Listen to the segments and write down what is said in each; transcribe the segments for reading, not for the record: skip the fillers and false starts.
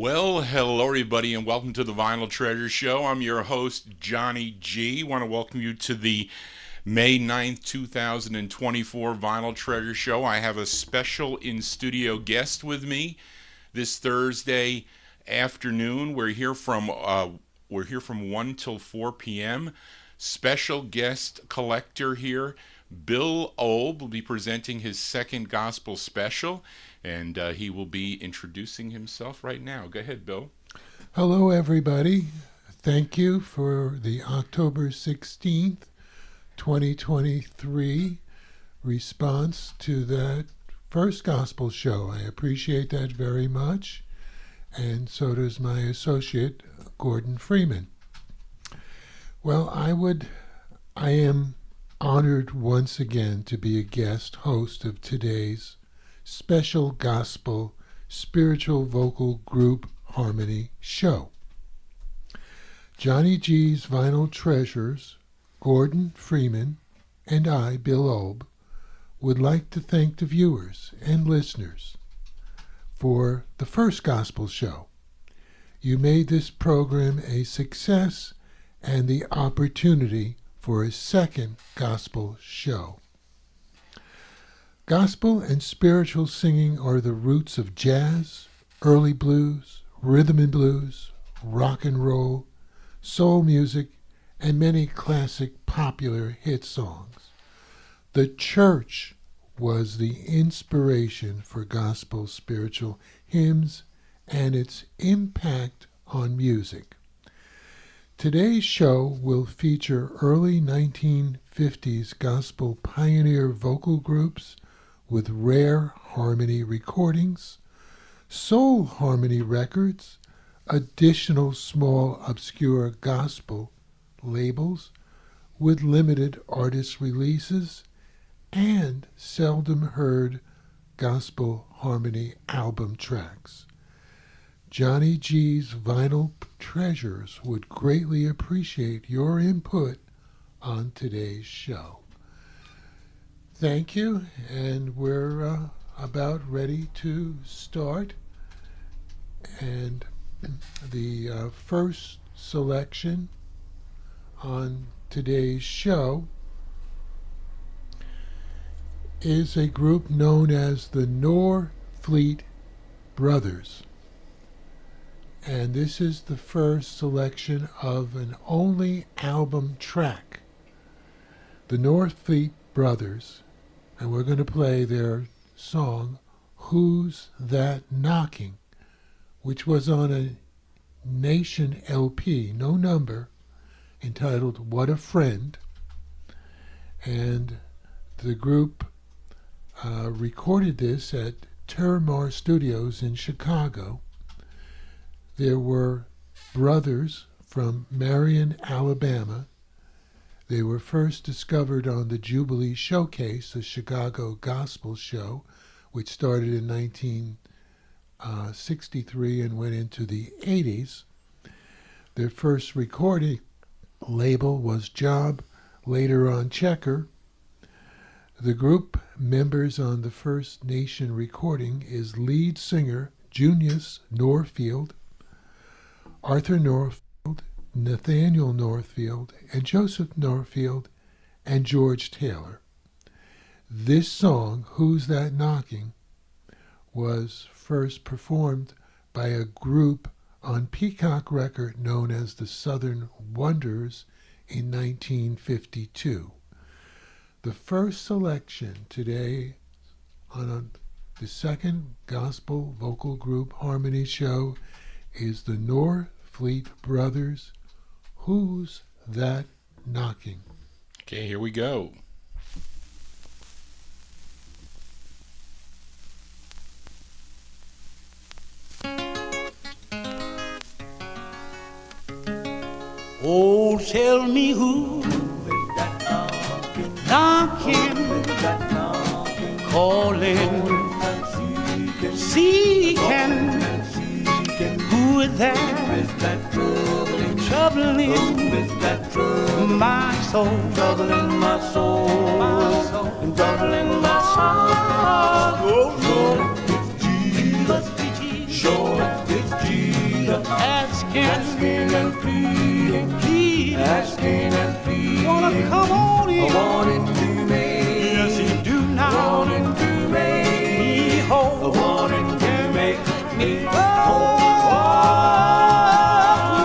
Well, hello everybody and welcome to the Vinyl Treasure Show. I'm your host, Johnny G. I want to welcome you to the May 9th, 2024 Vinyl Treasure Show. I have a special in-studio guest with me this Thursday afternoon. We're here from 1 till 4 p.m. Special guest collector here, Bill OLB, will be presenting his second gospel special, and he will be introducing himself right now. Go ahead, Bill. Hello, everybody. Thank you for the October 16th, 2023 response to that first gospel show. I appreciate that very much, and so does my associate, Gordon Freeman. Well, I am honored once again to be a guest host of today's special gospel spiritual vocal group harmony show. Johnny G's Vinyl Treasures, Gordon Freeman, and I, Bill OLB, would like to thank the viewers and listeners for the first gospel show. You made this program a success and the opportunity for a second gospel show. Gospel and spiritual singing are the roots of jazz, early blues, rhythm and blues, rock and roll, soul music, and many classic popular hit songs. The church was the inspiration for gospel spiritual hymns and its impact on music. Today's show will feature early 1950s gospel pioneer vocal groups with rare harmony recordings, soul harmony records, additional small obscure gospel labels with limited artist releases, and seldom heard gospel harmony album tracks. Johnny G's Vinyl Treasures would greatly appreciate your input on today's show. Thank you, and we're about ready to start. And the first selection on today's show is a group known as the Norfleet Brothers. And this is the first selection of an only album track. The Norfleet Brothers, and we're going to play their song, Who's That Knocking?, which was on a Nation LP, no number, entitled What a Friend. And the group recorded this at Terramar Studios in Chicago. There were brothers from Marion, Alabama. They were first discovered on the Jubilee Showcase, a Chicago gospel show, which started in 1963 and went into the 80s. Their first recording label was Job, later on Checker. The group members on the First Nation recording is lead singer Junius Norfield, Arthur Norfield, Nathaniel Norfield, and Joseph Norfield, and George Taylor. This song, Who's That Knocking?, was first performed by a group on Peacock record known as the Southern Wonders in 1952. The first selection today on the second gospel vocal group harmony show is the Norfleet Brothers, Who's That Knocking? Okay, here we go. Oh, tell me who is that knocking, calling, seeking, who is that troubling my soul, troubling my soul, troubling my soul. Oh, Lord, it's Jesus, sure, it's Jesus. asking and pleading, pleading, asking and pleading. Wanna come on in, wanting to make, yes you do now, wanting to make me whole, wanting to make me whole.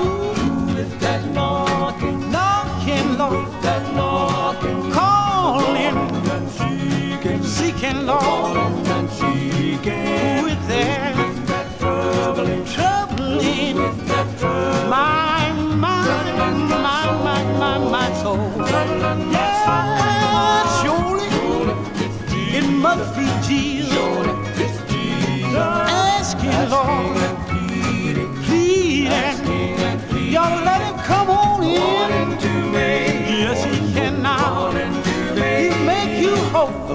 Who is that knocking, knocking, Lord? Who is that knocking, calling and seeking, seeking, Lord, and seeking? Who is there? Troubling, troubling, my soul. Yeah, surely it must be Jesus. Asking, Lord, pleading, y'all let him come on in. Yes, he can now. He make you whole.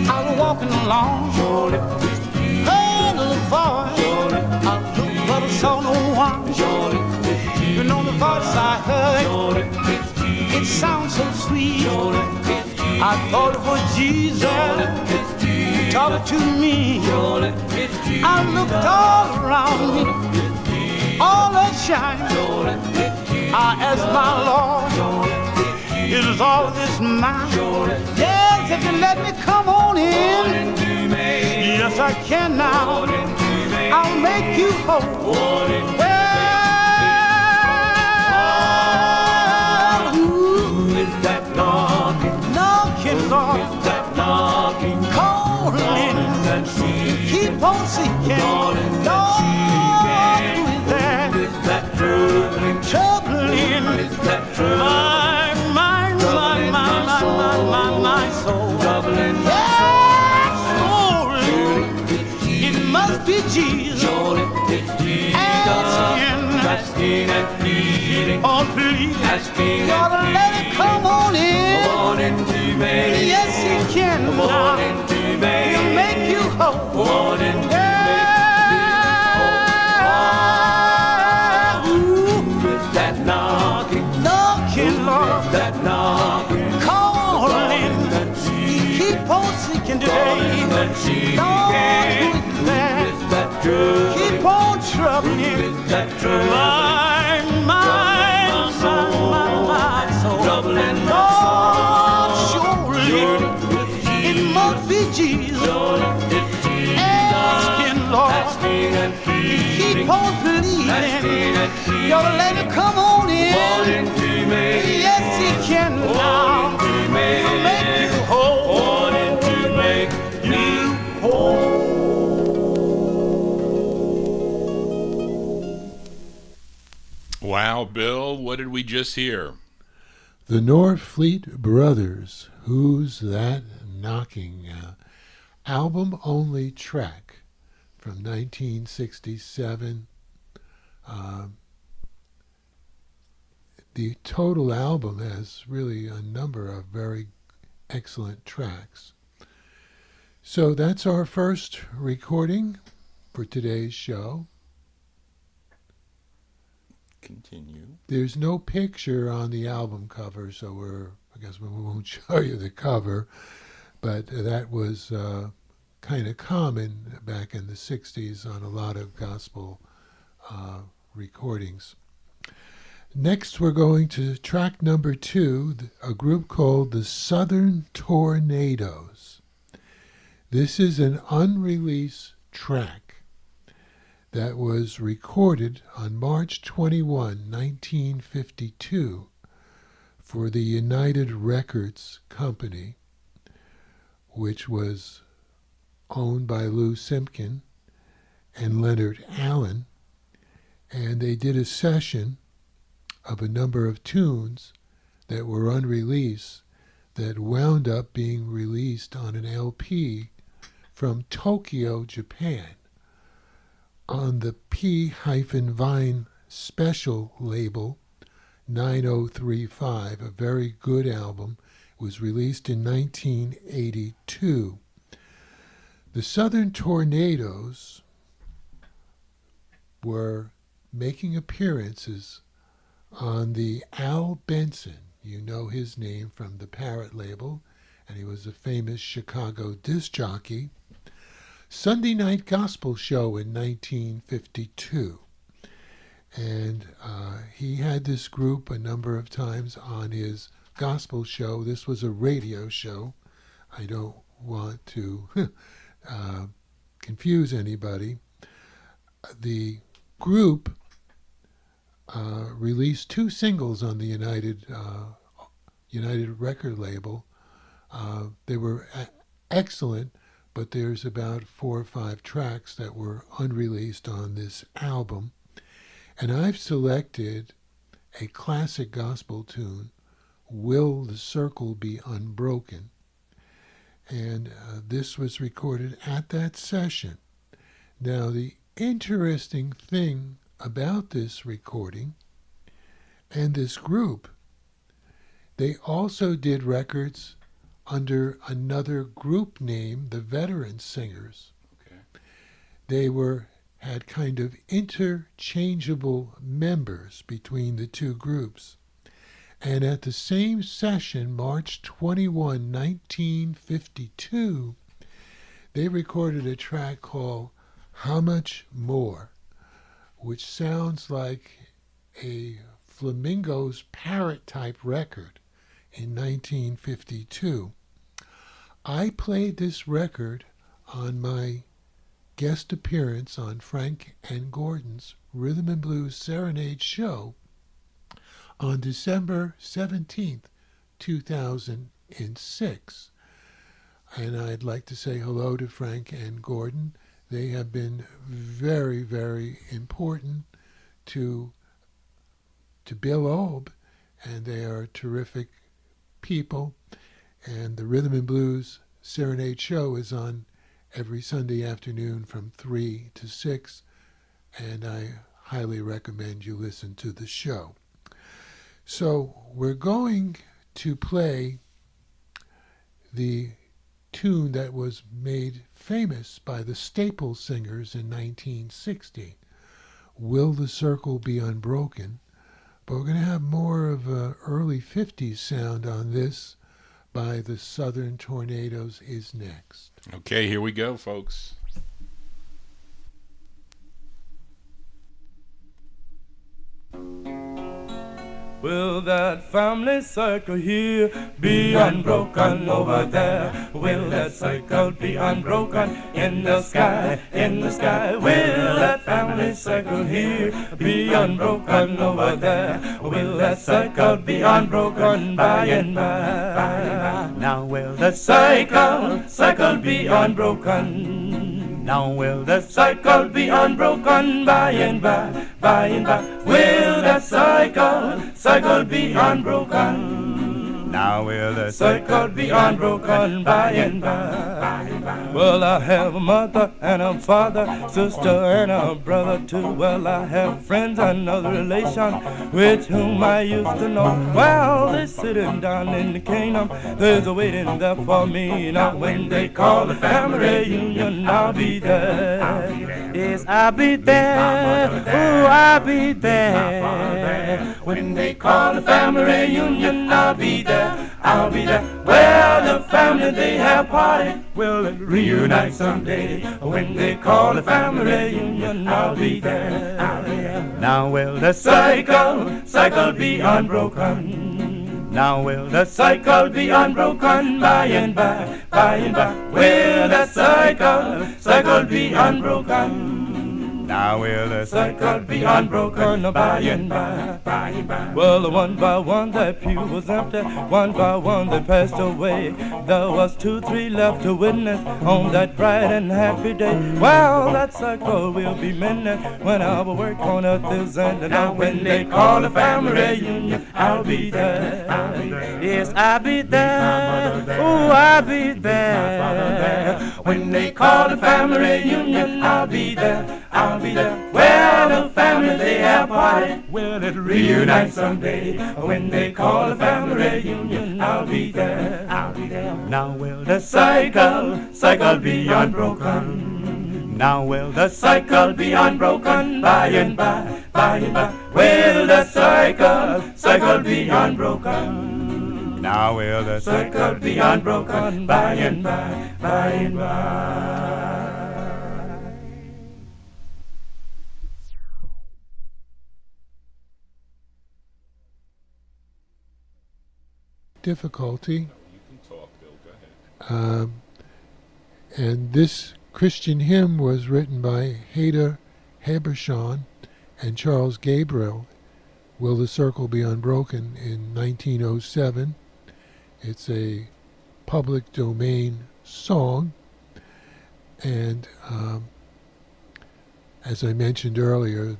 I was walking along, heard a little voice. I looked but I saw no one. You know the voice I heard, it sounds so sweet. I thought it was Jesus talking to me. I looked all around me, all that shine. I asked my Lord, is all this mine? Yes, if you let me come on in. Yes, I can now. I'll make you whole. Well, who is that knocking? Knocking, Lord. Who is that knocking? Calling. Keep on seeking. Lord, who is that? Who is that troubling? Troubling. Who is that troubling? My soul. Troubling my soul. It must be Jesus. Asking and pleading, oh please, asking gotta and let it come on in. Wanting to make, yes he can now. He'll make you whole. Wanting to make you whole. Who is that knocking? Knocking, Lord. That knocking, calling. Keep on seeking today. Lord, who is that? Keep on troubling. My soul. Troubling my soul. Surely it must be Jesus. Asking, Lord. Keep on pleading. You ought to let him come on in. Yes, he can now. He'll make you whole. Wanting to make you whole. Wow, Bill, what did we just hear? The Norfleet Brothers, Who's That Knocking? Album-only track from 1967. The total album has really a number of very excellent tracks. So that's our first recording for today's show. Continue. There's no picture on the album cover, so I guess we won't show you the cover, but that was kind of common back in the 60s on a lot of gospel recordings. Next, we're going to track number 2, a group called the Southern Tornadoes. This is an unreleased track that was recorded on March 21, 1952 for the United Records Company, which was owned by Lou Simpkin and Leonard Allen, and they did a session of a number of tunes that were unreleased that wound up being released on an LP from Tokyo, Japan, on the P-Vine special label 9035, a very good album. It was released in 1982. The Southern Tornadoes were making appearances on the Al Benson. You know his name from the Parrot label, and he was a famous Chicago disc jockey. Sunday Night Gospel Show in 1952. And he had this group a number of times on his gospel show. This was a radio show. I don't want to confuse anybody. The group released 2 singles on the United record label. They were excellent, but there's about 4 or 5 tracks that were unreleased on this album. And I've selected a classic gospel tune, Will the Circle Be Unbroken? And this was recorded at that session. Now, the interesting thing about this recording and this group, they also did records under another group name, the Veteran Singers. Okay. They had kind of interchangeable members between the 2 groups. And at the same session, March 21, 1952, they recorded a track called How Much More, which sounds like a Flamingo's Parrot-type record in 1952. I played this record on my guest appearance on Frank and Gordon's Rhythm and Blues Serenade show on December 17th, 2006. And I'd like to say hello to Frank and Gordon. They have been very, very important to Bill OLB, and they are terrific people. And the Rhythm and Blues Serenade show is on every Sunday afternoon from 3 to 6, and I highly recommend you listen to the show. So we're going to play the tune that was made famous by the Staple Singers in 1960, Will the Circle Be Unbroken? But we're going to have more of an early 50s sound on this by the Southern Tornadoes is next. Okay, here we go, folks. Will that family circle here be unbroken over there? Will that circle be unbroken in the sky, in the sky? Will that family circle here be unbroken over there? Will that circle be unbroken by and by? Now will the circle be unbroken? Now will the circle be unbroken by and by, by and by? Will that circle be unbroken? Now will the circle be unbroken by and by? Well, I have a mother and a father, sister and a brother too. Well, I have friends and other relations with whom I used to know. Well, they're sitting down in the kingdom, there's a waiting there for me. Now when they call the family reunion, I'll be there. Yes, I'll be there. Oh, I'll be there. When they call the family reunion, I'll be there. I'll be there. Well, the family, they have party. Will it reunite someday? When they call the family reunion, I'll be there. I'll be there. Now will the cycle be unbroken? Now will the cycle be unbroken by and by, by and by? Will the cycle be unbroken? Now will the cycle be unbroken by and by, by and by? Well, one by one that pew was empty, one by one they passed away. There was 2, 3 left to witness on that bright and happy day. Well, that cycle will be mended when our work on earth is ended. Now when they call a family reunion, I'll be there. I'll be there. Yes, I'll be there. Oh, I'll be there. When they call a family reunion, I'll be there. I'll be there. Well, the family, they have party. Will it reunite someday? When they call a family reunion, I'll be there. I'll be there. Now will the cycle be unbroken? Now will the cycle be unbroken by and by, by and by? Will the cycle be unbroken? Now will the cycle be unbroken by and by, by and by? difficulty. You can talk, Bill. Go ahead. And this Christian hymn was written by Hader Habershon and Charles Gabriel. Will the Circle Be Unbroken in 1907. It's a public domain song. And as I mentioned earlier,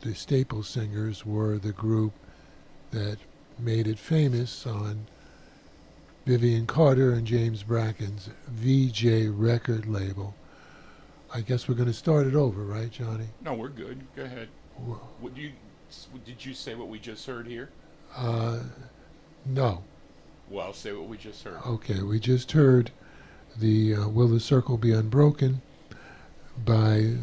the Staple Singers were the group that made it famous on Vivian Carter and James Bracken's VJ record label. I guess we're going to start it over, right, Johnny? No, we're good. Go ahead. Well, Did you say what we just heard here? no. Well, say what we just heard. Okay, we just heard the Will the Circle Be Unbroken by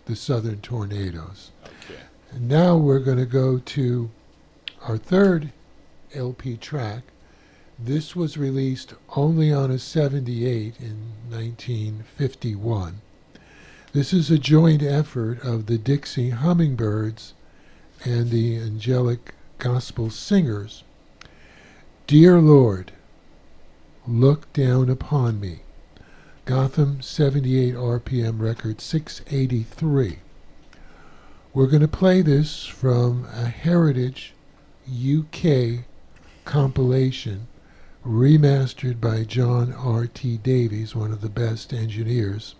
the Southern Tornadoes. Okay. And now we're going to go to our third LP track. This was released only on a 78 in 1951. This is a joint effort of the Dixie Hummingbirds and the Angelic Gospel Singers. Dear Lord, look down upon me. Gotham 78 RPM record 683. We're going to play this from a Heritage UK compilation remastered by John R.T. Davies, one of the best engineers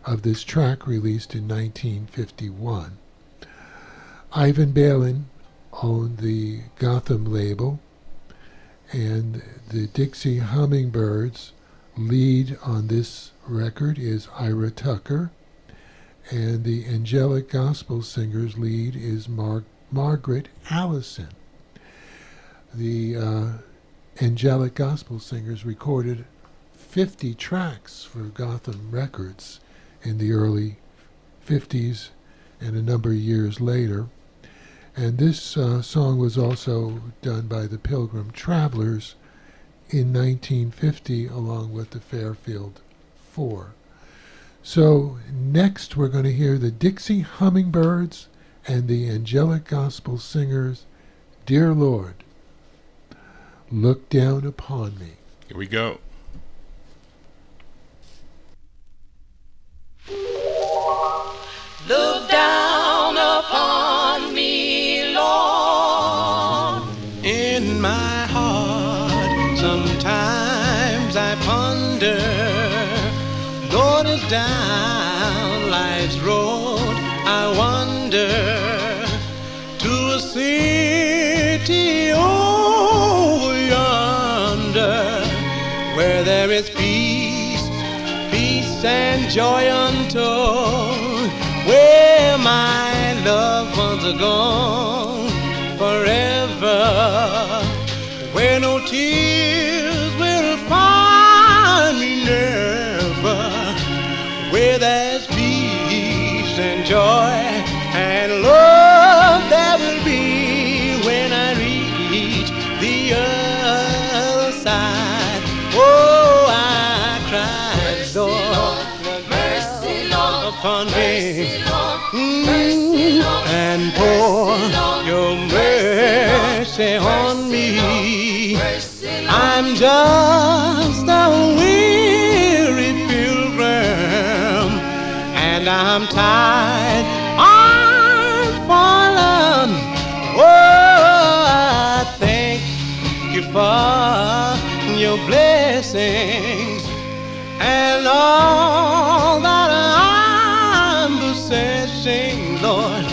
of this track, released in 1951. Ivan Balin owned the Gotham label, and the Dixie Hummingbirds lead on this record is Ira Tucker, and the Angelic Gospel Singers lead is Margaret Allison. The Angelic Gospel Singers recorded 50 tracks for Gotham Records in the early 50s and a number of years later. And this song was also done by the Pilgrim Travelers in 1950 along with the Fairfield Four. So next we're going to hear the Dixie Hummingbirds and the Angelic Gospel Singers, Dear Lord, look down upon me. Here we go. Look down upon me, Lord. In my heart, sometimes I ponder, Lord, is down life's road, I wander to a city over yonder, where there is peace, peace and joy untold, where my loved ones are gone forever, where no tears will find me never, where there's peace and joy and love there will be when I reach the other side. Oh, I cry, Lord, mercy, Lord, upon me, and pour your mercy on me. I'm just a weary pilgrim, and I'm tired, I'm fallen. Oh, I thank you for your blessings and all that I'm possessing, Lord.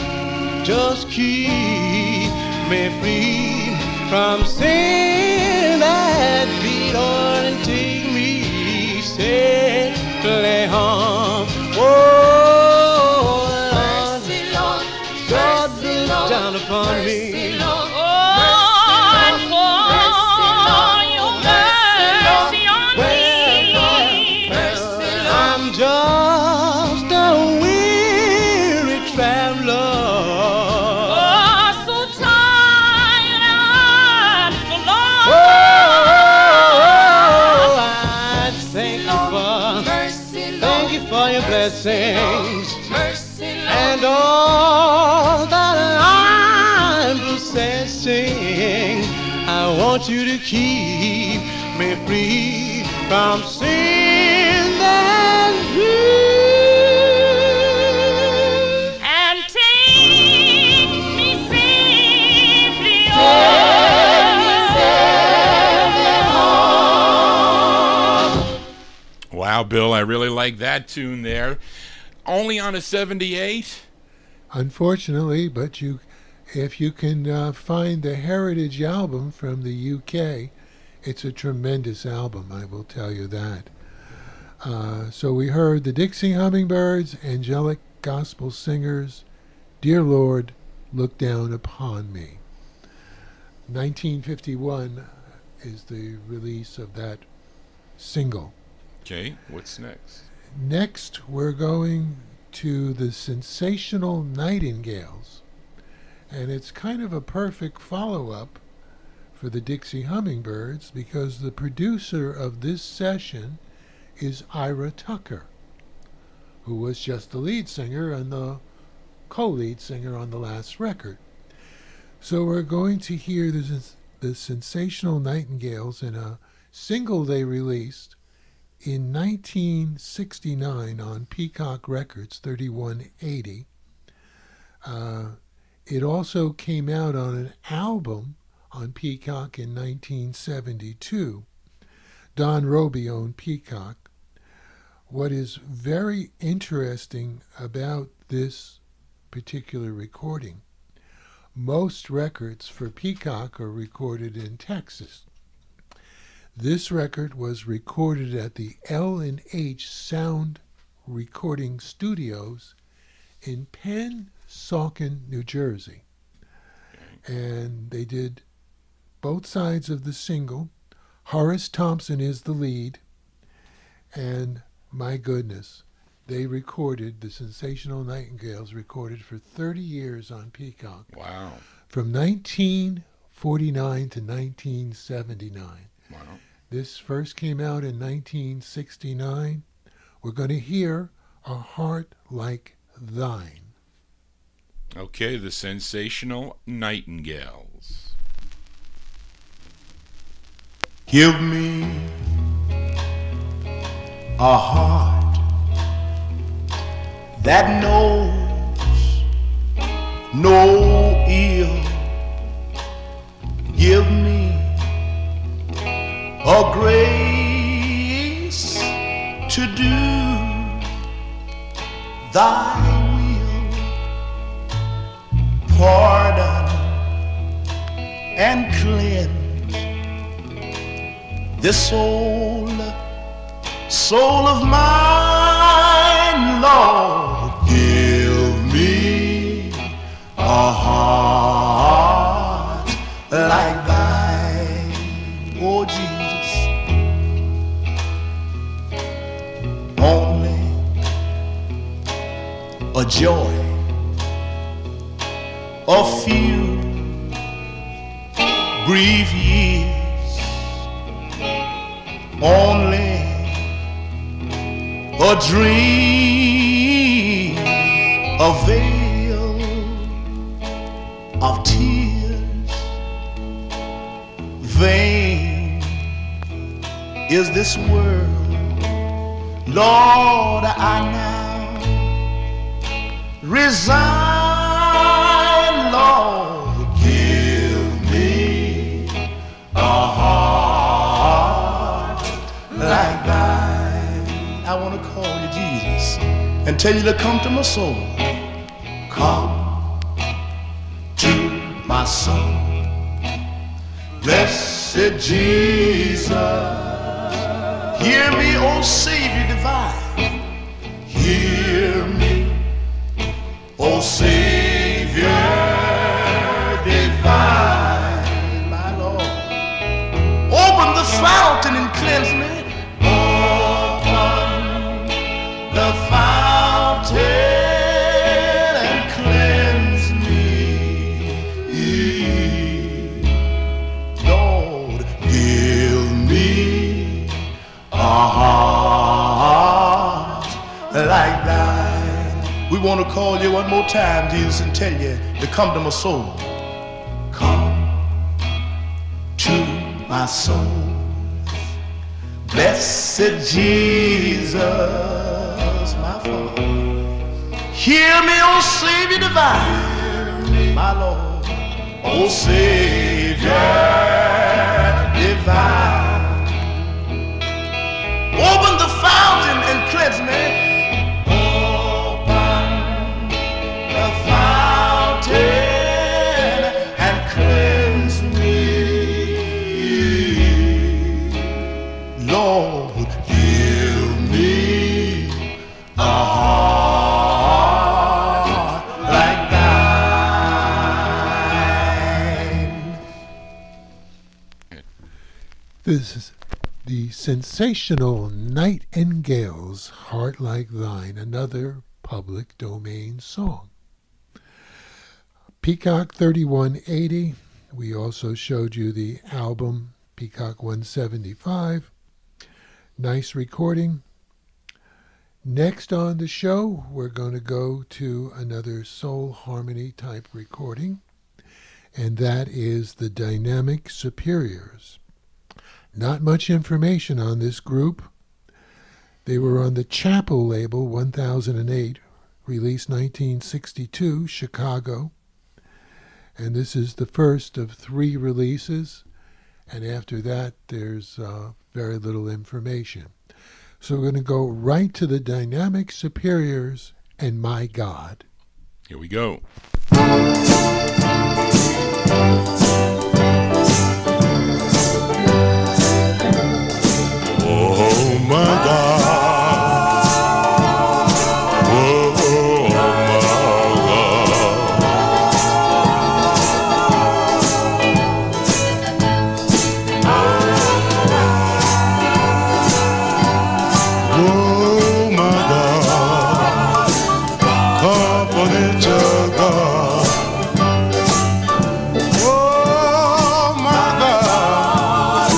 Just keep me free from sin that beat, Lord, and take me safely home. Oh, Lord, God, look down upon me. I'm just a weary traveler. For your blessings and all that I'm possessing, I want you to keep me free from sin and grief. And take me safely home. Wow, Bill, I really like that tune there. Only on a 78? Unfortunately, but if you can find the Heritage album from the UK, it's a tremendous album, I will tell you that. So we heard the Dixie Hummingbirds, Angelic Gospel Singers, Dear Lord, Look Down Upon Me. 1951 is the release of that single. Okay, what's next? Next, we're going to the Sensational Nightingales. And it's kind of a perfect follow-up for the Dixie Hummingbirds because the producer of this session is Ira Tucker, who was just the lead singer and the co-lead singer on the last record. So we're going to hear the Sensational Nightingales in a single they released in 1969 on Peacock Records 3180. It also came out on an album on Peacock in 1972. Don Roby owned Peacock. What is very interesting about this particular recording, most records for Peacock are recorded in Texas. This record was recorded at the L&H Sound Recording Studios in Pennsauken, New Jersey. And they did both sides of the single. Horace Thompson is the lead. And my goodness, they recorded, the Sensational Nightingales recorded for 30 years on Peacock. Wow. From 1949 to 1979. Wow. This first came out in 1969. We're going to hear A Heart Like Thine. Okay, the Sensational Nightingales. Give me a heart that knows no ill. Give me a grace to do thy will. Pardon and cleanse this soul of mine, Lord. Give me a heart like thine, oh Jesus. Only a joy, a few brief years, only a dream, a veil of tears. Vain is this world, Lord, I now resign, Lord. Give me a heart like thine. I want to call you Jesus and tell you to come to my soul. Come to my soul, blessed Jesus. Hear me, O Savior divine. Hear me, O Savior divine. My Lord, open the fountain and cleanse me. Open the fountain and cleanse me. Lord, give me a heart like thine. We want to call you one more time, Jesus, and tell you to come to my soul. Come to my soul. Blessed Jesus, my Father. Hear me, O Savior divine, my Lord, O Savior divine. Open the fountain and cleanse me. Open the fountain and cleanse me. Lord, give me a heart like thine. This is the Sensational Nightingales, Heart Like Thine, another public domain song. Peacock 3180, we also showed you the album Peacock 175. Nice recording. Next on the show, we're going to go to another soul harmony type recording, and that is the Dynamic Superiors. Not much information on this group. They were on the Chapel label, 1008, released 1962, Chicago. And this is the first of 3 releases. And after that, there's very little information. So we're going to go right to the Dynamic Superiors and My God. Here we go. Oh my God. Oh my God. Oh my God. Confidential God. Oh my God.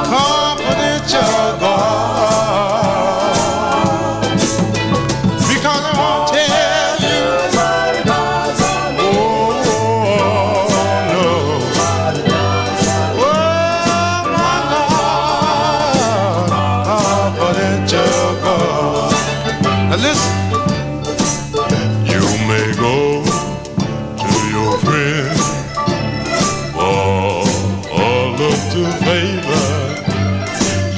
Confidential God. Because I won't tell you. Oh no. Oh my God. Confidential God. Now listen. You may go to your friend for a little favor.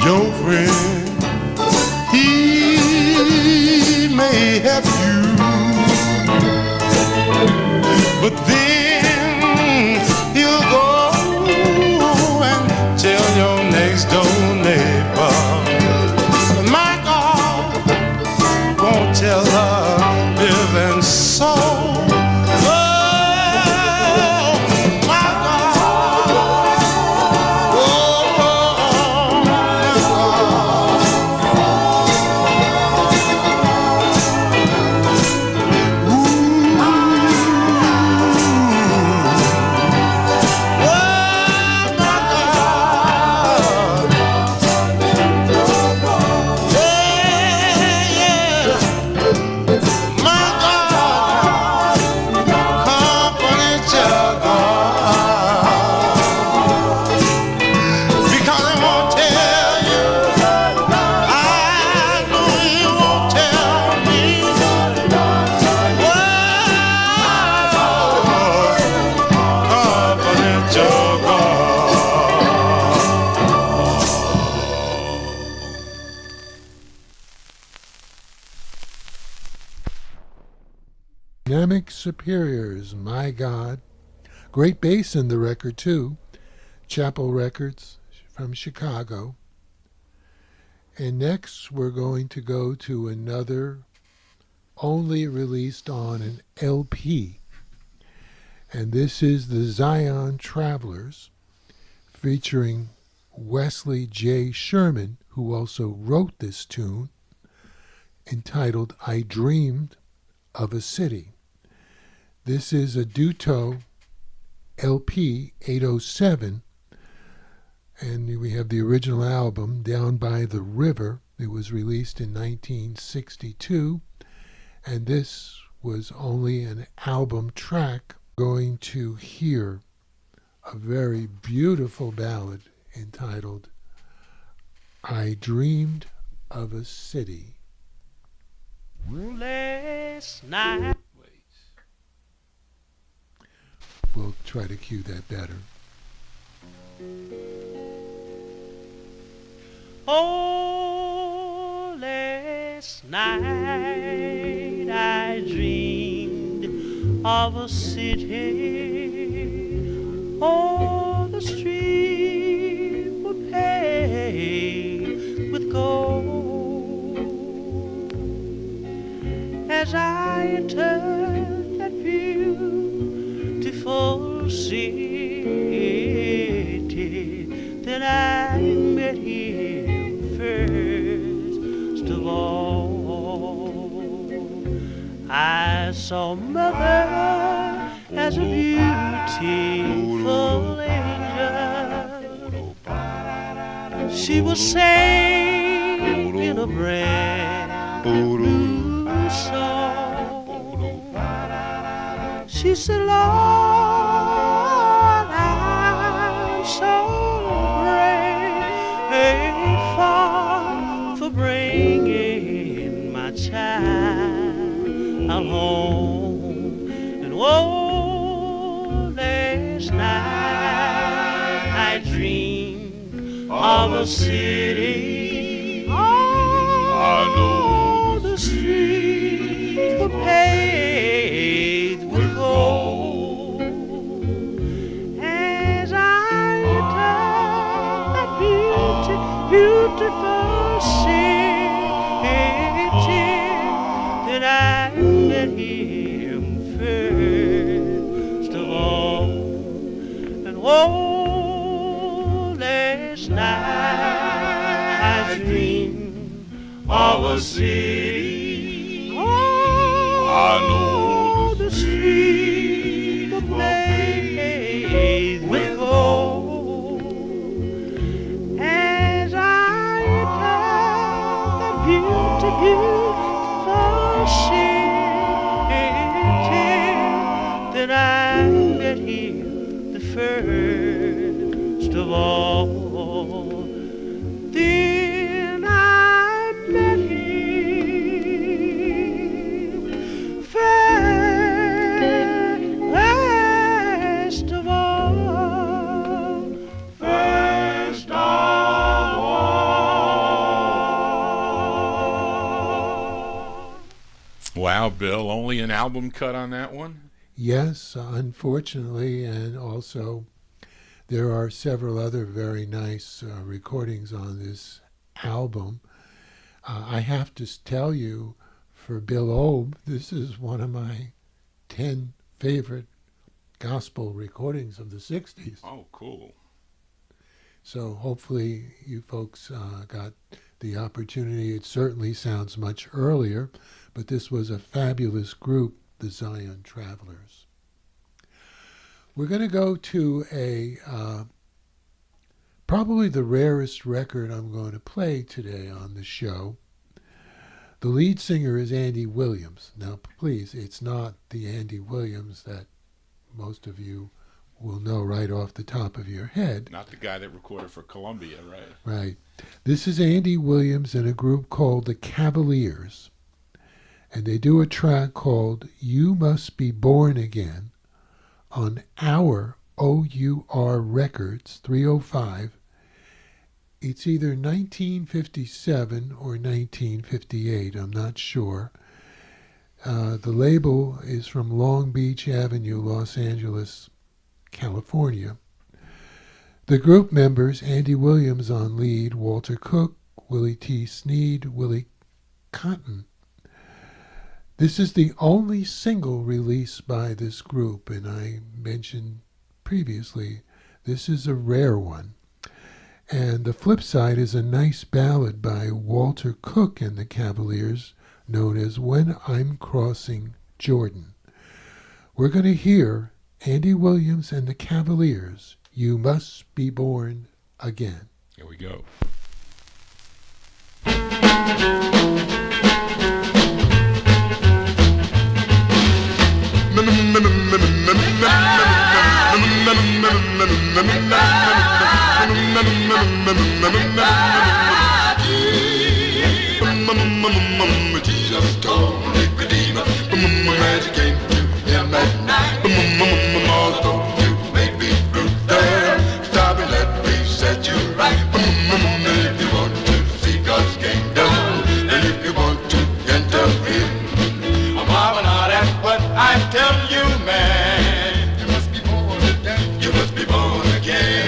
Your friend, he may help you, but then he'll go and tell your next door neighbor. My God won't tell her living soul. Oh, my God. Oh, my God. Ooh. Oh, my God. Yeah, yeah. My God. Confidential God. Because he won't tell you. I know he won't tell me. Confidential God. Dynamic Superiors, My God. Great bass in the record, too. Chapel Records from Chicago. And next, we're going to go to another only released on an LP. And this is the Zion Travelers, featuring Wesley J. Sherman, who also wrote this tune, entitled I Dreamed of a City. This is a Duto LP 807, and we have the original album, Down by the River. It was released in 1962, and this was only an album track. Going to hear a very beautiful ballad entitled I Dreamed of a City. Last night. We'll try to cue that better. Oh, last night I dreamed of a city. Oh, the streets were paved with gold. As I entered that beautiful city, then I met him first of all. I saw Mother as a beautiful angel. She was singing a brand new song. She said, Lord, I'm so grateful for bringing my child home. And oh, last night I dreamed of a city. I know the streets were paved with gold. As I entered that beautiful city, then I met him first of all. And oh, last night I dreamed of a city. I know the streets were paved with gold. As I entered that beautiful city, then I met him the first of all. Then I met him first of all. First of all. Wow, Bill, only an album cut on that one? Yes, unfortunately, and also there are several other very nice recordings on this album. I have to tell you, for Bill Obe, this is one of my 10 favorite gospel recordings of the 60s. Oh, cool. So hopefully you folks got the opportunity. It certainly sounds much earlier, but this was a fabulous group, the Zion Travelers. We're going to go to a probably the rarest record I'm going to play today on the show. The lead singer is Andy Williams. Now, please, it's not the Andy Williams that most of you will know right off the top of your head. Not the guy that recorded for Columbia, right? Right. This is Andy Williams and a group called the Cavaliers. And they do a track called You Must Be Born Again on our OUR Records 305. It's either 1957 or 1958, I'm not sure. The label is from Long Beach Avenue, Los Angeles, California. The group members, Andy Williams on lead, Walter Cook, Willie T. Sneed, Willie Cotton. This is the only single released by this group, and I mentioned previously, this is a rare one. And the flip side is a nice ballad by Walter Cook and the Cavaliers, known as When I'm Crossing Jordan. We're going to hear Andy Williams and the Cavaliers, You Must Be Born Again. Here we go. Jesus told Nicodemus, as he came to him at night, although you may be through there, stop and let me set you right. If you want to see God's kingdom, and if you want to enter in, I'm marveling at what I tell you, man. You must be born again. You must be born again.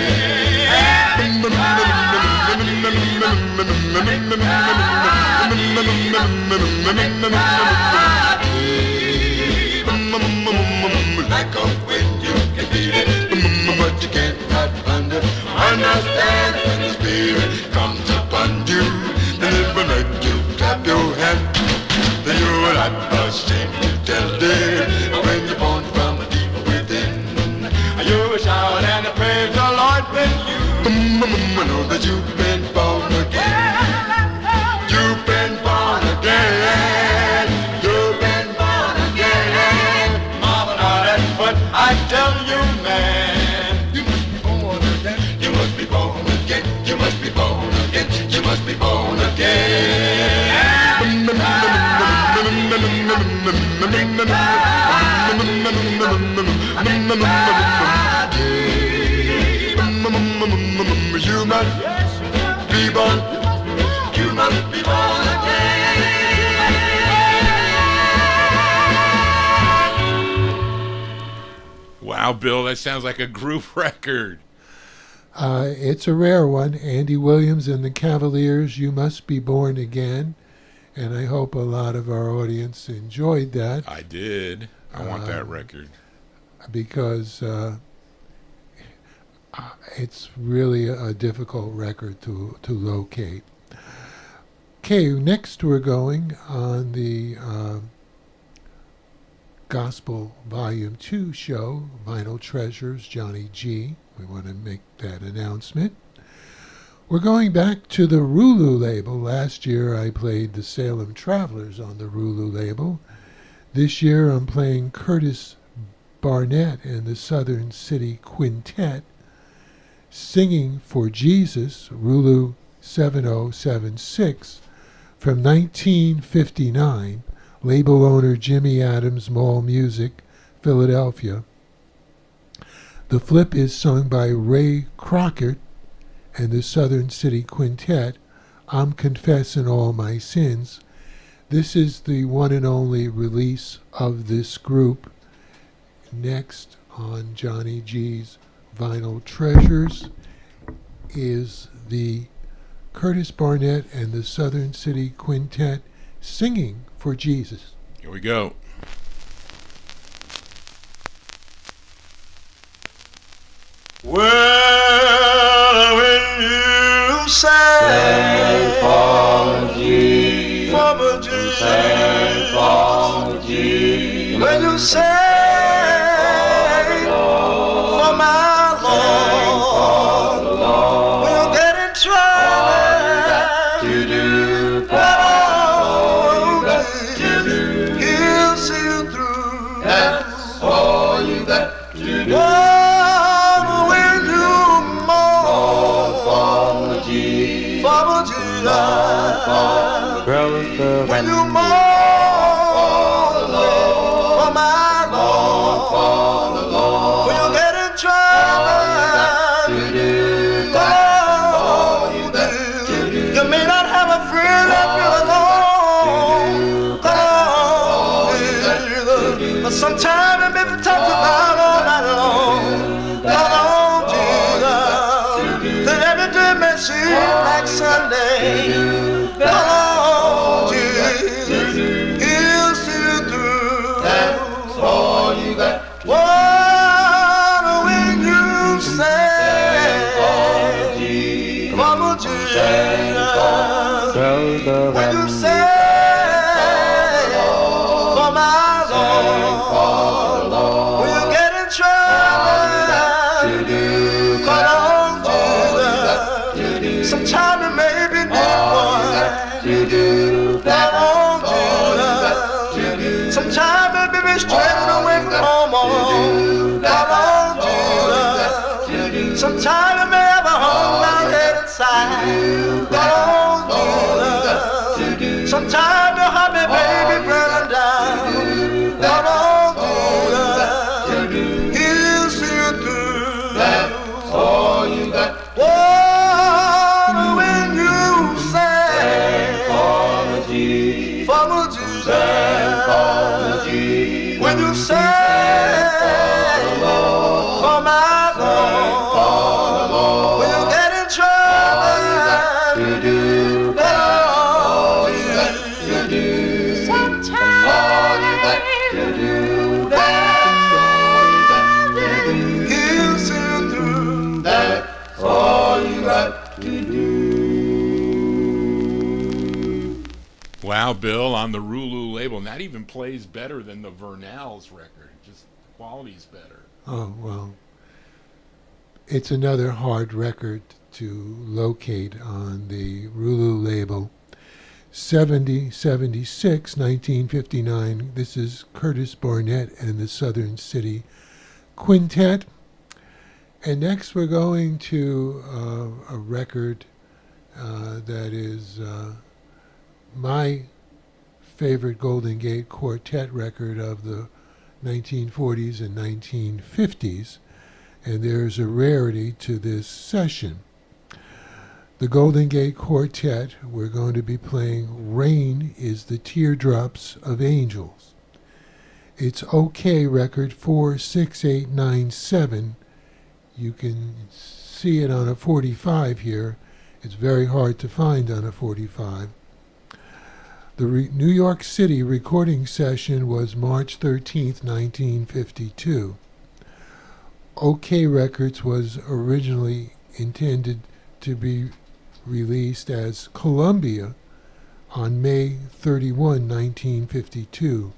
Like a wind you can feel it, but you can't not understand when the Spirit comes upon you. Then it will make you clap your hands. Then you're not ashamed to tell it when you're born from deep within. You will shout and praise the Lord when you know that you've been born again. You've been born again. You've been born again. Mama, now that's what I tell you, man. You must be born again. You must be born again. You must be born again. You must be born again. You must be born. You must be born again. Wow, Bill, that sounds like a group record. It's a rare one. Andy Williams and the Cavaliers, You Must Be Born Again. And I hope a lot of our audience enjoyed that. I did. I want that record. Because it's really a difficult record to locate. Okay, next we're going on the Gospel Volume 2 show, Vinyl Treasures, Johnny G. We want to make that announcement. We're going back to the Rulu label. Last year I played the Salem Travelers on the Rulu label. This year I'm playing Curtis Barnett and the Southern City Quintet, Singing for Jesus, Rulu 7076, from 1959, label owner Jimmy Adams, Mall Music, Philadelphia. The flip is sung by Ray Crockett and the Southern City Quintet, I'm Confessing All My Sins. This is the one and only release of this group. Next on Johnny G's Vinyl Treasures is the Curtis Barnett and the Southern City Quintet, Singing for Jesus. Here we go. Well, when you sang for Jesus, when you sang for my Lord, when you get in trouble, to do He'll see you through. That's all you got to do. When you mourn for my Lord, when you get in trouble, you may not have a friend that you're alone, but sometimes it may be talked about all night long. Come on, Jesus, that every day may seem like Sunday. Come on. When you say for my Lord, G. When you say for my Lord, when you get in trouble, that's all you do. Sometimes You see through. That's all you got to do. Wow, Bill, on the Rulu label, and that even plays better than the Vernals record. Just the quality's better. Oh, well, it's another hard record to locate on the Rulu label. 76, 1959. This is Curtis Barnett and the Southern City Quintet. And next we're going to a record that is my favorite Golden Gate Quartet record of the 1940s and 1950s, and there's a rarity to this session. The Golden Gate Quartet, we're going to be playing Rain is the Teardrops of Angels. It's OK record 46897. You can see it on a 45 here. It's very hard to find on a 45. The New York City recording session was March 13th, 1952. OK Records was originally intended to be released as Columbia on May 31, 1952,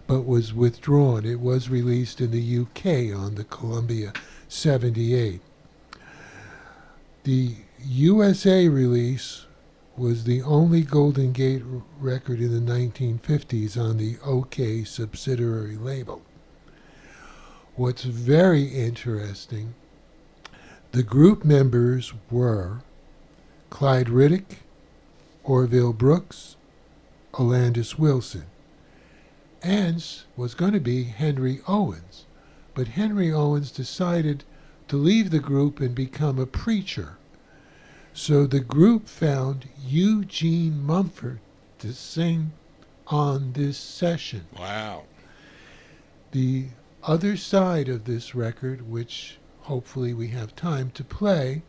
but was withdrawn. It was released in the UK on the Columbia 78. The USA release was the only Golden Gate record in the 1950s on the OK subsidiary label. What's very interesting, the group members were Clyde Riddick, Orville Brooks, Alandis Wilson, and was going to be Henry Owens, but Henry Owens decided to leave the group and become a preacher. So the group found Eugene Mumford to sing on this session. Wow. The other side of this record, which hopefully we have time to play,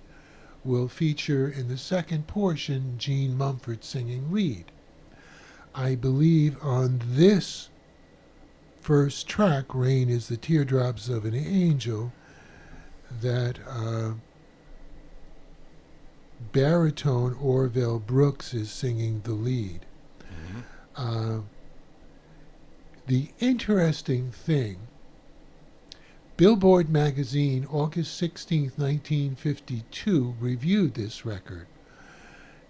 will feature in the second portion Gene Mumford singing lead. I believe on this first track, Rain is the Teardrops of an Angel, that baritone Orville Brooks is singing the lead. Mm-hmm. The interesting thing, Billboard magazine, August 16th, 1952, reviewed this record.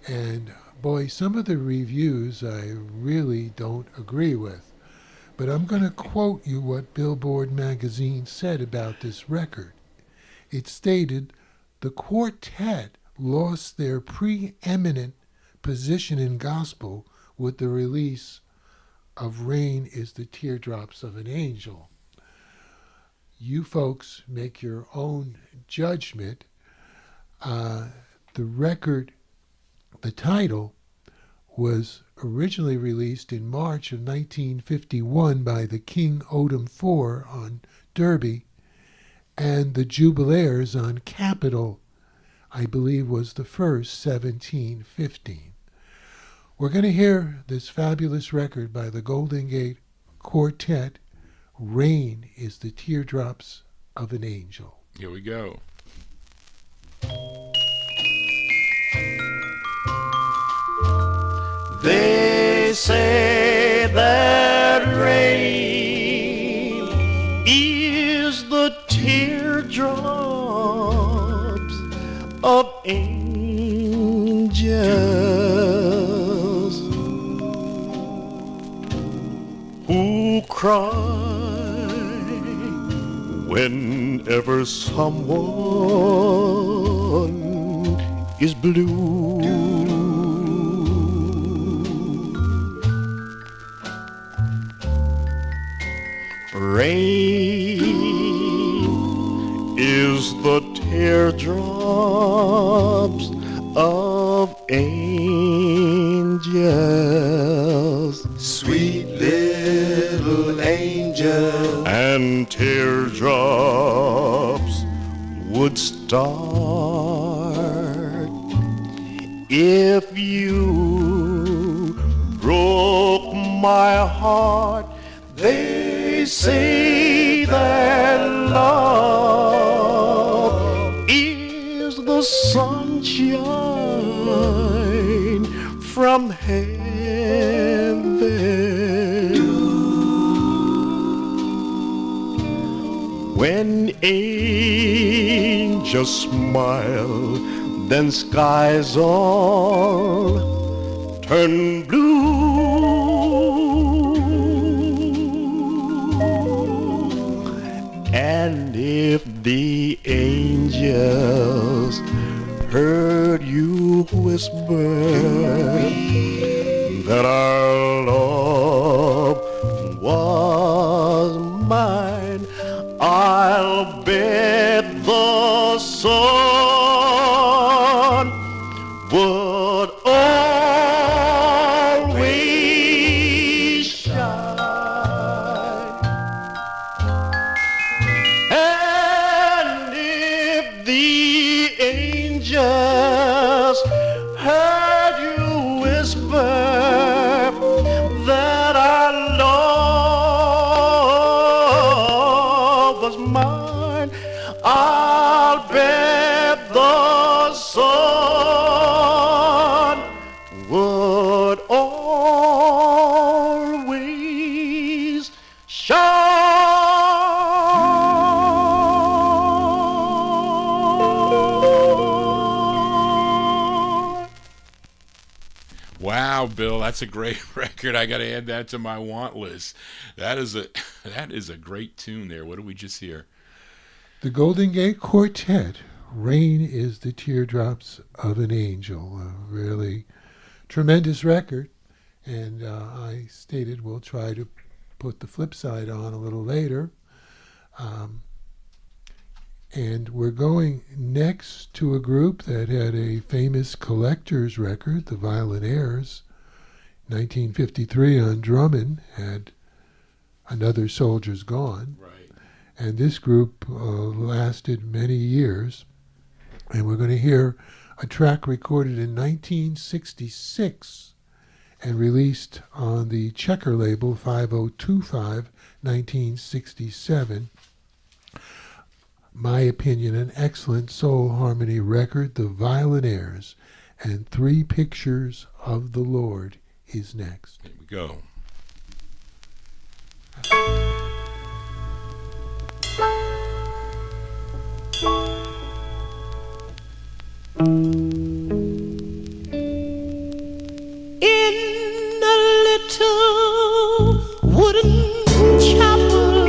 And boy, some of the reviews I really don't agree with. But I'm going to quote you what Billboard magazine said about this record. It stated, "The quartet lost their preeminent position in gospel with the release of Rain is the Teardrops of an Angel." You folks make your own judgment. The record, the title, was originally released in March of 1951 by the King Odom IV on Derby, and the Jubilaires on Capitol, I believe, was the first, 1715. We're going to hear this fabulous record by the Golden Gate Quartet, Rain is the Teardrops of an Angel. Here we go. They say that rain is the teardrops of angels who cry whenever someone is blue. Rain is the teardrops of angels. Sweet little angel, and teardrops would start if you broke my heart. They say that love is the sunshine from heaven. When angels smile, then skies all turn blue. And if the angels heard you whisper that our love was mine, I'll bet the sun would always shine. And if the angels heard you whisper that our love was mine, I'll bet the sun would always shine. Wow, Bill, that's a great record. I got to add that to my want list. That is a great tune there. What did we just hear? The Golden Gate Quartet, Rain is the Teardrops of an Angel. A really tremendous record. And I stated we'll try to put the flip side on a little later. And we're going next to a group that had a famous collector's record, the Violinaires. 1953 on Drummond had Another Soldier's Gone. Right. And this group lasted many years. And we're going to hear a track recorded in 1966 and released on the Checker label 5025, 1967. My opinion, an excellent soul harmony record, the Violinaires, and Three Pictures of the Lord is next. Here we go. In a little wooden chapel,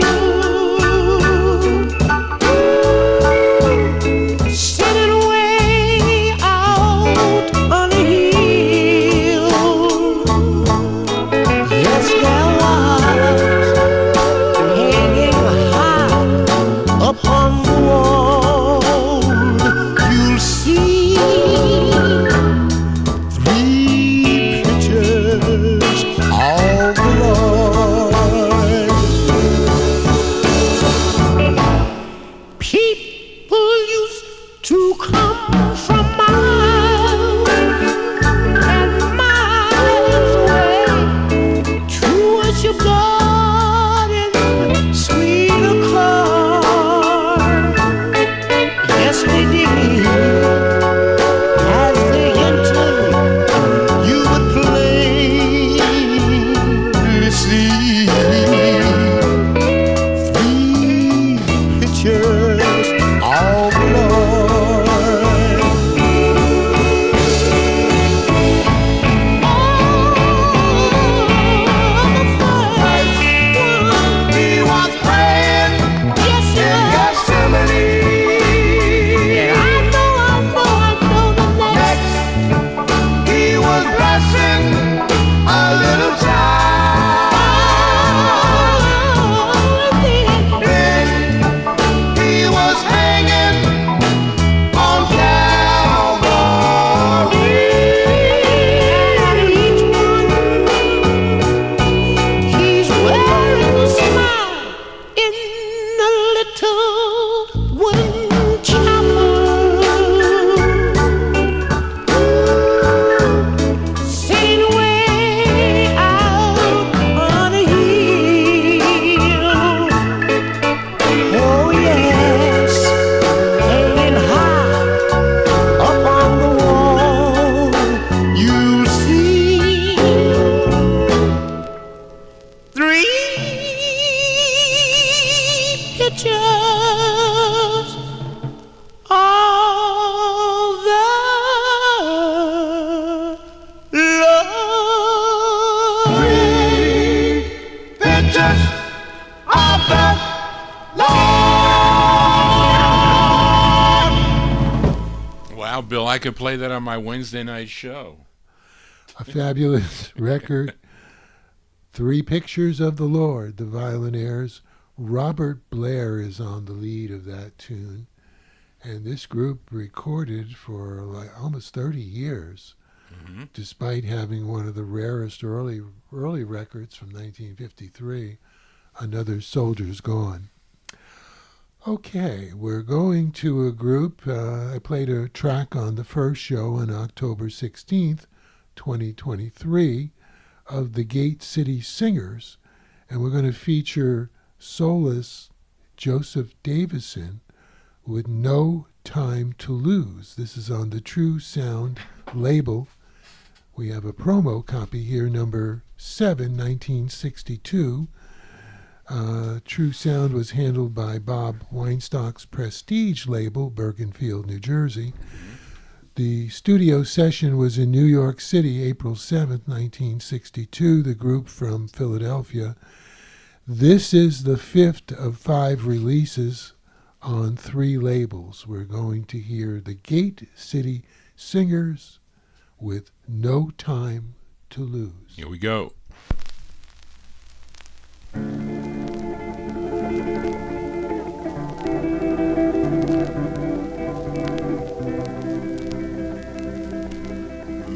sitting way out on a hill. Yes, there was hanging high upon the wall. You'll see three pictures of the Lord. People used to come from miles and miles away to worship God in sweet accord. Yes, they did. As they entered, you would plainly see three pictures of the Lord. He was praying in Gethsemane. I know the next. He was blessing a little child. creatures of the Lord. Wow, Bill, I could play that on my Wednesday night show. A fabulous record. Three Pictures of the Lord, the Violinaires. Robert Blair is on the lead of that tune. And this group recorded for like almost 30 years, despite having one of the rarest early records from 1953, Another Soldier's Gone. Okay, we're going to a group. I played a track on the first show on October 16th, 2023, of the Gate City Singers, and we're going to feature soloist Joseph Davison with No Time to Lose. This is on the True Sound label. We have a promo copy here, number 7, 1962. True Sound was handled by Bob Weinstock's Prestige label, Bergenfield, New Jersey. The studio session was in New York City, April 7th, 1962, the group from Philadelphia. This is the 5th of 5 releases on 3 labels. We're going to hear the Gate City Singers with No Time to Lose. Here we go.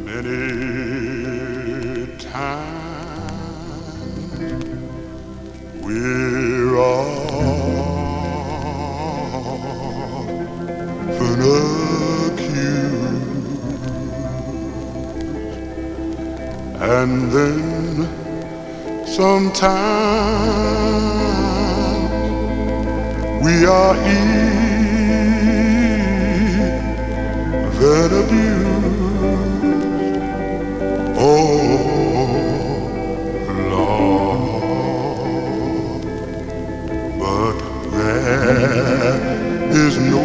Many times we're often accused, and then sometimes we are even abused. Oh Lord, but there is no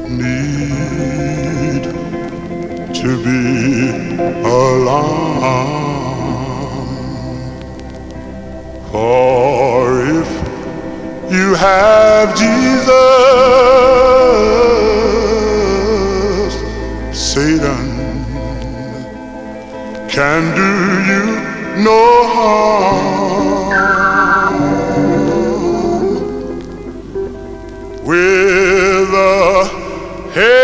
need to be alarmed, for if you have Jesus, Satan can do you no harm. With a heaven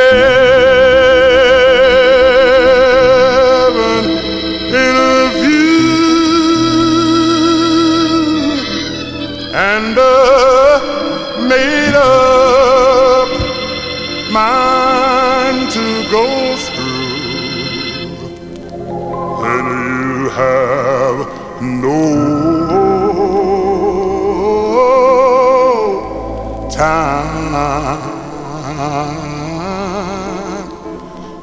in a view and a made up mind to go through, and you have no time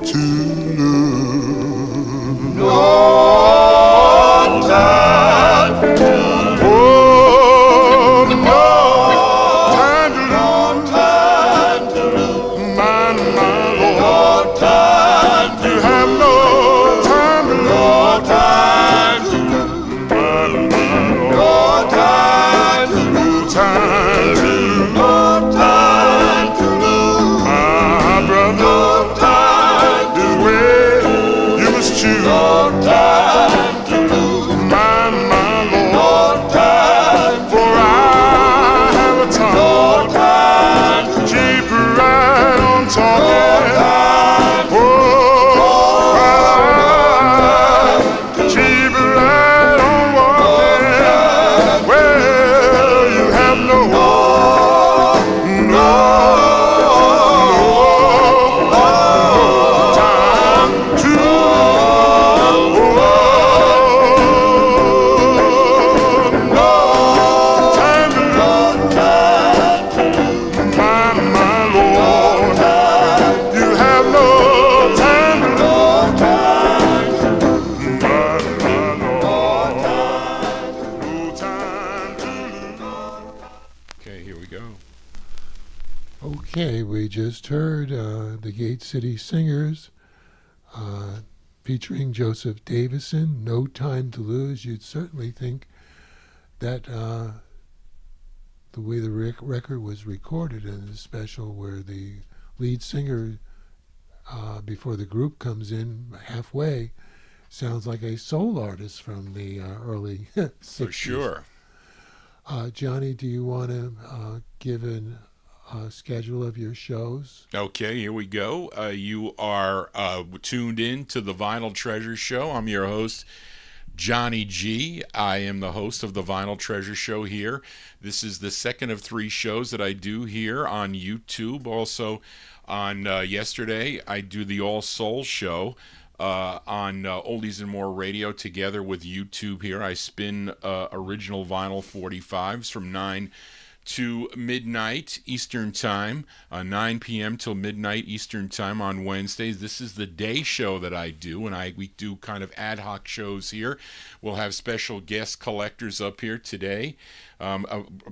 to lose. No time to lose. Oh, no time to lose. You have no time to lose. No time to lose. No time to lose. Time to lose. No time to lose. My brother, no time to lose. Where you must choose. No time to lose. My Lord, no time. For I have a tongue. No time to keep right on talking. No time. Okay, we just heard the Gate City Singers featuring Joseph Davison, No Time to Lose. You'd certainly think that the way the record was recorded in the special where the lead singer, before the group comes in halfway, sounds like a soul artist from the early 60s. For sure. Johnny, do you want to give a schedule of your shows? Okay, here we go. You are tuned in to the Vinyl Treasure Show. I'm your host, Johnny G. I am the host of the Vinyl Treasure Show here. This is the second of 3 shows that I do here on YouTube. Also, on yesterday, I do the All Soul Show on Oldies and More Radio together with YouTube here. I spin original vinyl 45s from 9 to midnight Eastern Time, 9 p.m. till midnight Eastern Time on Wednesdays. This is the day show that I do, and we do kind of ad hoc shows here. We'll have special guest collectors up here today. I'm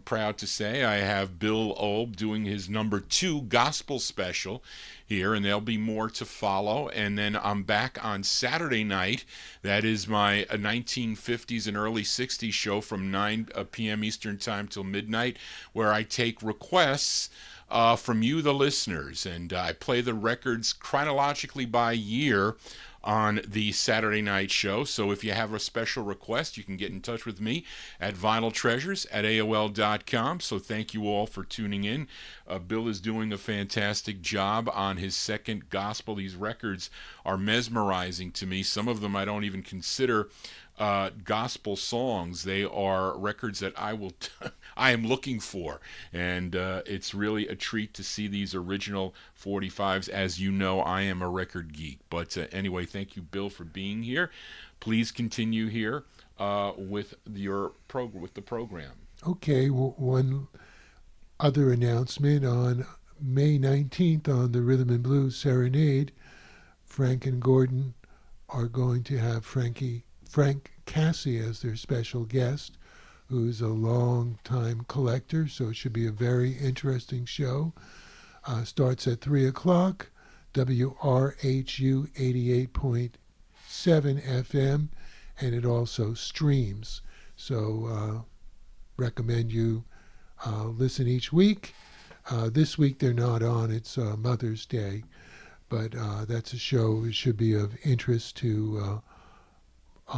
proud to say I have Bill Olb doing his number 2 gospel special here, and there'll be more to follow. And then I'm back on Saturday night. That is my 1950s and early 60s show from 9 p.m. Eastern Time till midnight, where I take requests from you, the listeners, and I play the records chronologically by year on the Saturday night show. So if you have a special request, you can get in touch with me at vinyltreasures@aol.com. So thank you all for tuning in. Bill is doing a fantastic job on his second gospel. These records are mesmerizing to me. Some of them I don't even consider gospel songs. They are records that I am looking for, and it's really a treat to see these original 45s. As you know, I am a record geek. But anyway, thank you, Bill, for being here. Please continue here with the program. Okay, one other announcement. On May 19th on the Rhythm and Blues Serenade, Frank and Gordon are going to have Frank Cassie as their special guest, who's a long-time collector, so it should be a very interesting show. Starts at 3 o'clock, WRHU 88.7 FM, and it also streams. So recommend you listen each week. This week they're not on, it's Mother's Day, but that's a show that should be of interest to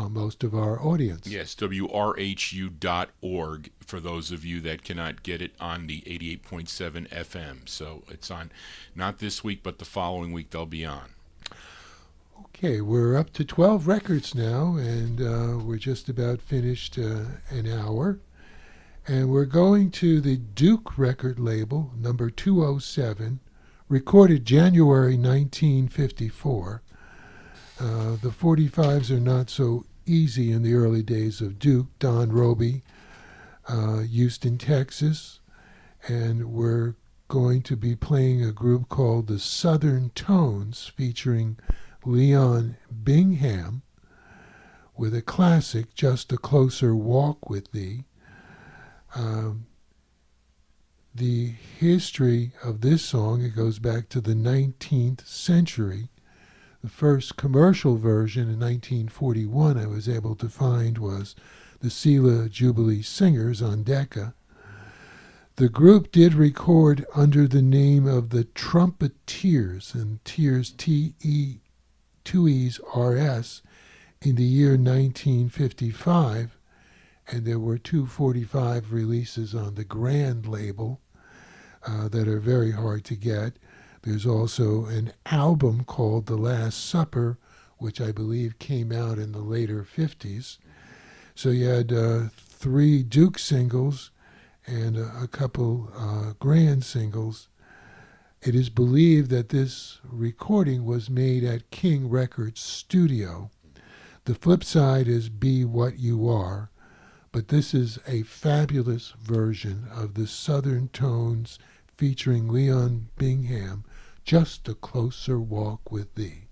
most of our audience. Yes, WRHU.org for those of you that cannot get it on the 88.7 FM. So it's on not this week, but the following week they'll be on. Okay, we're up to 12 records now, and we're just about finished an hour. And we're going to the Duke record label, number 207, recorded January 1954. The 45s are not so easy in the early days of Duke. Don Roby, Houston, Texas, and we're going to be playing a group called the Southern Tones featuring Leon Bingham with a classic, Just a Closer Walk with Thee. The history of this song, it goes back to the 19th century. The first commercial version in 1941 I was able to find was the Sela Jubilee Singers on Decca. The group did record under the name of the Trumpets, and Tears, T-E, 2 E's, R-S, in the year 1955, and there were 2 45 releases on the Grand label that are very hard to get. There's also an album called The Last Supper, which I believe came out in the later 50s. So you had 3 Duke singles and a couple Grand singles. It is believed that this recording was made at King Records Studio. The flip side is Be What You Are, but this is a fabulous version of the Southern Tones featuring Leon Bingham, Just a Closer Walk with Thee.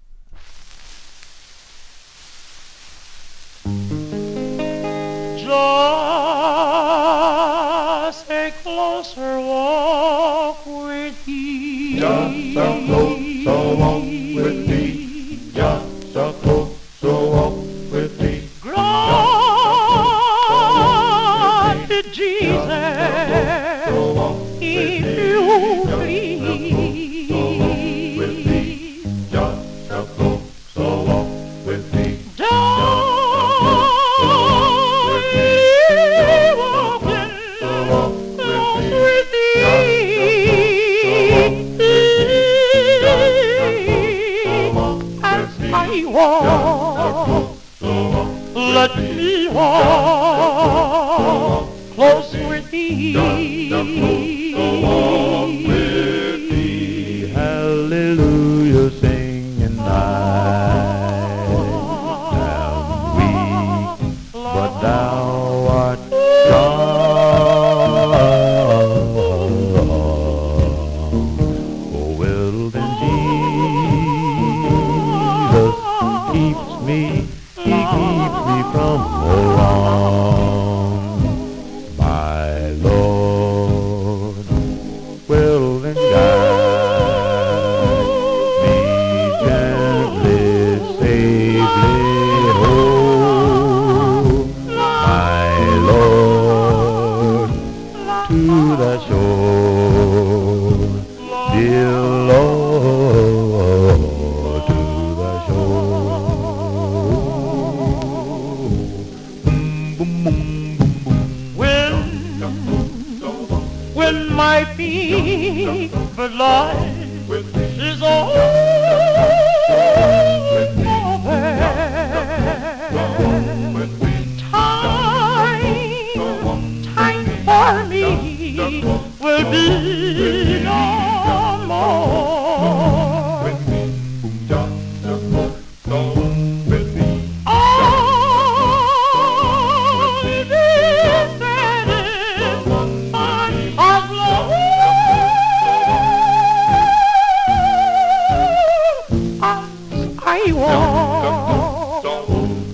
Just a closer walk with thee. Just a closer walk with thee. Just a closer let me walk close with thee. Hallelujah, singing I am weak, but thou art strong. Oh, well then Jesus keeps me, he keeps me from all wrong. My Lord, well then guide me gently, safely home, my Lord, to the shore, dear Lord, to the shore. When my fevered life is over, time for me will be no more. I walk,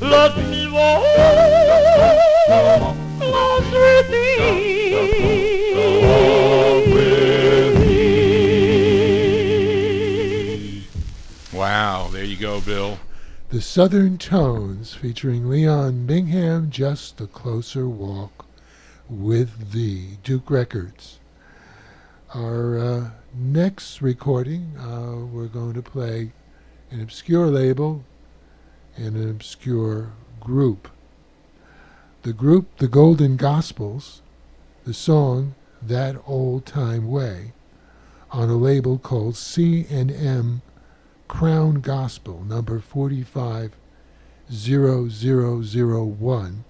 let me walk close with thee. Wow, there you go, Bill. The Southern Tones featuring Leon Bingham, Just a Closer Walk with Thee, Duke Records. Our next recording, we're going to play an obscure label and an obscure group. The group, the Golden Gospels, the song That Old Time Way, on a label called C&M Crown Gospel, number 450001,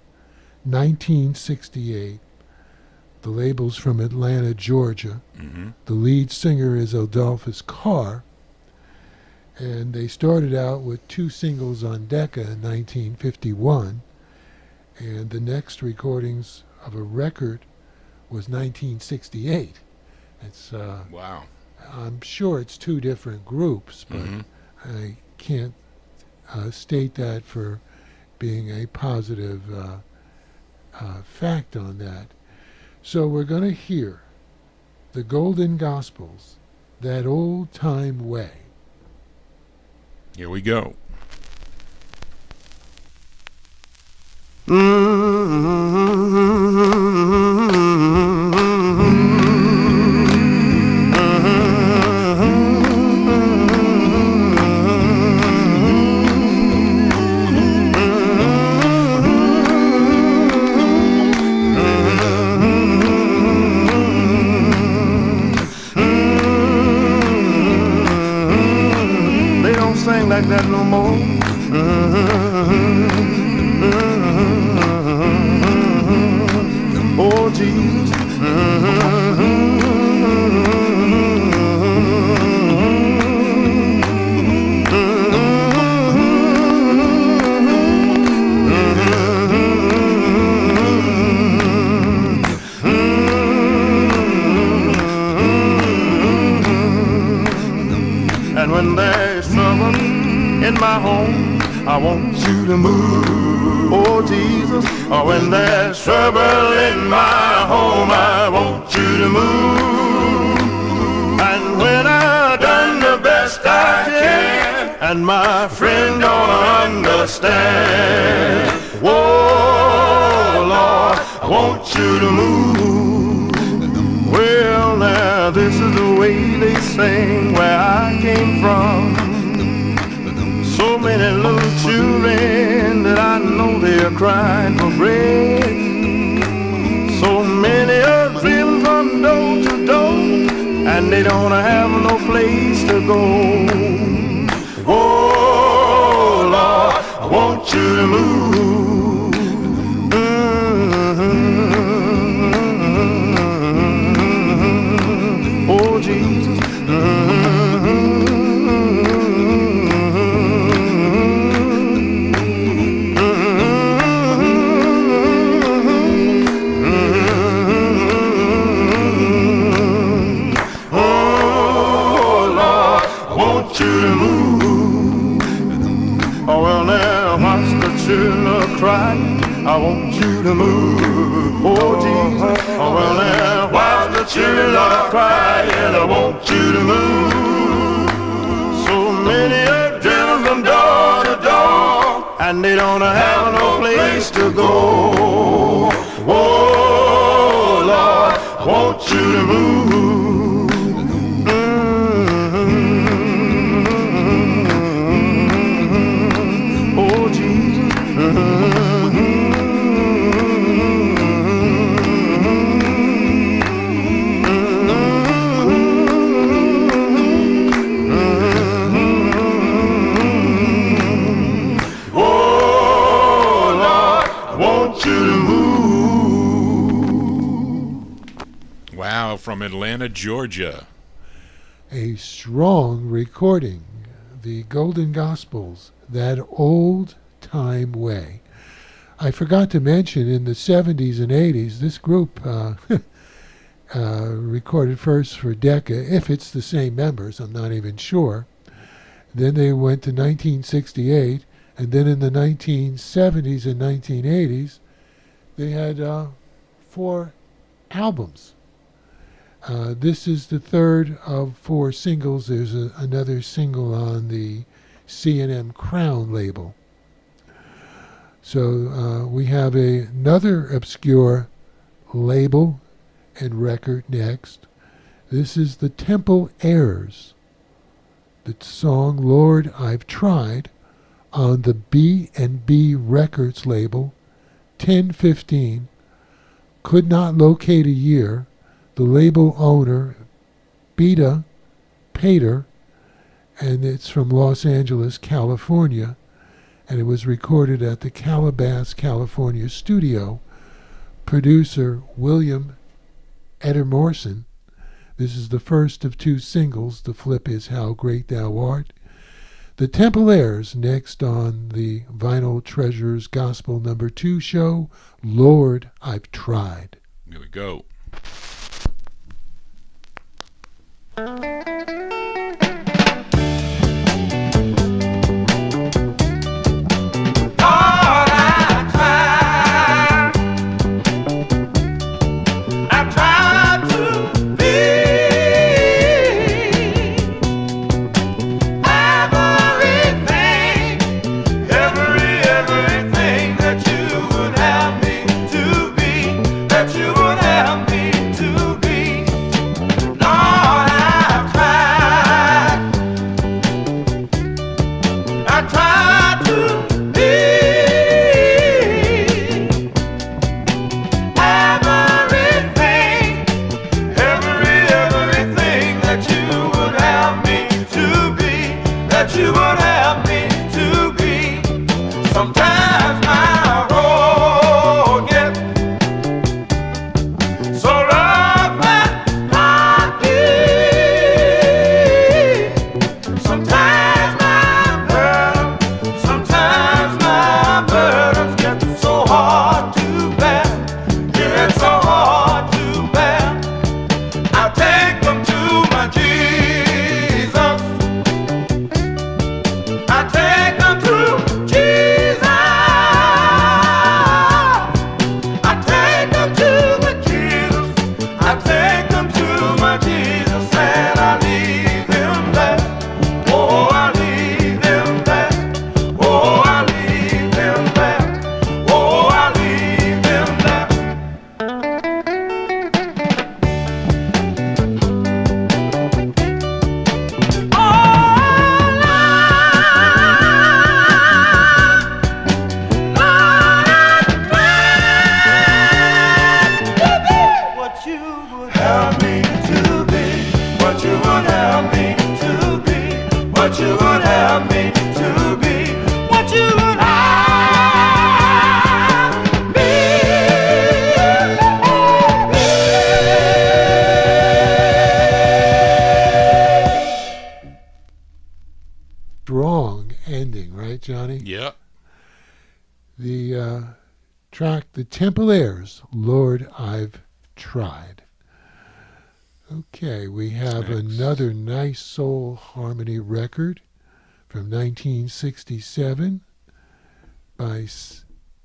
1968. The label's from Atlanta, Georgia. Mm-hmm. The lead singer is Adolphus Carr. And they started out with 2 singles on Decca in 1951. And the next recordings of a record was 1968. It's Wow. I'm sure it's 2 different groups, but I can't state that for being a positive fact on that. So we're going to hear the Golden Gospels, That Old Time Way. Here we go. Like that no more. Oh Jesus. And when there's trouble in my home, I want you to move, oh Jesus. Oh, when there's trouble in my home, I want you to move. And when I've done the best I can, and my friend don't understand, whoa, Lord, I want you to move. Well, now this is the way they sing where I came from. So many little children that I know they're crying for bread. So many are driven from door to door, and they don't have no place to go. Oh Lord, I want you to move. cry. I want you to move, oh Jesus. Oh, well, now, while the children are crying, I want you to move. So many are driven from door to door, and they don't have no place to go. Oh, Lord, I want you to move. From Atlanta, Georgia. A strong recording, the Golden Gospels, That Old Time Way. I forgot to mention in the 70s and 80s, this group recorded first for Decca, if it's the same members, I'm not even sure. Then they went to 1968, and then in the 1970s and 1980s, they had 4 albums. This is the third of 4 singles. There's another single on the C&M Crown label. So we have another obscure label and record next. This is the Temple Heirs. The song Lord I've Tried on the B&B Records label, 1015. Could not locate a year. The label owner, Beta Pater, and it's from Los Angeles, California, and it was recorded at the Calabasas, California studio. Producer William Edermorson. This is the first of 2 singles. The flip is How Great Thou Art. The Temple Heirs next on the Vinyl Treasures Gospel No. 2 show, Lord I've Tried. Here we go. Johnny? Yep. The track, The Temple Heirs, Lord I've Tried. Okay, we have another nice soul harmony record from 1967 by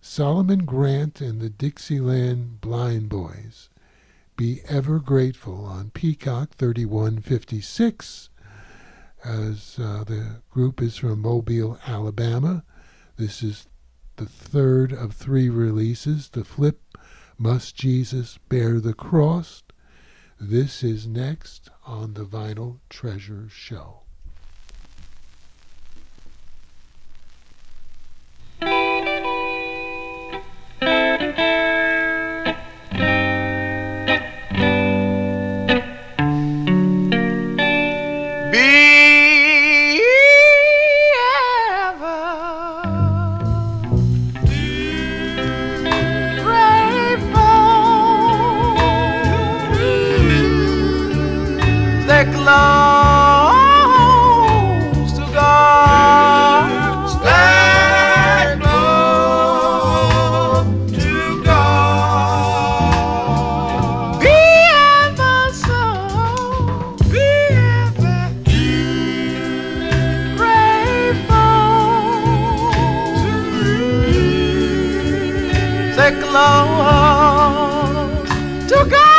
Solomon Grant and the Dixieland Blind Boys, Be Ever Grateful, on Peacock 3156, as the group is from Mobile, Alabama. This is the third of 3 releases. The flip, Must Jesus Bear the Cross. This is next on the Vinyl Treasure Show. Close to God, stand close to God. Be ever so, be ever grateful. Stay close to God.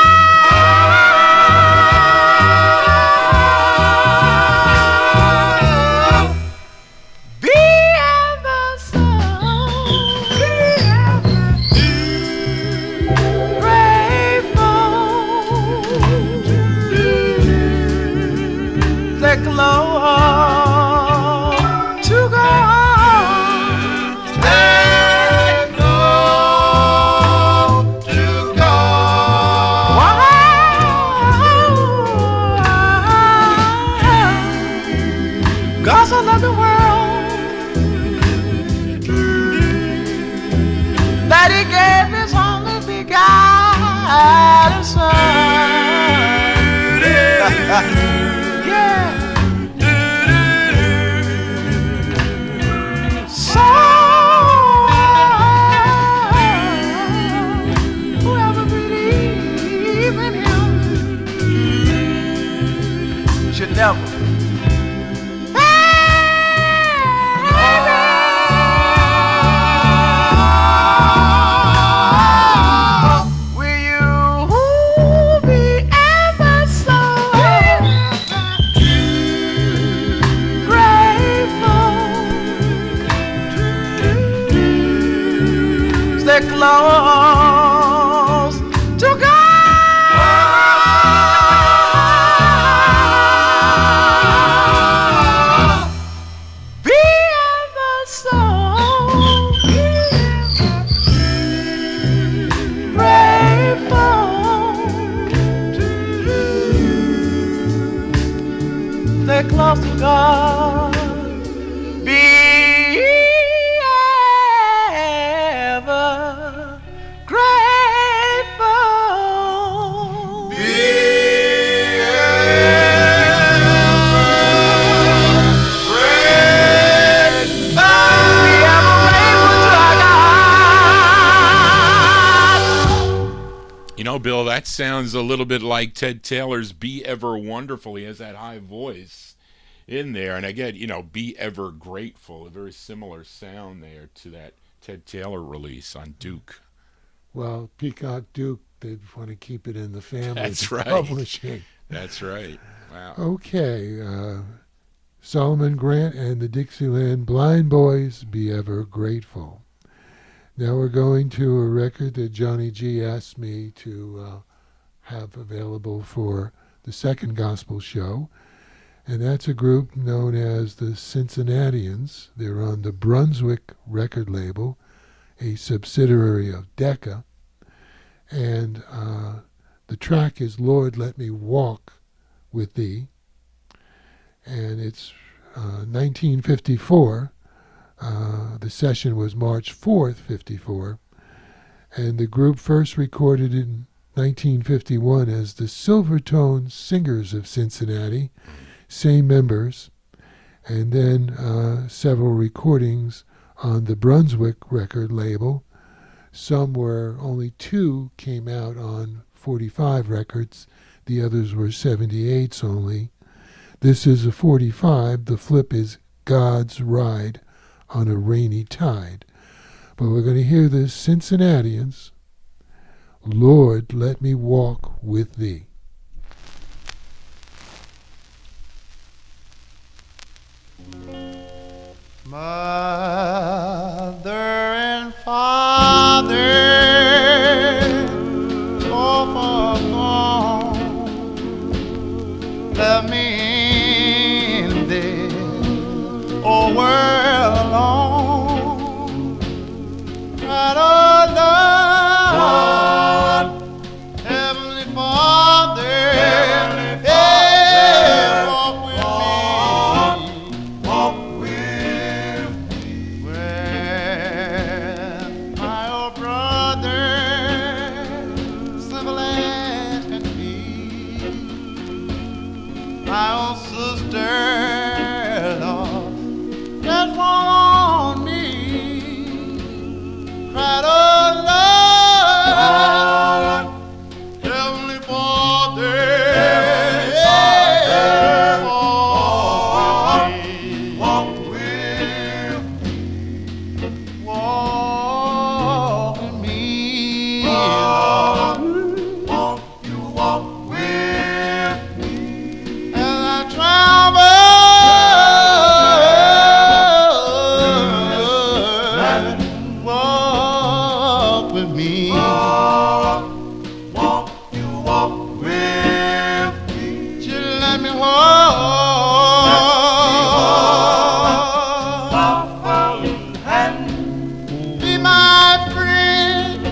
Close to God. Be ever so grateful. Stay close to God. Be Bill, that sounds a little bit like Ted Taylor's Be Ever Wonderful. He has that high voice in there. And again, Be Ever Grateful, a very similar sound there to that Ted Taylor release on Duke. Well, Peacock Duke, they want to keep it in the family. That's right. Publishing. That's right. Wow. Okay. Solomon Grant and the Dixieland Blind Boys, Be Ever Grateful. Now we're going to a record that Johnny G asked me to have available for the second gospel show, and that's a group known as the Cincinnatians. They're on the Brunswick record label, a subsidiary of Decca, and the track is Lord Let Me Walk With Thee, and it's 1954. The session was March 4th, 54, and the group first recorded in 1951 as the Silvertone Singers of Cincinnati, same members, and then several recordings on the Brunswick record label. Only 2 came out on 45 records, the others were 78s only. This is a 45, the flip is God's Ride on a Rainy Tide. But we're going to hear the Cincinnatians, Lord, Let Me Walk With Thee. Mother and father, so far gone, left me in this old world alone. Right, oh Lord, Heavenly Father, yeah, walk with me, walk with me, where my old brother, simple as can be, my old sister, Lord, just want me, cried, oh Lord, Heavenly Father, walk with me, walk with me, Lord, you walk with me, as I travel, walk with me. You walk with me. You let me walk. Be my friend.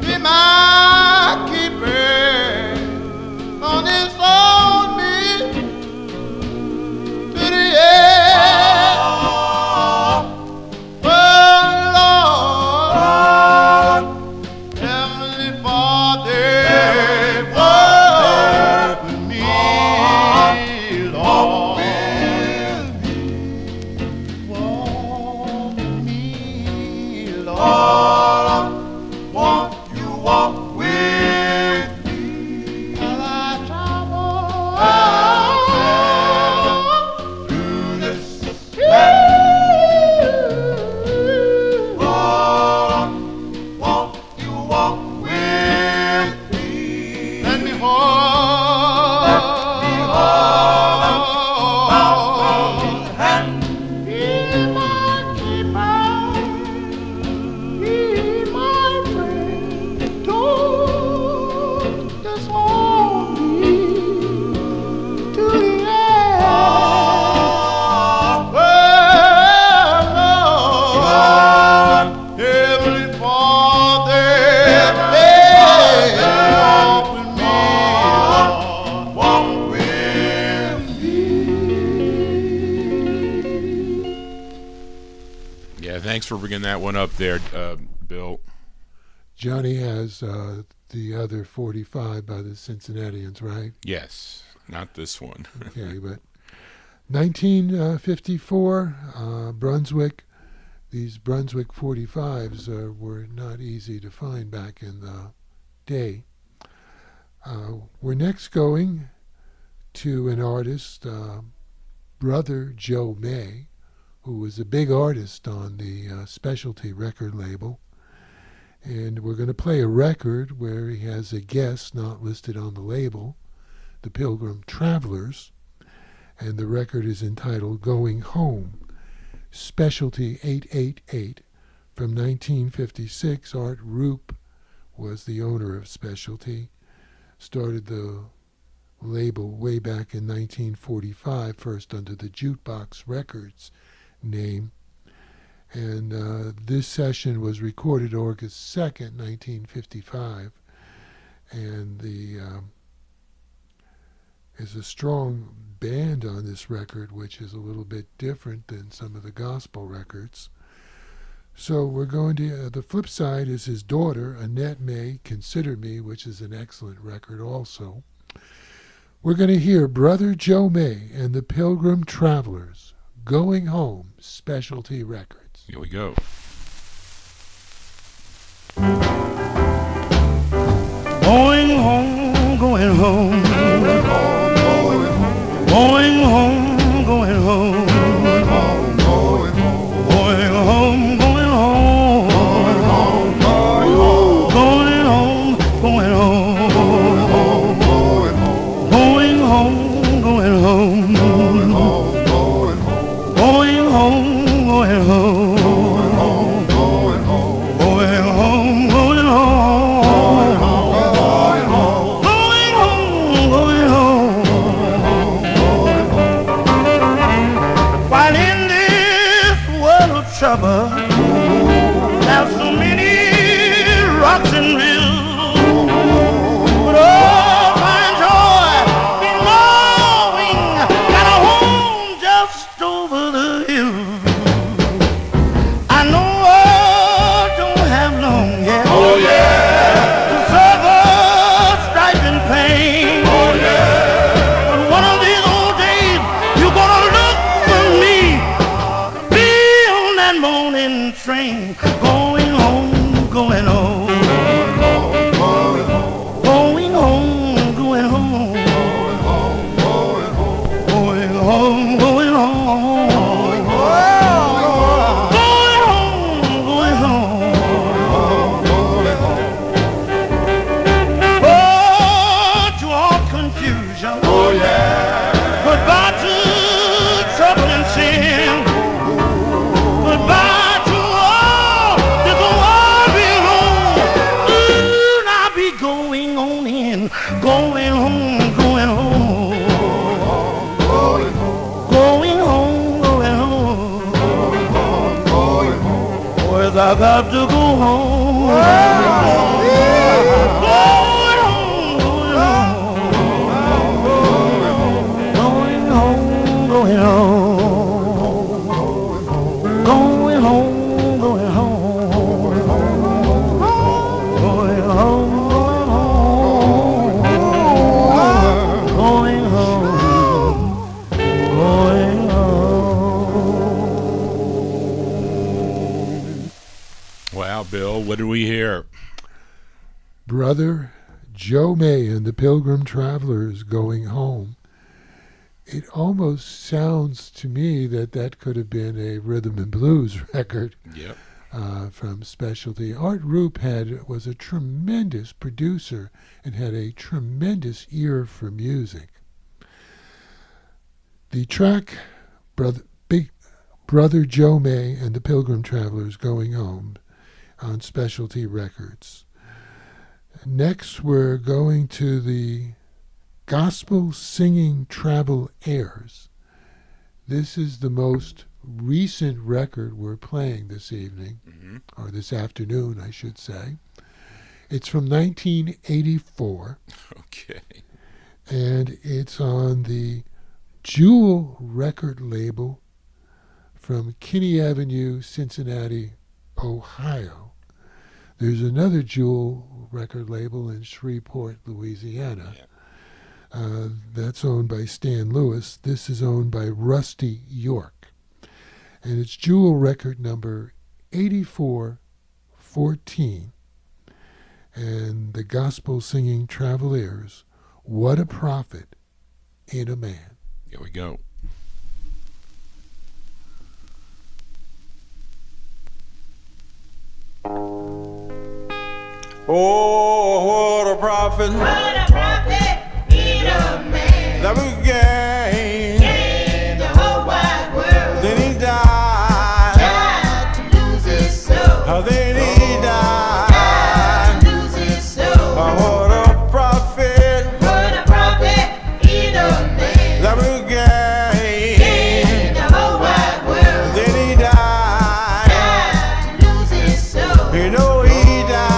Be my keeper. On this old me to the end. Oh Lord, Heavenly Father, walk with me, Lord. Walk with me, Lord. You walk with me as I travel through this Lord, you walk with me. Let me hold hand. Be my keeper. Be my friend. Don't just hold me to the end. Lord, Heavenly Father, walk with me, Lord, walk with me. Yeah, thanks for bringing that one up there, Bill. Johnny has the other 45 by the Cincinnatians, right? Yes, not this one. Okay, but 1954, Brunswick. These Brunswick 45's were not easy to find back in the day. We're next going to an artist, Brother Joe May, who was a big artist on the Specialty record label. And we're going to play a record where he has a guest not listed on the label, the Pilgrim Travelers, and the record is entitled Going Home, Specialty 888 from 1956. Art Roop was the owner of Specialty, started the label way back in 1945, first under the Jukebox Records name. And this session was recorded August 2nd, 1955, and is a strong band on this record, which is a little bit different than some of the gospel records. So we're going to, the flip side is his daughter, Annette May, Consider Me, which is an excellent record also. We're going to hear Brother Joe May and the Pilgrim Travelers, Going Home, Specialty Records. Here we go. Going home, going home. Going home, going home. Going home, going Going home, going home. Going home, going home. Going home, going home. Going home, going home. Oh, to all confusion. Oh yeah. Goodbye to trouble and sin. Goodbye to all this world below. Soon I'll be going on in, going home, going home. Going home, going home. Boys, I got to go home. Going home, going home. Going home, going home. Going home, going home. Going home, going home, going home. Wow, Bill, what did we hear? Brother Joe May and the Pilgrim Travelers, Going Home. It almost sounds to me that could have been a rhythm and blues record Yep. from Specialty. Art Roop was a tremendous producer and had a tremendous ear for music. The track Brother Joe May and the Pilgrim Travelers, Going Home, on Specialty Records. Next, we're going to the Gospel Singing Travel Heirs. This is the most recent record we're playing this evening, or this afternoon, I should say. It's from 1984, Okay. and it's on the Jewel record label from Kinney Avenue, Cincinnati, Ohio. There's another Jewel record label in Shreveport, Louisiana. That's owned by Stan Lewis. This is owned by Rusty York. And it's Jewel record number 8414. And the Gospel Singing Cavaliers, What a Prophet in a Man. Here we go. Oh, what a prophet. What a prophet in a man. That we gained. Gained the whole wide world. Then he died. Died to lose his soul. Then he died. Died to lose his soul. What a prophet. What a prophet in a man. That we gained. Gained the whole wide world. Then he died. Died to lose his soul. You know he died.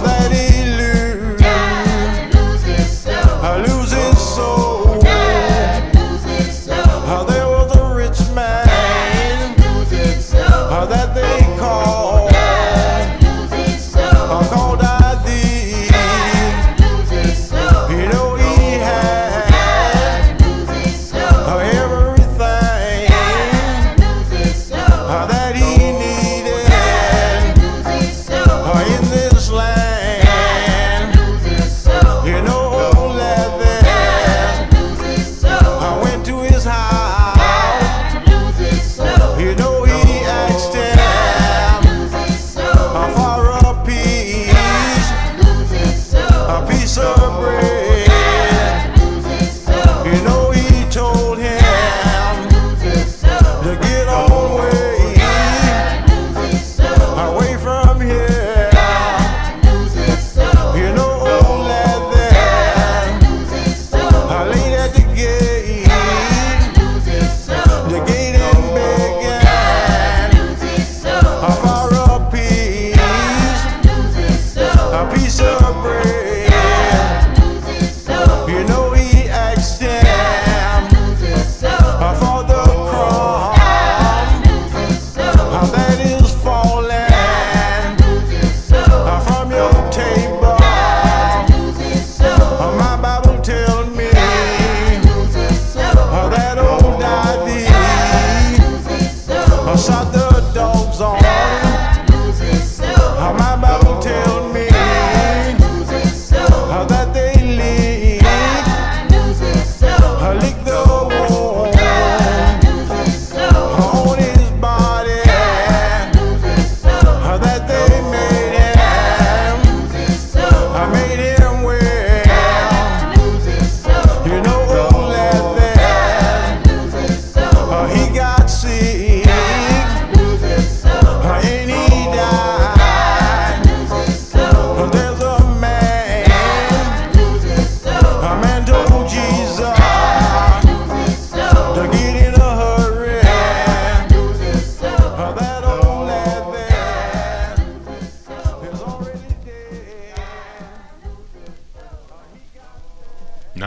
That he lose. Died to lose his soul. Lose his soul. Died to lose his soul. There was a rich man. Died to lose his soul. That they called. Died to lose his soul. Called I thee. Died to lose his soul. You know he had. Died to lose his soul. Everything. Died to lose his soul. That he needed. Died to lose his soul. In this land. Died to lose his soul. You know old Leather. Died to lose his soul. I went to his house. Died to lose his soul. You know he asked him Died to lose his soul. for a piece. Died to lose his soul. A piece of bread. Died to lose his soul. You know he told him Died to lose his soul. to get away. Died to lose his soul. Away from here. Died to lose his soul. You know old Leather. Died to lose his soul. I laid at the gate. Died to lose his soul. The gate and begging Died to lose his soul. for a piece. Died to lose his soul. A piece of bread. Died to lose his soul. You know he asked him Died to lose his soul. for the crumb Died to lose his soul. that is falling Died to lose his soul. from your table. Died to lose his soul. My Bible tells me Died to lose his soul. that old Daddy Died to lose his soul. shot the dog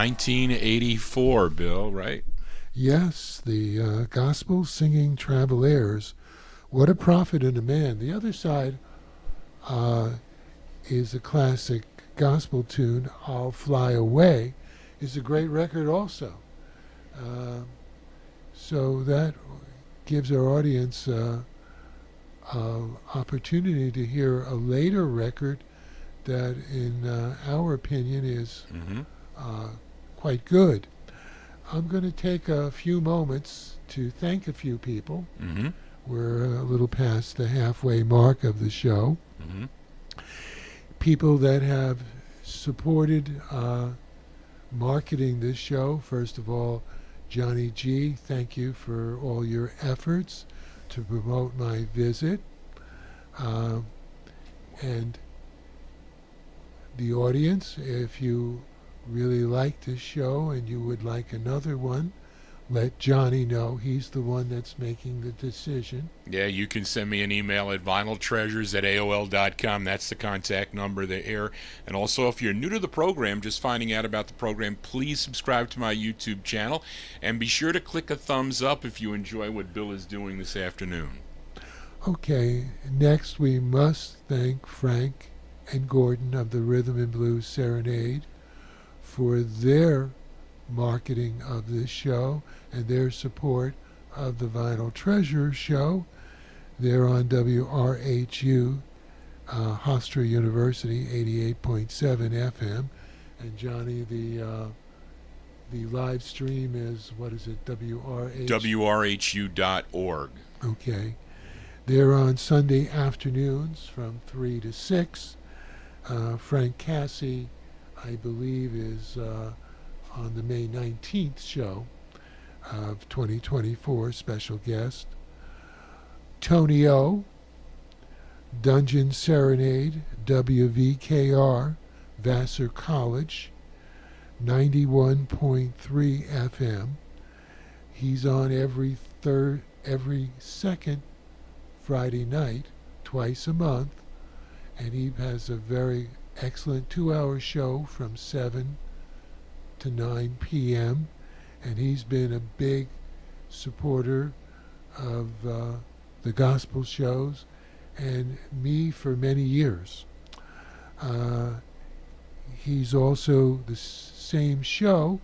1984, Bill, right? Yes, the gospel singing Cavaliers. What a prophet and a man. The other side is a classic gospel tune, I'll Fly Away, is a great record also. So that gives our audience opportunity to hear a later record that, in our opinion, is quite good. I'm going to take a few moments to thank a few people. Mm-hmm. We're a little past the halfway mark of the show. Mm-hmm. People that have supported marketing this show. First of all, Johnny G, thank you for all your efforts to promote my visit. And the audience, if you really like this show and you would like another one, let Johnny know. He's the one that's making the decision. Yeah, you can send me an email at vinyltreasures@aol.com. That's the contact number there. And also, if you're new to the program, just finding out about the program, please subscribe to my YouTube channel. And be sure to click a thumbs up if you enjoy what Bill is doing this afternoon. Okay, next we must thank Frank and Gordon of the Rhythm and Blues Serenade for their marketing of this show and their support of the Vinyl Treasure show. They're on WRHU, Hofstra University, 88.7 FM. And Johnny, the live stream is, what is it, WRHU.org. Okay. They're on Sunday afternoons from 3 to 6. Frank Cassie, I believe, is on the May 19th show of 2024, special guest. Tony O, Dungeon Serenade, WVKR, Vassar College, 91.3 FM. He's on every second Friday night, twice a month, and he has a very excellent 2-hour show from 7 to 9 p.m. and he's been a big supporter of the gospel shows and me for many years. He's also, the same show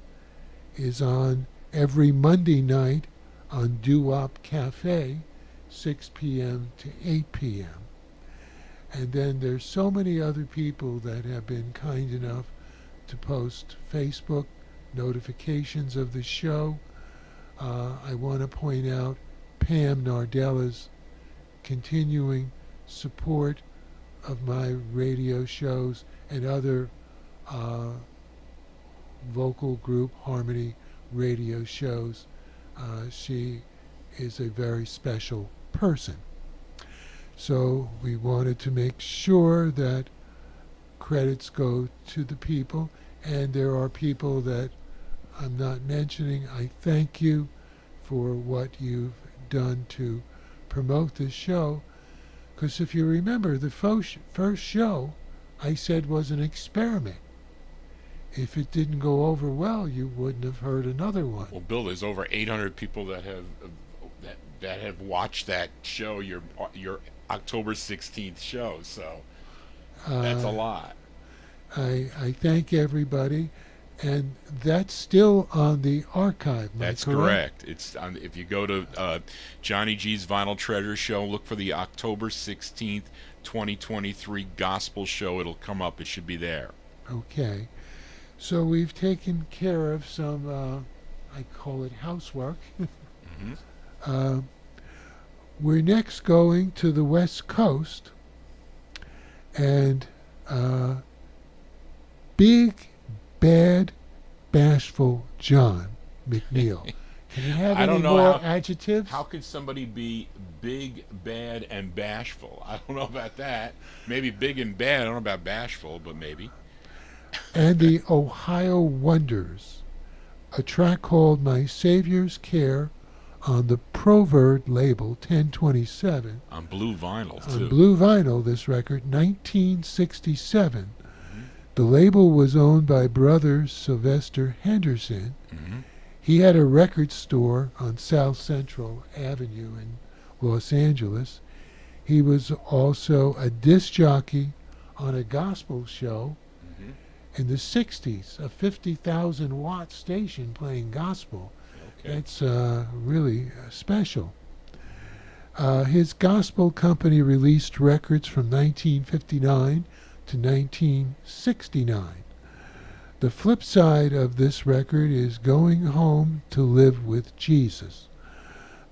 is on every Monday night on Doowop Cafe, 6 p.m. to 8 p.m. And then there's so many other people that have been kind enough to post Facebook notifications of the show. I want to point out Pam Nardella's continuing support of my radio shows and other vocal group harmony radio shows. She is a very special person. So we wanted to make sure that credits go to the people, and there are people that I'm not mentioning. I thank you for what you've done to promote this show, because if you remember, the first show I said was an experiment. If it didn't go over well, you wouldn't have heard another one. Well, Bill, there's over 800 people that have watched that show, your October 16th show, so that's a lot. I thank everybody, and that's still on the archive. That's correct. It's on, if you go to Johnny G's Vinyl Treasure show, look for the October 16th, 2023 gospel show. It'll come up. It should be there. Okay. So we've taken care of some, I call it housework. Mm-hmm. We're next going to the West Coast, and Big, Bad, Bashful John McNeil. Can you have any more adjectives? How could somebody be big, bad, and bashful? I don't know about that. Maybe big and bad. I don't know about bashful, but maybe. And the Ohio Wonders, a track called My Savior's Care, on the Proverd label, 1027. On blue vinyl, too. On blue vinyl, this record, 1967. Mm-hmm. The label was owned by brother Sylvester Henderson. Mhm. He had a record store on South Central Avenue in Los Angeles. He was also a disc jockey on a gospel show in the 60s, a 50,000 watt station playing gospel. Okay. That's really special. His gospel company released records from 1959 to 1969. The flip side of this record is Going Home to Live with Jesus.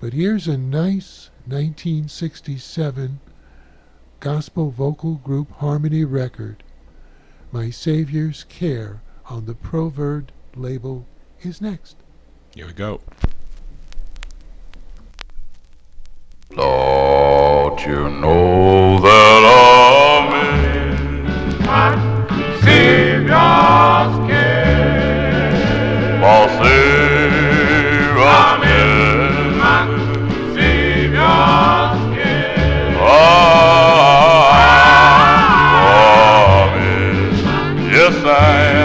But here's a nice 1967 gospel vocal group harmony record. My Savior's Care on the Proverb label is next. Here we go. Don't you know that I'm in my Savior's care? For I'm in my Savior's care. I'm in, yes I am.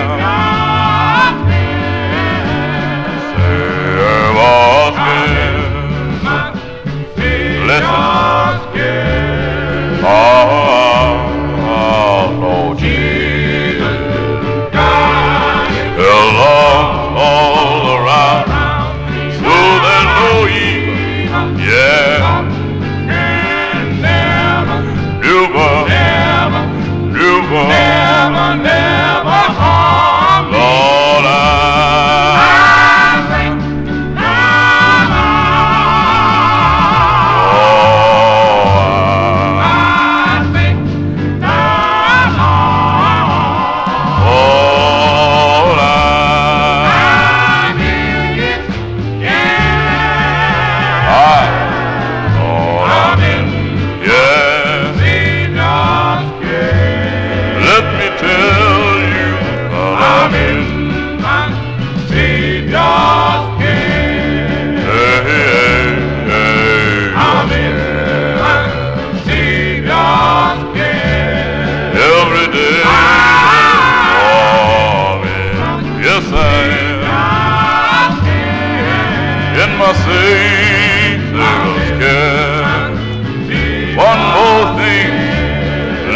One more thing,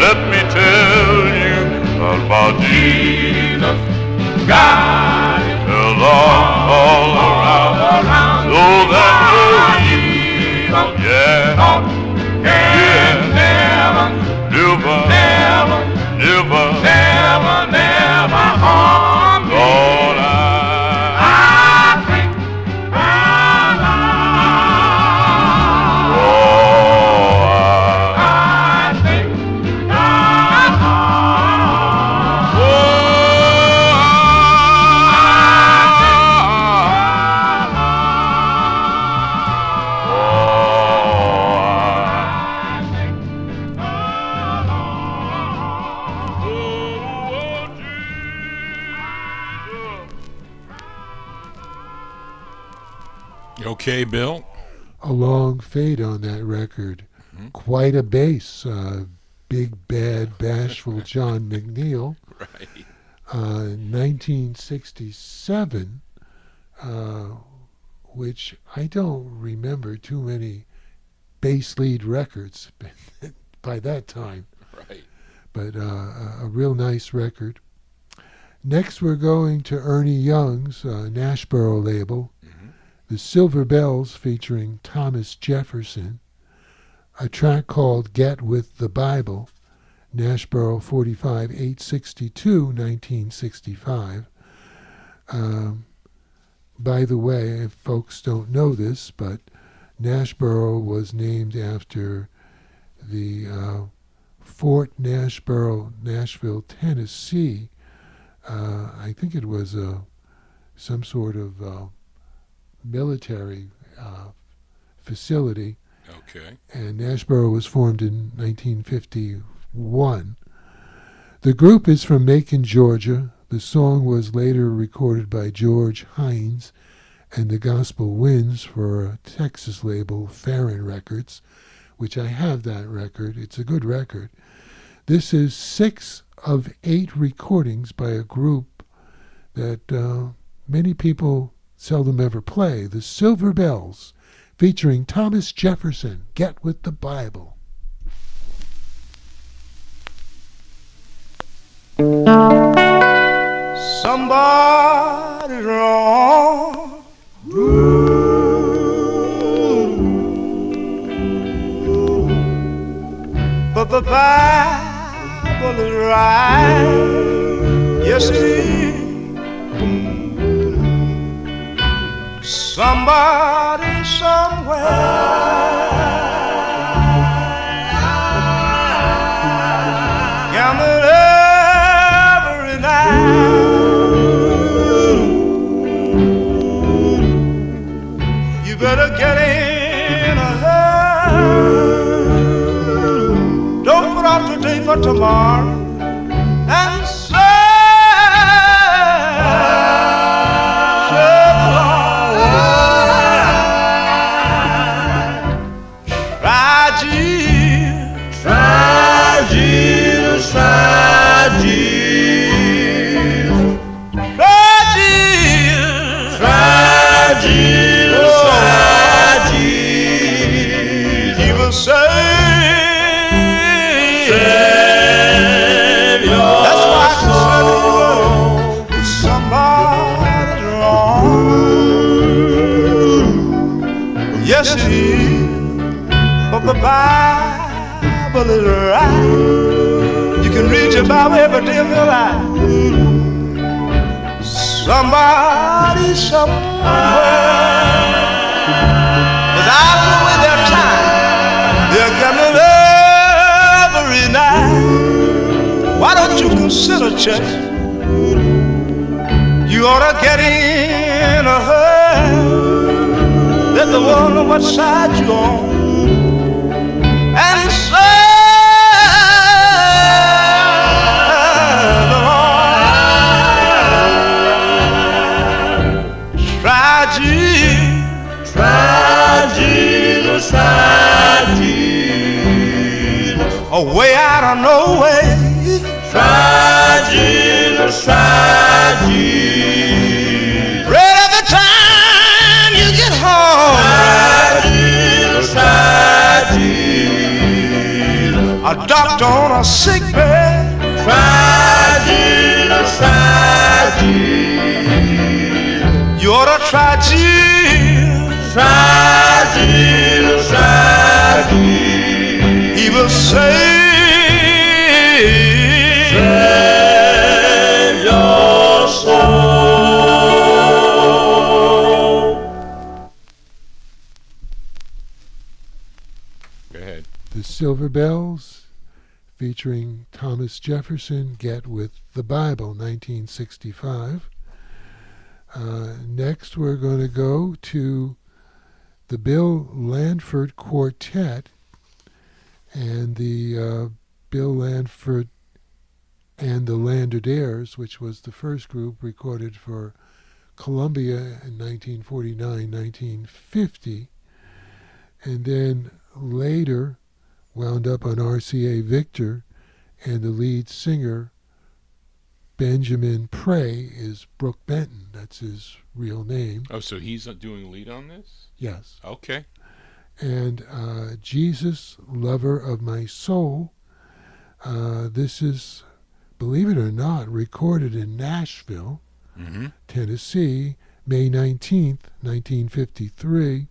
let me tell you about Jesus. God is all around, so that no evil, never harm me. Lord, I think Okay, Bill. A long fade on that record. Quite a bass. Big, bad, bashful John McNeil. Right. 1967, which I don't remember too many bass lead records by that time. Right. But a real nice record. Next, we're going to Ernie Young's Nashboro label, The Silver Bells, featuring Thomas Jefferson, a track called Get With the Bible, Nashboro 45, 862, 1965. By the way, if folks don't know this, but Nashboro was named after the Fort Nashboro, Nashville, Tennessee. I think it was some sort of military facility. Okay. And Nashboro was formed in 1951. The group is from Macon, Georgia. The song was later recorded by George Hines and the Gospel Winds for a Texas label, Farron Records, which I have that record. It's a good record. This is 6 of 8 recordings by a group that many people seldom ever play, the Silver Bells, featuring Thomas Jefferson, Get With the Bible. Somebody's wrong. But the Bible is right. Yes, it is. Somebody somewhere gambling every night. You better get in a hurry. Don't put off today for tomorrow. And yes, it is, but the Bible is right. You can read your Bible every day of your life. Somebody somewhere is out with their time. They're coming every night. Why don't you consider, church? You ought to get in a hurry. Let the world know what side you're on. And serve the Lord. Try Jesus. Try Jesus. Try Jesus. A way out of no way. Try Jesus. Try Jesus. Right at the time you get home. A doctor on a sick bed. Try Jesus, try Jesus. You ought to try Jesus. Try Jesus, try Jesus. He will save your soul. Go ahead. The Silver Bells, featuring Thomas Jefferson, Get With the Bible, 1965. Next, we're going to go to the Bill Lanford Quartet and the Bill Lanford and the Violinaires, which was the first group recorded for Columbia in 1949-1950, and then later wound up on RCA Victor, and the lead singer, Benjamin Prey, is Brooke Benton. That's his real name. Oh, so he's doing lead on this? Yes. Okay. And Jesus, Lover of My Soul. This is, believe it or not, recorded in Nashville, Tennessee, May 19th, 1953.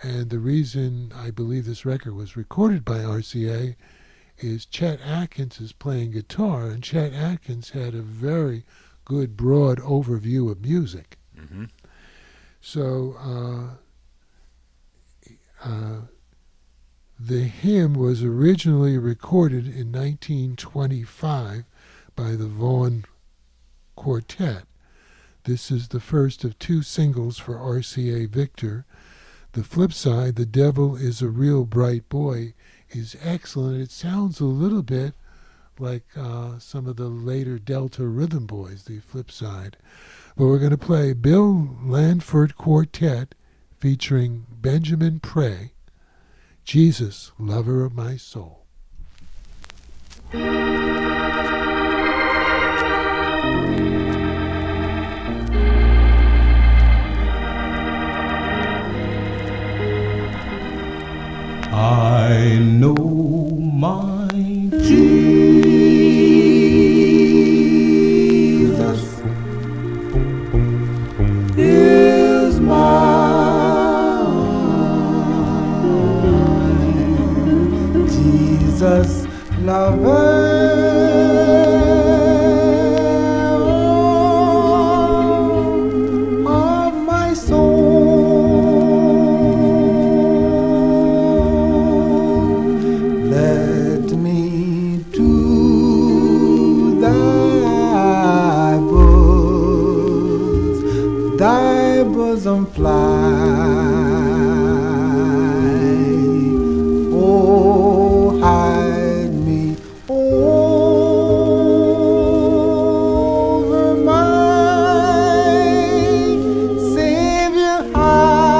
And the reason I believe this record was recorded by RCA is Chet Atkins is playing guitar, and Chet Atkins had a very good broad overview of music. So the hymn was originally recorded in 1925 by the Vaughan Quartet. This is the first of 2 singles for RCA Victor. The flip side, The Devil is a Real Bright Boy, is excellent. It sounds a little bit like some of the later Delta Rhythm Boys, the flip side. But we're going to play Bill Lanford Quartet featuring Benjamin Prey, Jesus, Lover of My Soul. I know my Jesus is mine. Jesus lover of my soul, let me to thy bosom fly. Oh, hide me over my Savior, hide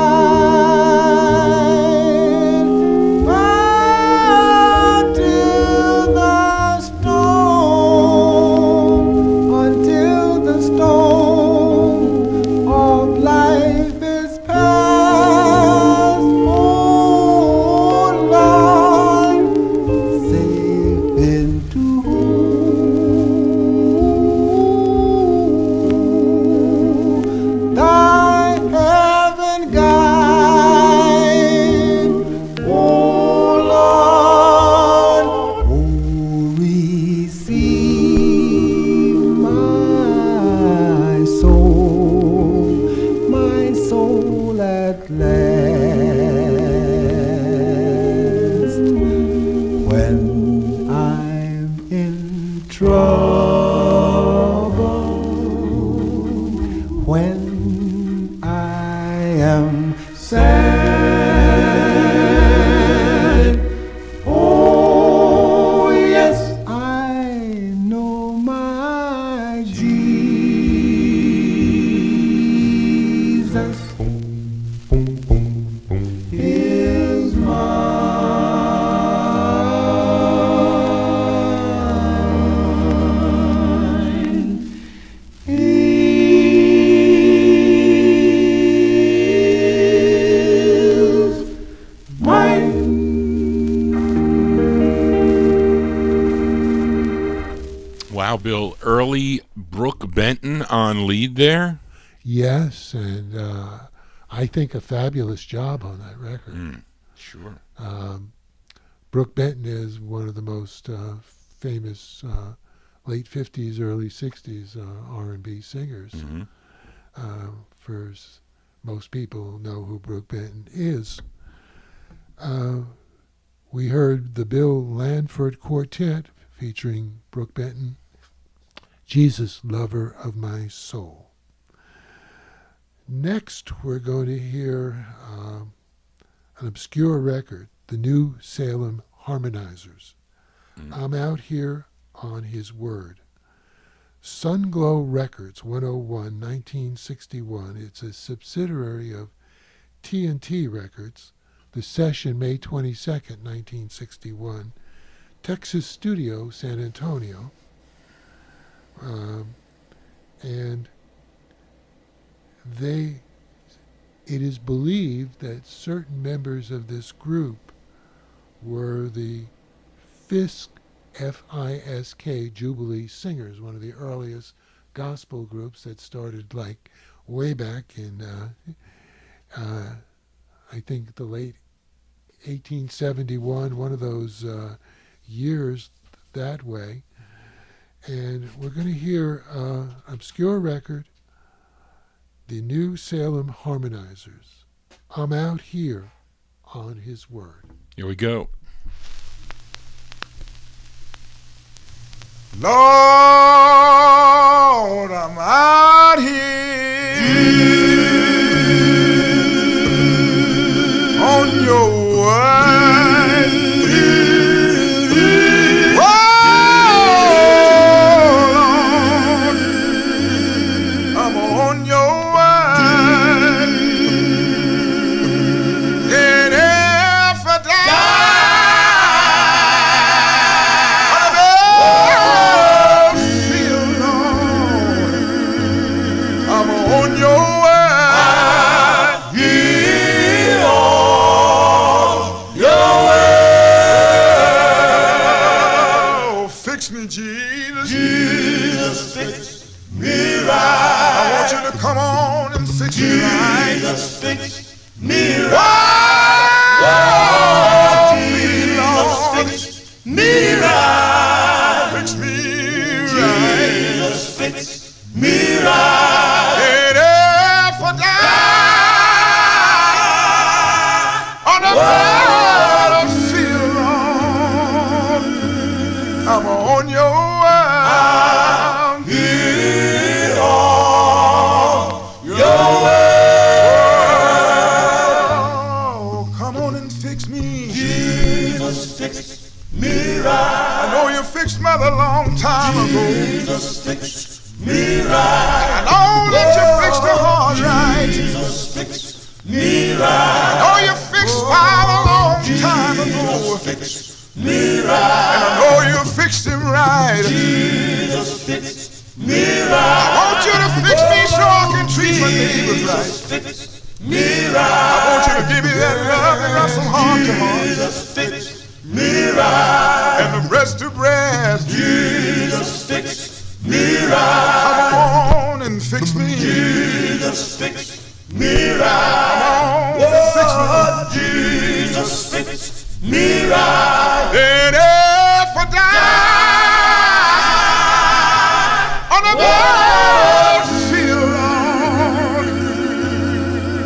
until the stone of life is past. Oh Lord, safe into thy heaven guide. Oh Lord, oh receive my soul at last. When I'm in trouble, when I am sad, oh yes, I know my Jesus is mine. Is mine. Wow, Bill, early Brooke Benton on lead there. Yes, and I think a fabulous job on that record. Sure. Brooke Benton is one of the most famous late 50s, early 60s R&B singers. Most people know who Brooke Benton is. We heard the Bill Lanford Quartet featuring Brooke Benton, Jesus, Lover of My Soul. Next, we're going to hear an obscure record, the new Salem Harmonizers. I'm Out Here on His Word. Sunglow Records, 101, 1961. It's a subsidiary of T&T Records. The session, May 22nd, 1961. Texas Studio, San Antonio. And it is believed that certain members of this group were the Fisk, F-I-S-K, Jubilee Singers, one of the earliest gospel groups that started like way back in, I think the late 1871, one of those years that way. And we're going to hear an obscure record, the new Salem Harmonizers. I'm Out Here on His Word. Here we go. Lord, I'm out here on your word. Oh, Lord, I'm on your word. And if I die, Jesus, Jesus, fix me right. I want you to come on and fix me right. Jesus, fix me right. Oh, Jesus, fix me right. Fix me right. Jesus, fix me right. And if I die on the battlefield, I'm on your way. I'm here on your way. Oh, come on and fix me. Jesus, fix me right. I know you fixed mother a long time ago. Jesus, fix me right. I know that you fixed the heart right. Jesus, fix me right. I know you fixed father a long time ago. Fix me right. And I know you fixed him right. Jesus, fix me right. I want you to fix me so I can treat my neighbors right. Fix me right. I want you to give me that love and not some heart to heart. Jesus, fix me right. And the breast to breast. Jesus, fix me right. Come on and fix me. Jesus, fix me right. Come on and fix me. Jesus, fix me right. Then if I die on the battlefield,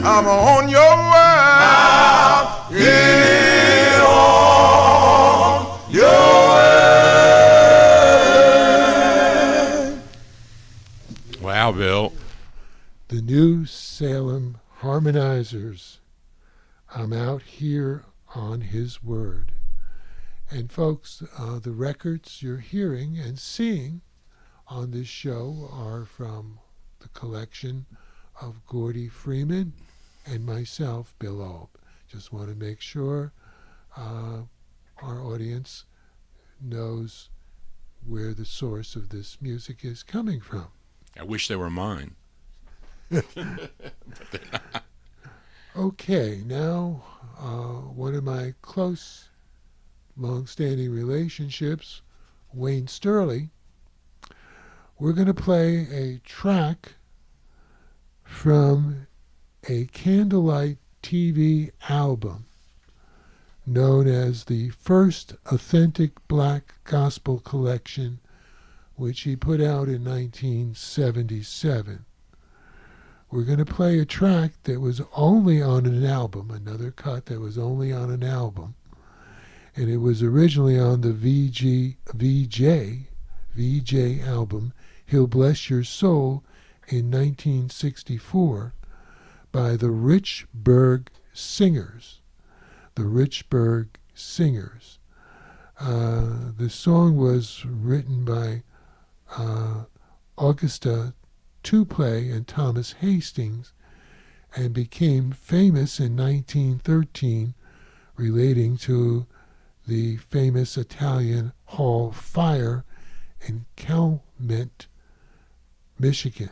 I'm on your way. Yeah, on your way. Wow, Bill. The new Salem Harmonizers. I'm out here on his word. And folks, the records you're hearing and seeing on this show are from the collection of Gordy Freeman and myself, Bill Olb. Just want to make sure our audience knows where the source of this music is coming from. I wish they were mine. Okay, now one of my close, long-standing relationships, Wayne Sterling, we're going to play a track from a Candlelight TV album known as the First Authentic Black Gospel Collection, which he put out in 1977. We're going to play a track that was only on an album, another cut that was only on an album. And it was originally on the VJ album, He'll Bless Your Soul, in 1964 by the Richberg Singers. The Richberg Singers. The song was written by Augusta Tuplay and Thomas Hastings and became famous in 1913 relating to the famous Italian Hall fire in Calumet, Michigan.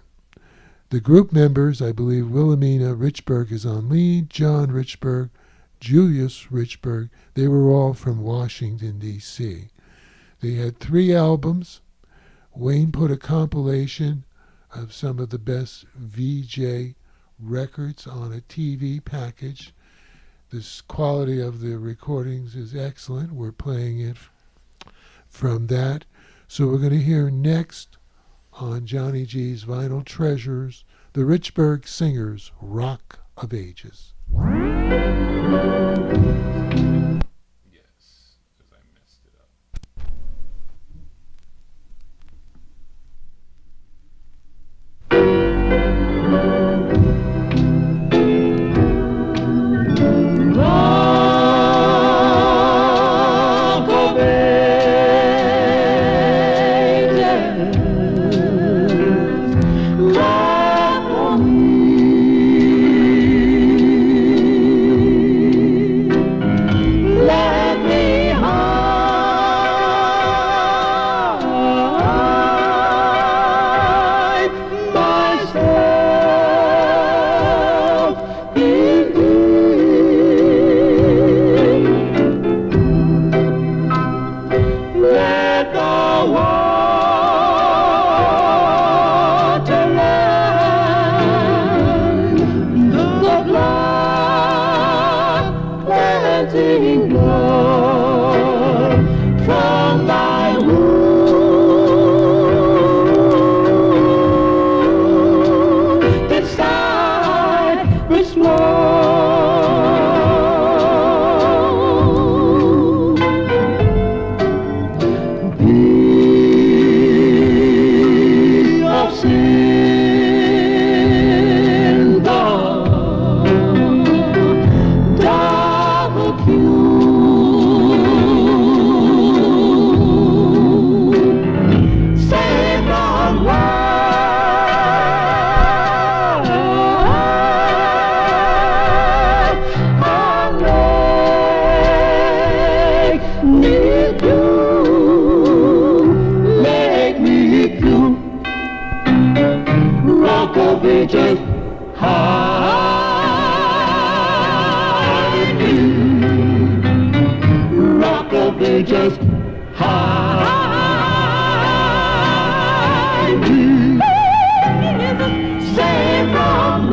The group members, I believe Wilhelmina Richberg is on lead, John Richberg, Julius Richberg, they were all from Washington, D.C. They had 3 albums. Wayne put a compilation of some of the best VJ records on a TV package. This quality of the recordings is excellent. We're playing it from that. So we're going to hear next on Johnny G's Vinyl Treasures, the Richberg Singers, Rock of Ages. Yes, because I messed it up. Rock of ages, rock on me. just hide me. Rock of ages, hide me. Save from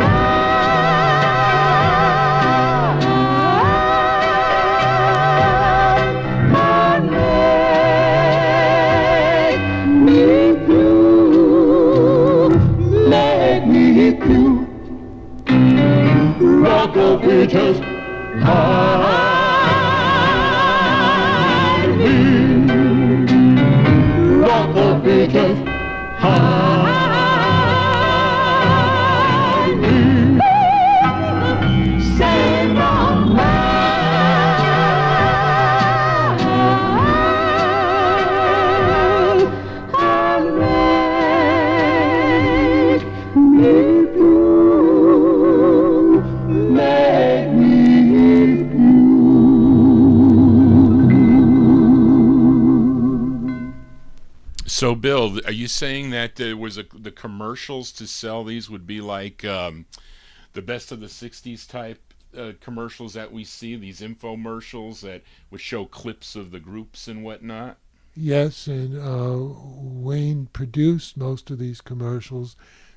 rock of ages, hide me. Rock of ages, hide me. Save from life, and make me blue, make me So, Bill, are you saying that there was the commercials to sell these would be like the best of the 60s type commercials that we see, these infomercials that would show clips of the groups and whatnot? Yes, and Wayne produced most of these commercials.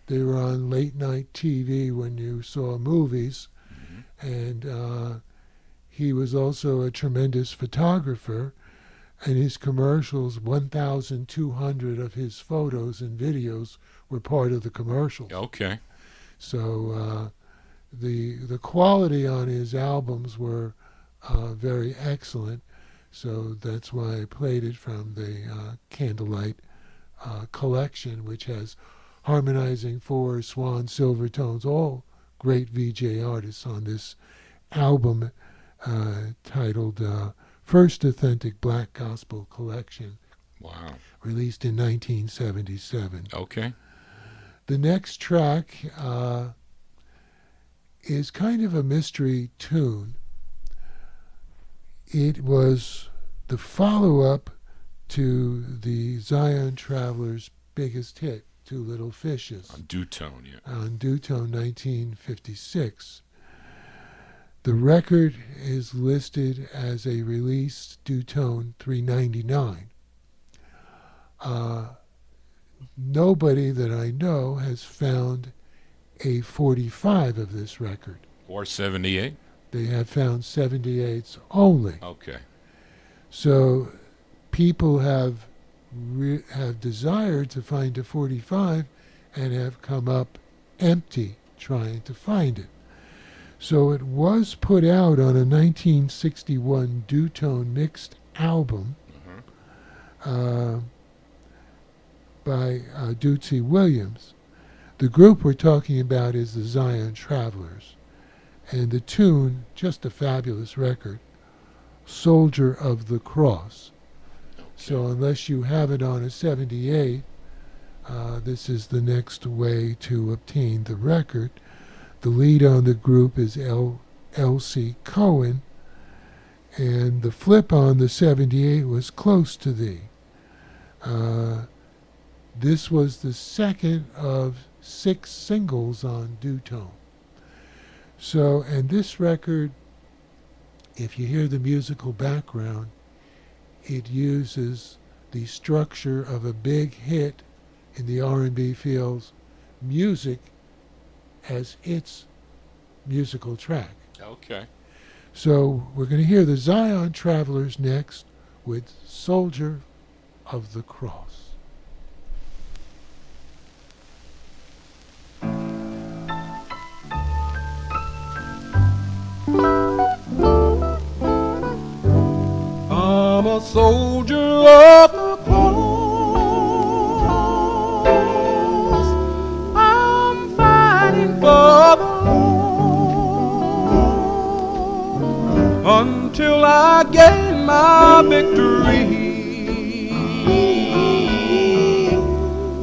They were on late night TV when you saw movies, and he was also a tremendous photographer, and his commercials, 1,200 of his photos and videos were part of the commercials. Okay. So the quality on his albums were very excellent. So that's why I played it from the Candlelight collection, which has harmonizing fours, swans, silver tones, all great VJ artists on this album titled First Authentic Black Gospel Collection. Wow. Released in 1977. Okay. The next track is kind of a mystery tune. It was the follow-up to the Zion Travelers' biggest hit, Two Little Fishes. On Dutone, yeah. On Dutone, 1956. The record is listed as a release Dutone 399. Nobody that I know has found a 45 of this record. Or 78? They have found 78s only. Okay. So people have desired to find a 45 and have come up empty trying to find it. So it was put out on a 1961 Dutone mixed album by Dootsy Williams. The group we're talking about is the Zion Travelers. And the tune, just a fabulous record, Soldier of the Cross. Okay. So unless you have it on a 78, this is the next way to obtain the record. The lead on the group is L.C. Cohen, and the flip on the 78 was Close to Thee. This was the second of 6 singles on Dutone. So, and this record, if you hear the musical background, it uses the structure of a big hit in the R&B fields, music as its musical track. Okay. So we're going to hear the Zion Travelers next with Soldier of the Cross. I'm a soldier of the cross. I'm fighting for the Lord until I gain my victory.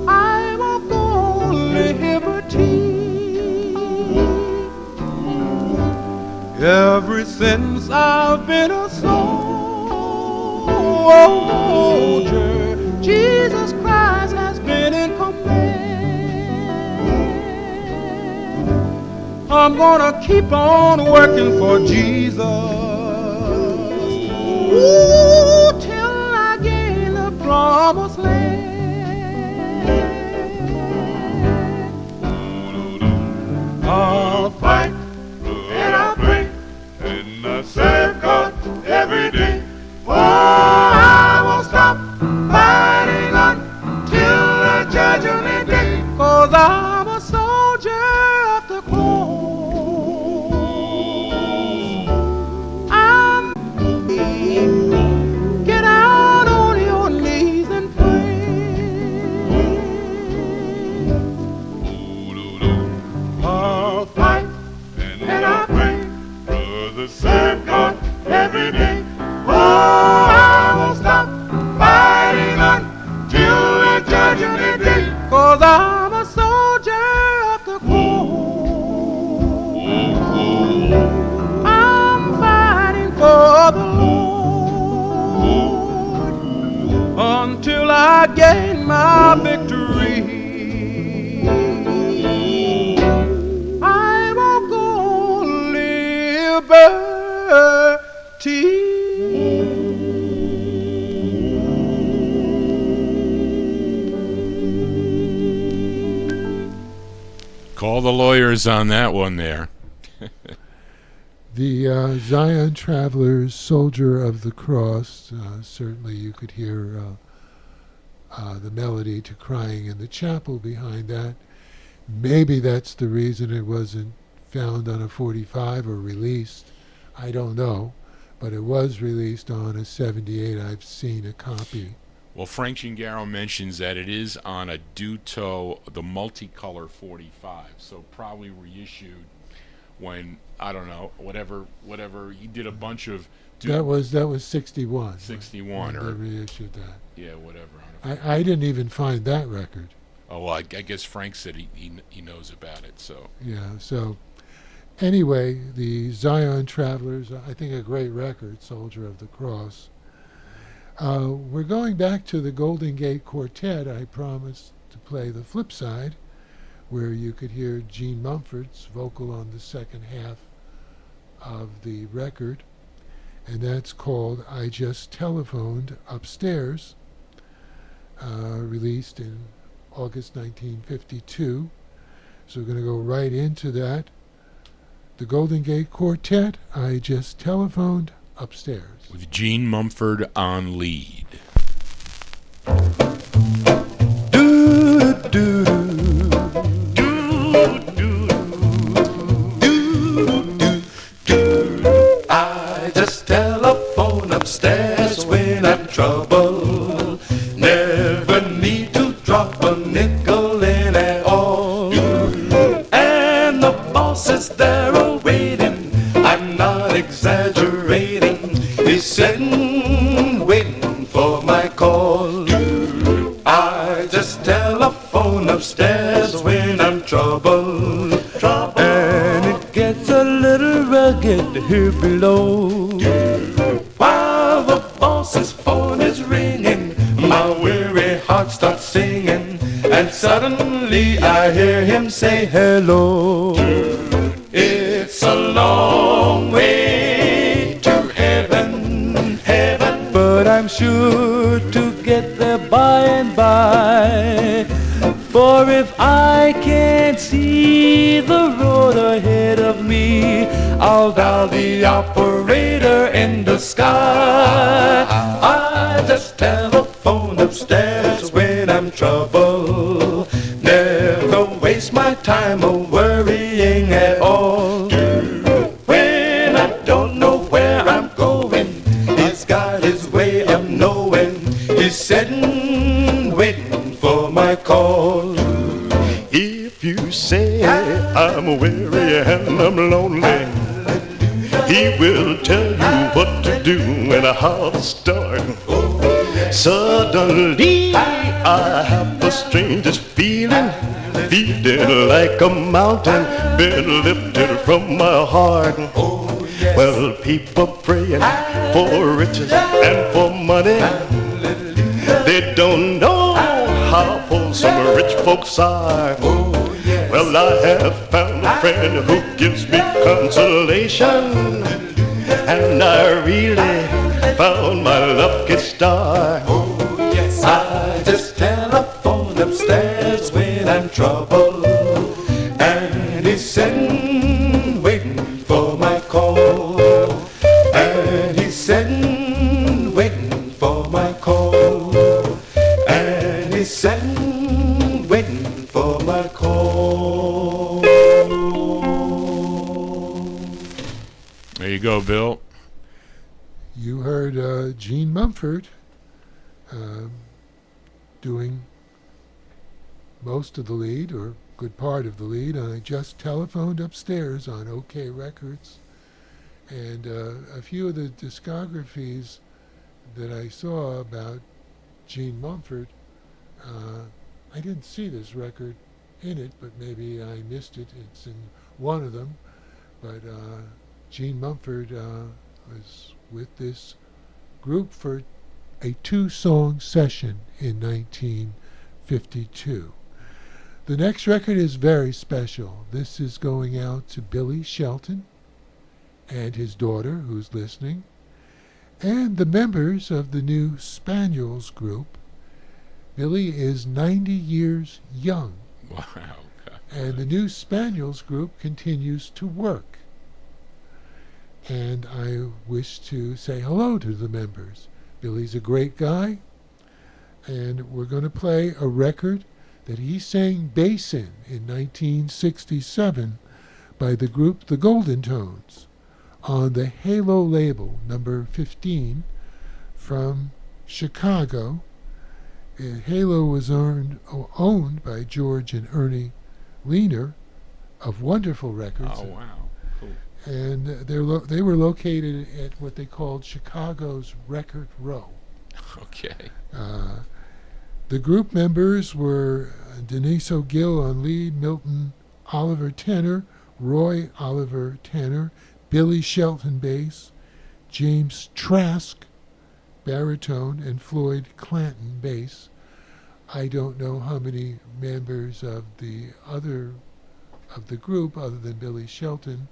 I walk on liberty. Ever since I've been a soldier, Jesus Christ has been in command. I'm gonna keep on working for Jesus. Ooh, till I gain the promised land. I'll fight and I'll pray and I serve God every day. Oh, I won't stop fighting until the judgment day. 'Cause I'm a soldier of the cross. I'm get out on your knees and pray. I'll fight and I'll pray, brother, serve God every day. Oh, I won't stop fighting until the judgment day. 'Cause I'm a soldier of the cross. I'm fighting for the Lord until I gain my victory. I won't go liberty. Call the lawyers on that one there. The Zion Travelers, Soldier of the Cross, certainly you could hear the melody to Crying in the Chapel behind that. Maybe that's the reason it wasn't found on a 45 or released. I don't know. But it was released on a 78. I've seen a copy. Well, Frank Gingaro mentions that it is on a Duto, the multicolor 45, so probably reissued when, I don't know, whatever he did a bunch of That was 61. 61 when or they reissued that. Yeah, whatever. I didn't even find that record. Oh, well, I guess Frank said he knows about it, so. Yeah, so anyway, the Zion Travelers, I think a great record, Soldier of the Cross. We're going back to the Golden Gate Quartet. I promised to play the flip side, where you could hear Gene Mumford's vocal on the second half of the record, and that's called I Just Telephoned Upstairs, released in August 1952. So we're going to go right into that. The Golden Gate Quartet, I Just Telephoned Upstairs. With Gene Mumford on lead. I just telephone upstairs when I'm trouble. Never need to drop a nickel in at all. And the boss is there awaiting. I'm not exaggerating. He's sitting, waiting for my call. I just telephone upstairs when I'm troubled. And it gets a little rugged here below. While the boss's phone is ringing, my weary heart starts singing. And suddenly I hear him say hello. It's a long way to heaven, heaven, but I'm sure to get there by and by. For if I can't see the road ahead of me, I'll dial the operator in the sky. I just telephone upstairs when I'm troubled. Never waste my time worrying at all. When I don't know where I'm going, he's got his way of knowing. He's sitting, waiting for my call. If you say I'm weary and I'm lonely, he will tell you what to do and how to start. Suddenly I have the strangest feeling like a mountain been lifted from my heart. Well, people praying for riches and for money. They don't know how full some rich folks are. Well, I have found a friend who gives me consolation, and I really found my lucky star. Oh, yes, I just telephoned upstairs when I'm troubled, and he's sitting waiting for my call. And he's sitting waiting for my call. And he's sitting waiting for my call. There you go, Bill. You heard Gene Mumford doing most of the lead, or good part of the lead, on I Just Telephoned Upstairs on OK Records. And a few of the discographies that I saw about Gene Mumford, I didn't see this record in it, but maybe I missed it. It's in one of them. But Gene Mumford was with this group for a 2-song session in 1952. The next record is very special. This is going out to Billy Shelton and his daughter, who's listening, and the members of the new Spaniels group. Billy is 90 years young. Wow. And the new Spaniels group continues to work. And I wish to say hello to the members. Billy's a great guy, and we're going to play a record that he sang bass in 1967 by the group The Golden Tones on the Halo label, number 15, from Chicago. Halo was owned by George and Ernie Leaner of Wonderful Records. Oh, wow. Cool. And they were located at what they called Chicago's Record Row. Okay. The group members were Denise O'Gill on lead, Milton Oliver tenor, Roy Oliver tenor, Billy Shelton bass, James Trask baritone, and Floyd Clanton bass. I don't know how many members of the group, other than Billy Shelton,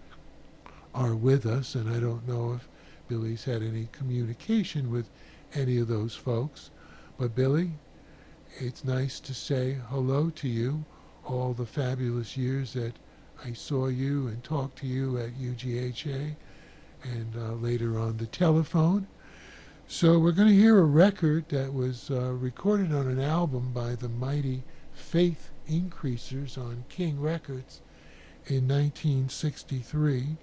are with us, and I don't know if Billy's had any communication with any of those folks. But Billy, it's nice to say hello to you, all the fabulous years that I saw you and talked to you at UGHA and later on the telephone. So we're going to hear a record that was recorded on an album by the mighty Faith Increasers on King Records in 1963.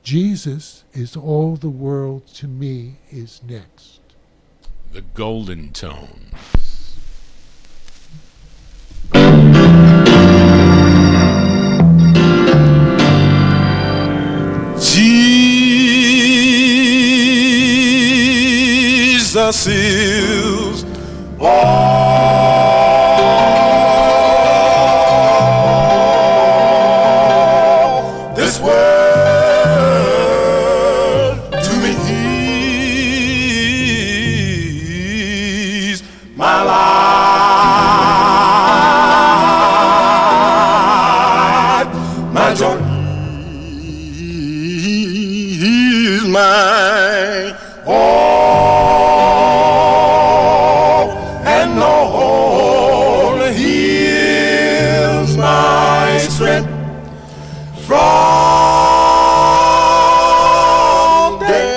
Jesus Is All the World to Me is next. The Golden Tones. Jesus is all this world to me. He's my life, my joy. He's my all, and all. He is my strength from day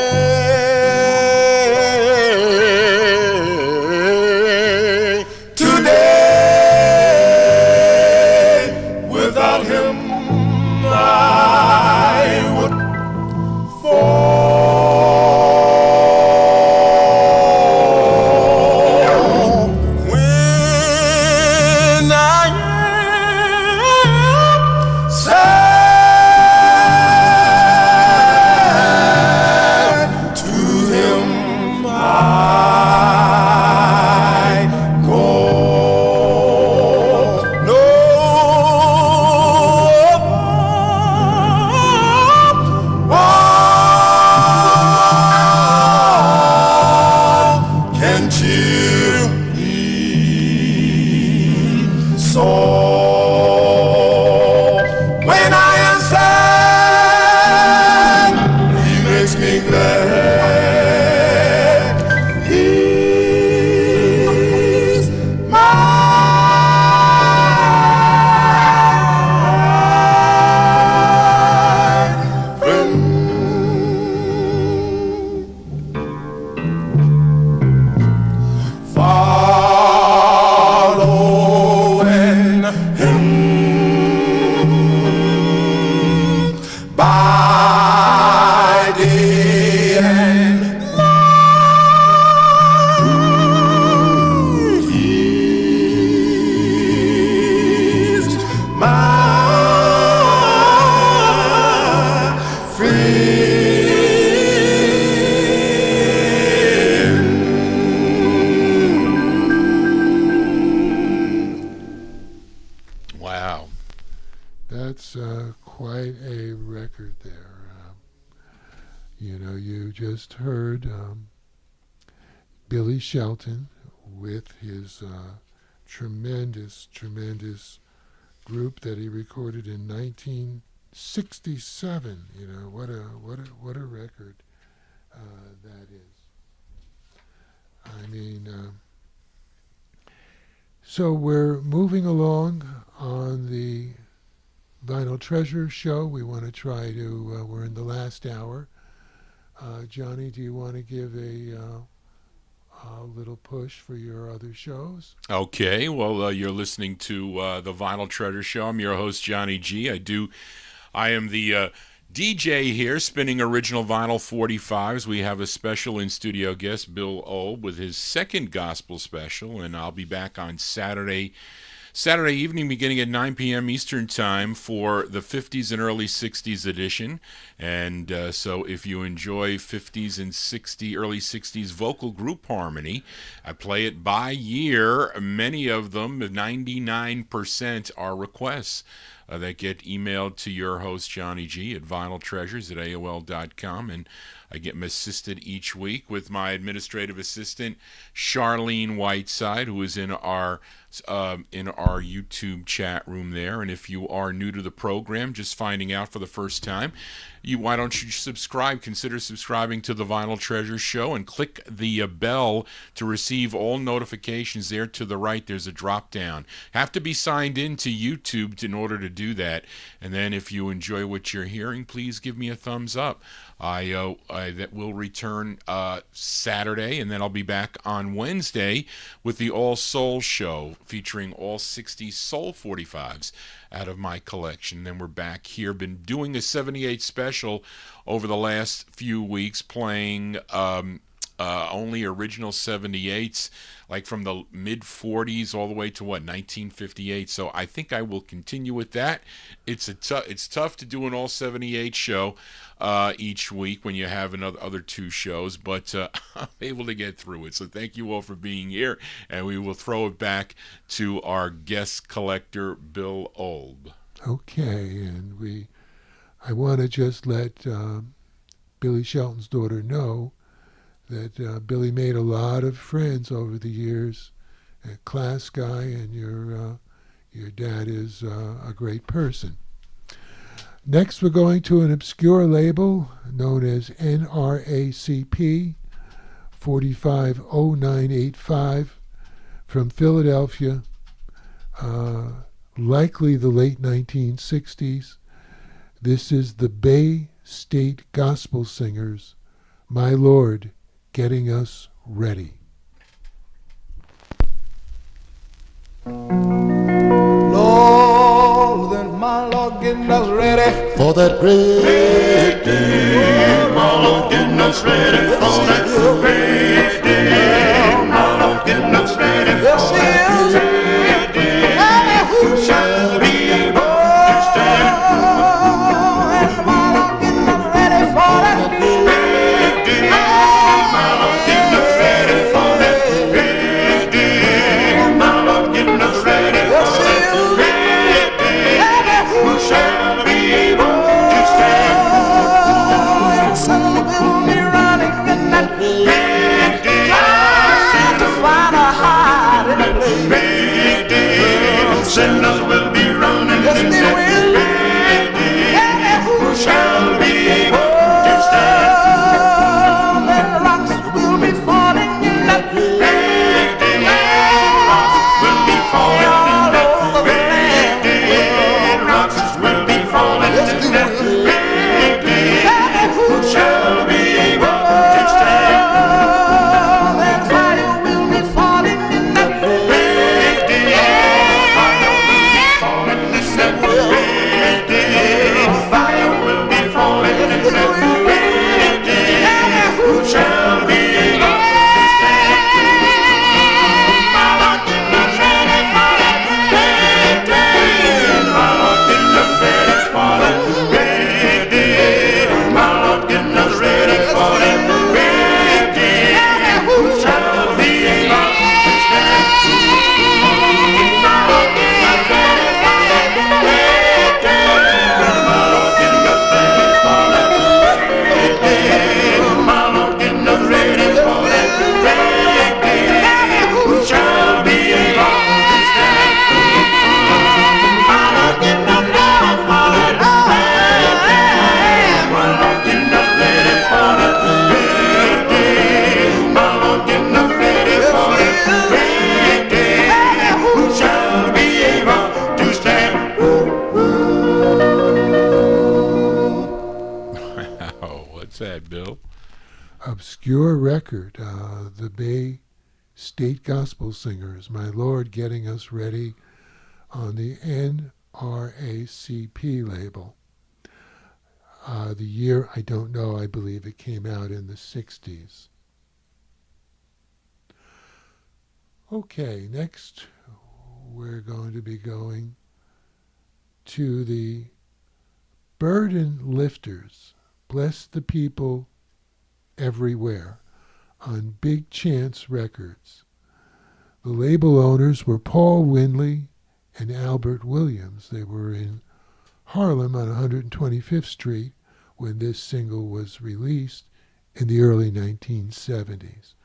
quite a record there. You just heard Billy Shelton with his tremendous group that he recorded in 1967. What a record that is. I mean, so we're moving along on the Vinyl Treasure show. We want to try to, we're in the last hour. Johnny, do you want to give a little push for your other shows? Okay, well, you're listening to the Vinyl Treasure Show. I'm your host, Johnny G. I am the DJ here, spinning original vinyl 45s. We have a special in-studio guest, Bill OLB, with his second gospel special, and I'll be back on Saturday evening beginning at 9 p.m. Eastern Time for the 50s and early 60s edition. And so if you enjoy 50s and early 60s vocal group harmony, I play it by year. Many of them, 99%, are requests that get emailed to your host, Johnny G, at vinyltreasures@AOL.com. And I get assisted each week with my administrative assistant, Charlene Whiteside, who is in our YouTube chat room there. And if you are new to the program, just finding out for the first time, why don't you subscribe? Consider subscribing to the Vinyl Treasure Show and click the bell to receive all notifications. There to the right, there's a drop down. Have to be signed in to YouTube in order to do that. And then if you enjoy what you're hearing, please give me a thumbs up. That will return Saturday, and then I'll be back on Wednesday with the All Soul Show, featuring all 60 Soul 45s out of my collection. Then we're back here. Been doing a 78 special over the last few weeks, playing only original 78s, like from the mid-40s all the way to 1958. So I think I will continue with that. It's tough to do an all 78 show each week when you have other two shows, but I'm able to get through it. So thank you all for being here, and we will throw it back to our guest collector, Bill OLB. Okay, and I want to just let Billy Shelton's daughter know that Billy made a lot of friends over the years, a class guy, and your dad is a great person. Next, we're going to an obscure label known as NRACP 450985 from Philadelphia, likely the late 1960s. This is the Bay State Gospel Singers, My Lord, Getting Us Ready. Lord, then my Lord getting us ready for that great day. My Lord getting us ready for that great day. My Lord getting us ready for that great day. Who shall be able to stand? And my Lord getting us ready for that great day. My Lord getting us ready for that great day. My Lord getting us ready for that great day. Who shall be able to stand? Sun will be running in that great day. To find a hiding place. Sinners will be running in that great day. Who shall be able to stand? And rocks will be falling in that great day. Rocks will be falling in that great day. Rocks will be falling in that great day. Who shall be able to stand? And fire will be falling in that great day. Fire will obscure record, the Bay State Gospel Singers, My Lord, getting us ready on the NRACP label. The year, I don't know, I believe it came out in the 60s. Okay, next we're going to be going to the Burden Lifters, Bless the People Everywhere, on Big Chance Records. The label owners were Paul Winley and Albert Williams. They were in Harlem on 125th Street when this single was released in the early 1970s.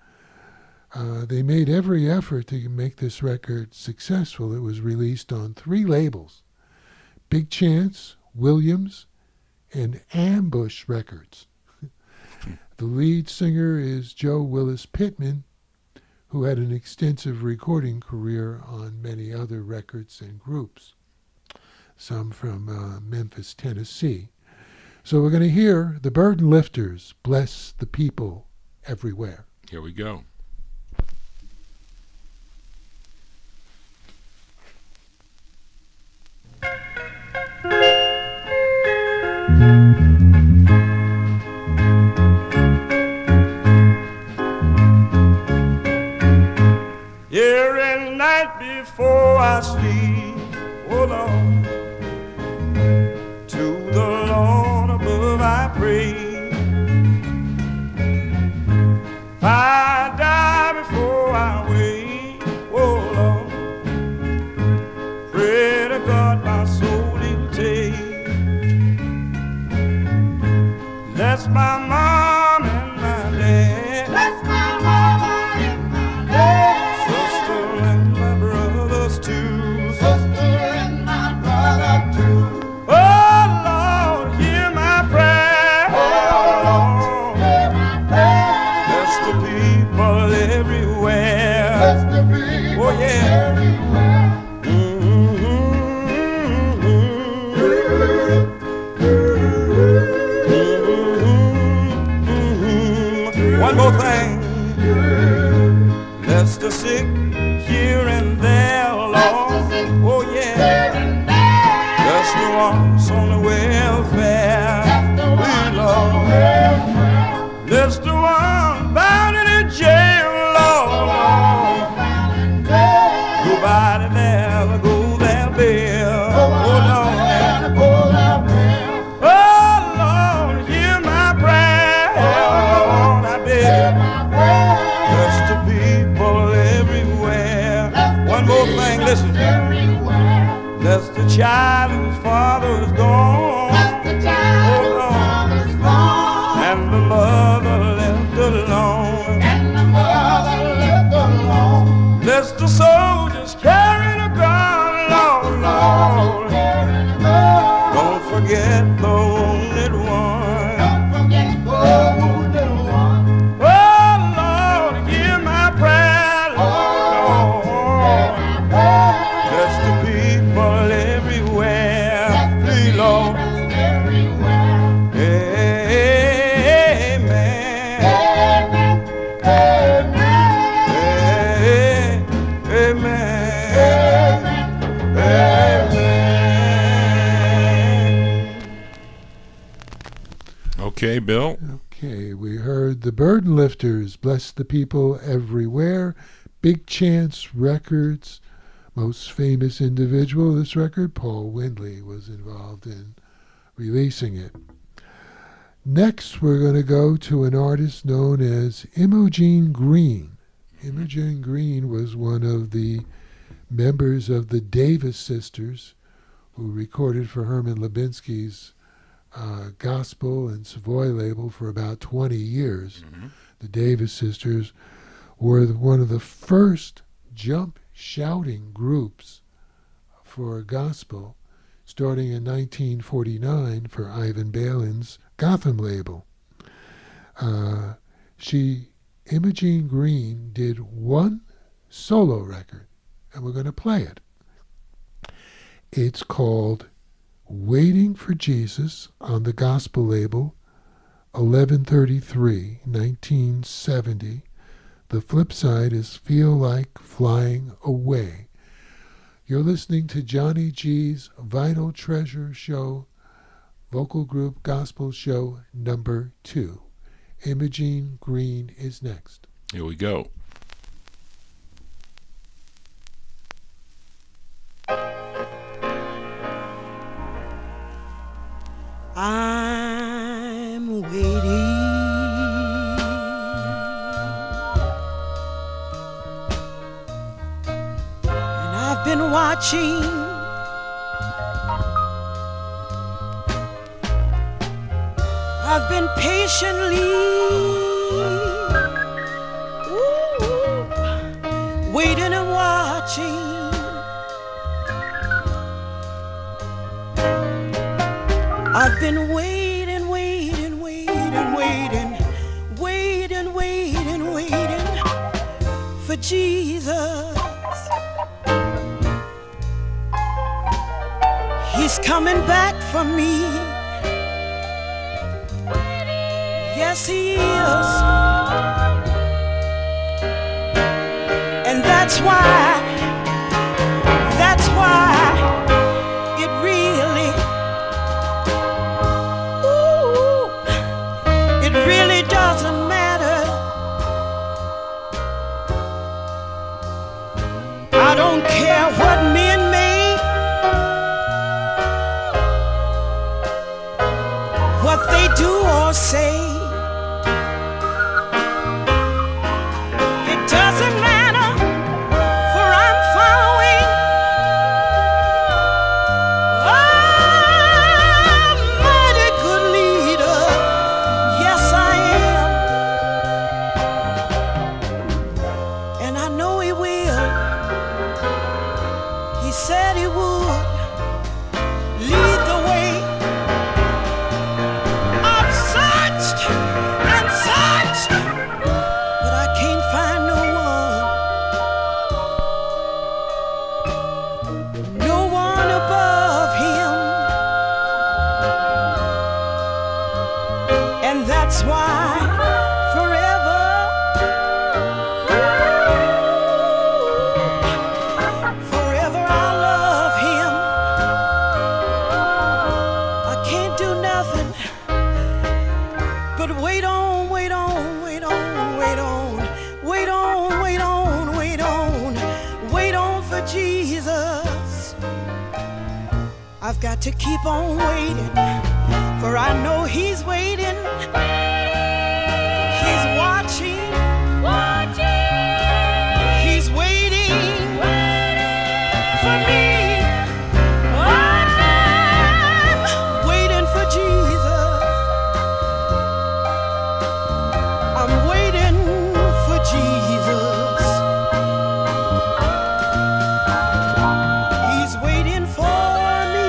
They made every effort to make this record successful. It was released on 3 labels: Big Chance, Williams, and Ambush Records. The lead singer is Joe Willis Pittman, who had an extensive recording career on many other records and groups, some from Memphis, Tennessee. So we're going to hear the Burden Lifters, Bless the People Everywhere. Here we go. Every night before I sleep, oh Lord, to the Lord above I pray. If I die before I wake, oh Lord, pray to God my soul He'll take. Bless my mom and my dad. Bless my mama and my dad. Sister and my brothers too. Sister and my brother too. Oh Lord, hear my prayer. Oh Lord, hear my prayer. Bless the people everywhere. Bless the people Oh, yeah. everywhere. One more thing. Bless the sick here and there, Lord. Oh yeah. Here and there. Bless the ones on the welfare. Bless the ones Please, on the Lord. welfare. Bless the one bound in a jail, Lord. Down in jail. Nobody there to go their bail. Oh Lord. There to pull their bill. Oh Lord, hear my prayer. Lord, I beg Hear you. my prayer. Bless the people everywhere. Bless the One more thing, people listen. everywhere. Bless the child whose father is gone. Bless the child Oh, whose Lord. father's gone. And the mother left alone. And the mother left alone. Bless the soldiers carrying a gun, Lord, Lord. Carrying a gun. Don't forget the wounded one. Don't forget the wounded one. Oh Lord, hear my prayer, Lord. Bless the people everywhere. Please, Lord. Amen. Amen. Okay, Bill. Okay, we heard the Burden Lifters, Bless the People Everywhere, Big Chance Records. Most famous individual of this record, Paul Winley, was involved in releasing it. Next, we're going to go to an artist known as Imogene Green. Imogene Green was one of the members of the Davis Sisters, who recorded for Herman Lubinsky's gospel and Savoy label for about 20 years. The Davis Sisters were one of the first jump shouting groups for gospel, starting in 1949 for Ivan Balin's Gotham label. Imogene Green did one solo record, and we're going to play it. It's called Waiting for Jesus on the gospel label 11/33, 1970. The flip side is Feel Like Flying Away. You're listening to Johnny G's Vinyl Treasure Show, vocal group gospel show number 2. Imogene Green is next. Here we go. I'm waiting, and I've been watching. I've been patiently waiting and watching. I've been waiting, waiting, waiting, waiting, waiting, waiting, waiting for Jesus. He's coming back for me. Yes, he is. And that's why it really, it really doesn't matter. I don't care what men may, what they do or say. It doesn't matter, for I'm following a mighty good leader. Yes, I am. And I know he will. He said he would lead the way. I've searched and searched, but I can't find no one above him. And that's why forever, forever I love him. I can't do nothing but wait on, wait on, wait on, wait on, wait on, wait on, wait on, wait on for Jesus. I've got to keep on waiting, for I know he's waiting. He's watching. He's waiting for me. I'm waiting for Jesus. I'm waiting for Jesus. He's waiting for me.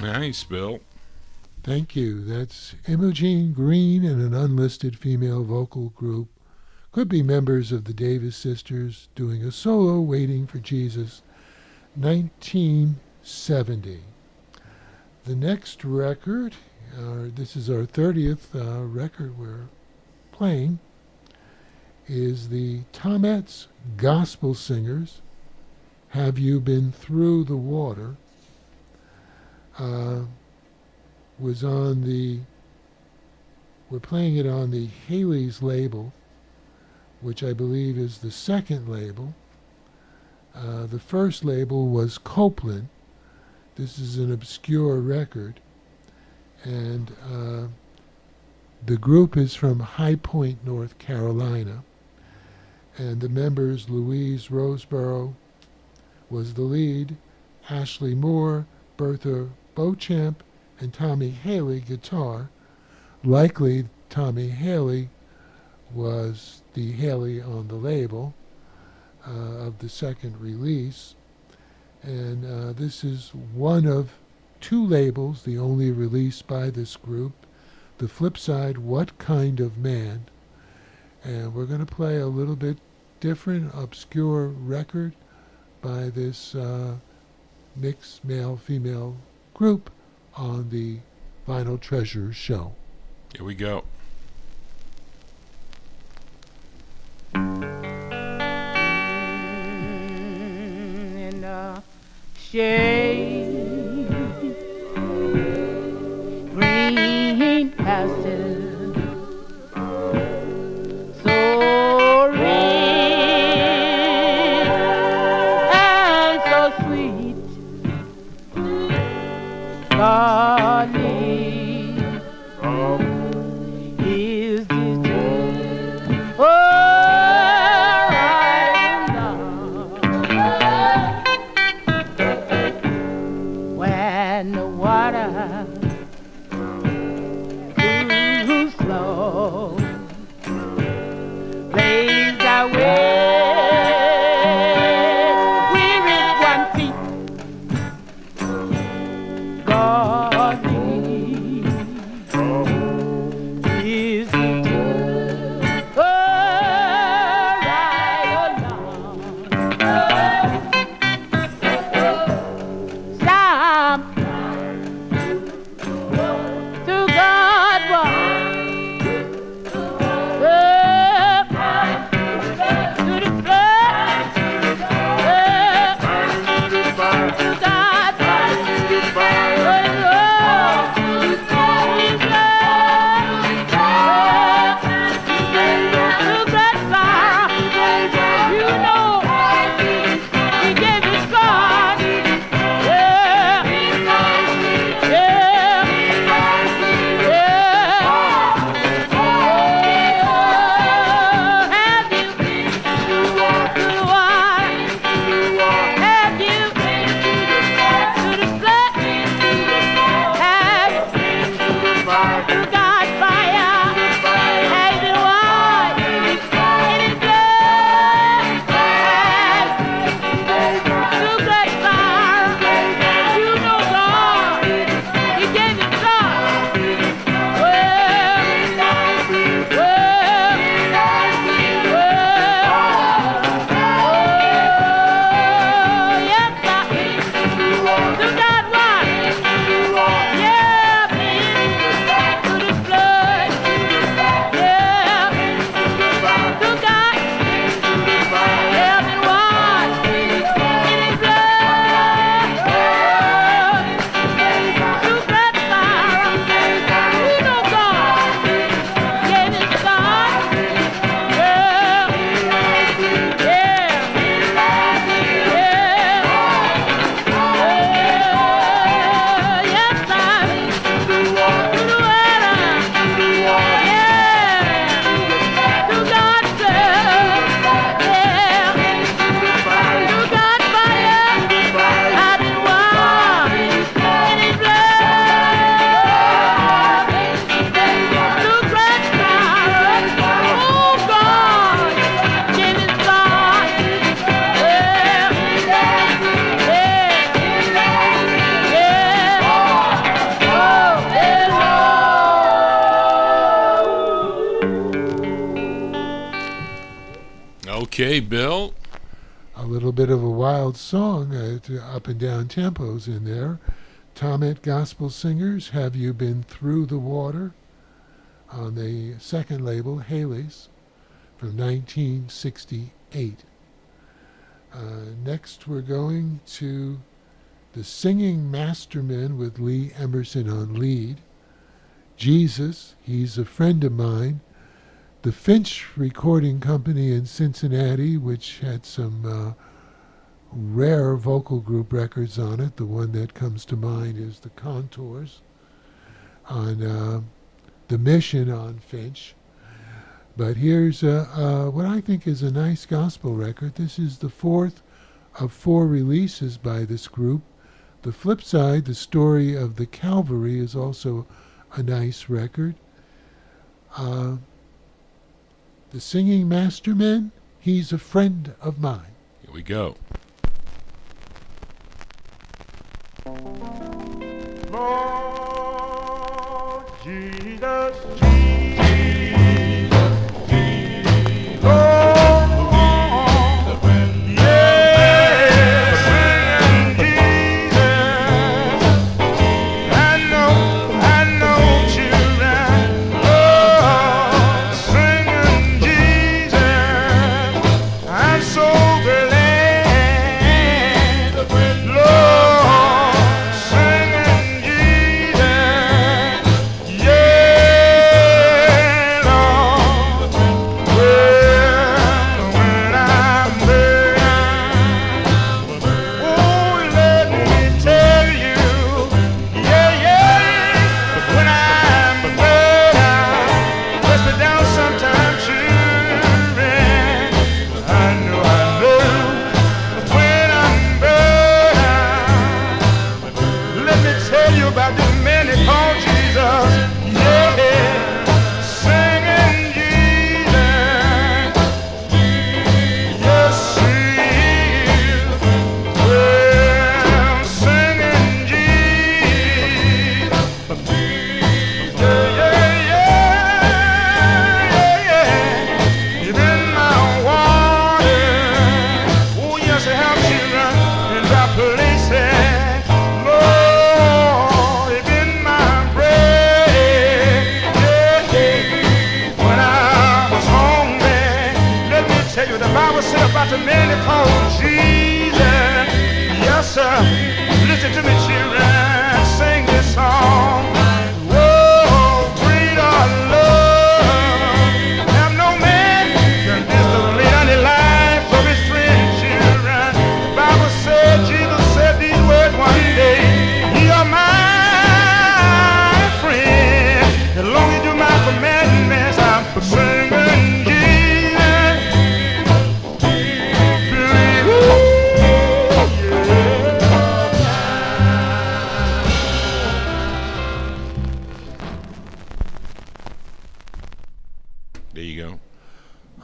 Nice, Bill. Thank you. That's Imogene Green and an unlisted female vocal group. Could be members of the Davis Sisters doing a solo, Waiting for Jesus, 1970. The next record, this is our 30th record we're playing, is the Tomet's Gospel Singers, Have You Been Through the Water? Was on the, we're playing it on the Haley's label, which I believe is the second label. The first label was Copeland. This is an obscure record, and the group is from High Point, North Carolina, and the members, Louise Roseborough was the lead, Ashley Moore, Bertha Beauchamp, and Tommy Haley guitar. Likely Tommy Haley was the Haley on the label of the second release. And this is one of two labels, the only release by this group. The flip side, What Kind of Man? And we're going to play a little bit different, obscure record by this mixed male-female group on the Vinyl Treasure show. Here we go. In the shade, green pastures, so rich and so sweet. God is this oh, right now. When the water cools slow, plays our way, we're in one feet. God is it oh, right or not? Stop to God one, to the flood, to God. Okay, Bill. A little bit of a wild song, up and down tempos in there. Tomet Gospel Singers, Have You Been Through the Water, on the second label, Haley's, from 1968. Next we're going to the Singing Mastermen with Lee Emerson on lead. Jesus, He's a Friend of Mine. The Finch Recording Company in Cincinnati, which had some rare vocal group records on it. The one that comes to mind is the Contours on The Mission on Finch. But here's what I think is a nice gospel record. This is the fourth of 4 releases by this group. The flip side, The Story of the Calvary, is also a nice record. The Singing Mastermen, He's a Friend of Mine. Here we go. Lord Jesus, Jesus, Jesus, Lord,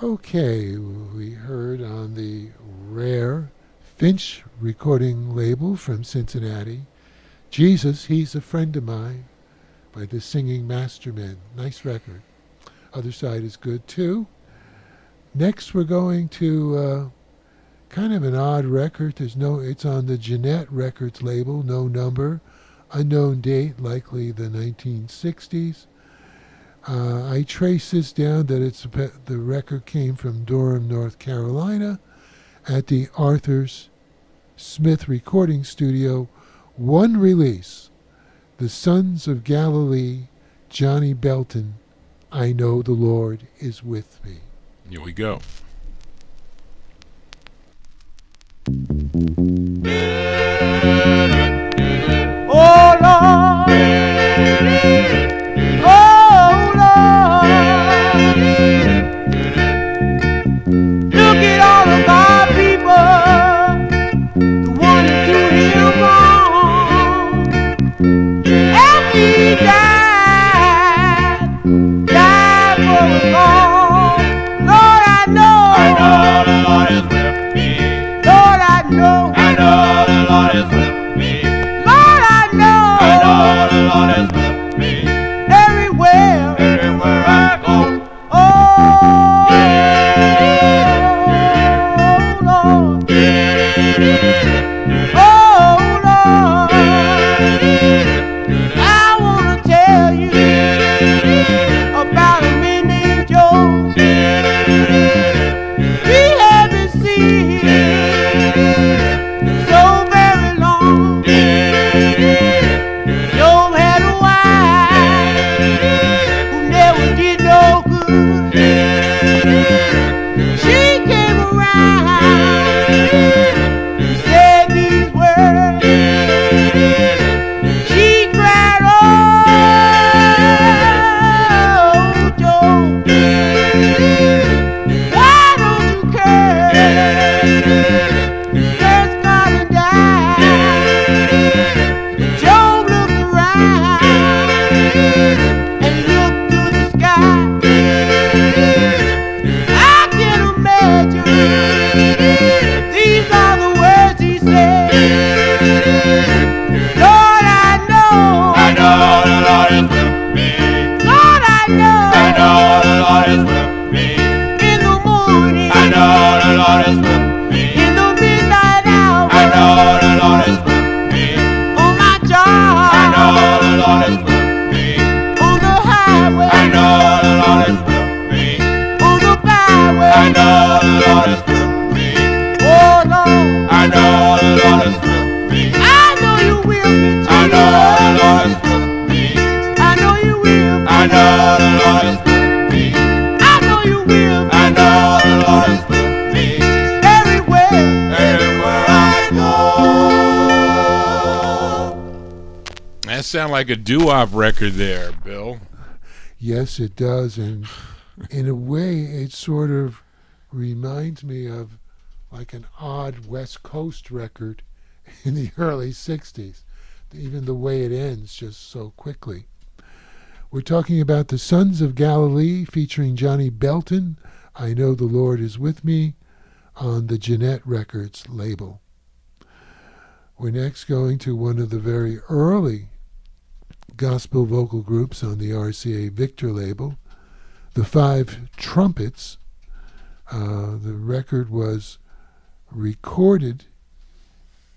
Okay, we heard on the rare Finch recording label from Cincinnati, Jesus, He's a Friend of Mine, by the Singing Mastermen. Nice record. Other side is good too. Next we're going to kind of an odd record. It's on the Jeanette Records label, no number, unknown date, likely the 1960s. I trace this down that the record came from Durham, North Carolina, at the Arthur Smith Recording Studio. One release, The Sons of Galilee, Johnny Belton, I Know the Lord is With Me. Here we go. Oh Lord, oh Lord, look at all of our people, the one who do him wrong, and he died for us all. Lord, I know the Lord is with me. Lord, I know the Lord is with me. Lord, I know the Lord is with me. Everywhere I go. Oh, Lord. Oh, Lord. I want to tell you about a man named Joe. We haven't seen so very long. Joe had a wife who never did no good. She came around and said these words. She cried, oh, Joe, why don't you curse God and die? Joe looked around and looked to the sky. I can imagine these are the words he said. Lord, I know the Lord is with me. Lord, I know the Lord is with me. In the morning, I know the Lord is with me. In the midnight hour, I know the Lord is with me. On my job, I know the Lord is with me. On the highway, I know the Lord is with me. On the byway, I know the Lord is with me. Oh Lord, I know the Lord is with me. I know you will be too. I know the Lord is with me. I know you will be. I know the Lord is with me. I know you will be. I know the Lord is with me. Everywhere I go. That sounds like a doo-wop record there, Bill. Yes, it does, and in a way, it sort of reminds me of like an odd West Coast record in the early 60s, even the way it ends just so quickly. We're talking about The Sons of Galilee featuring Johnny Belton, I Know the Lord is With Me, on the Jeanette Records label. We're next going to one of the very early gospel vocal groups on the RCA Victor label, the Five Trumpets. The record was recorded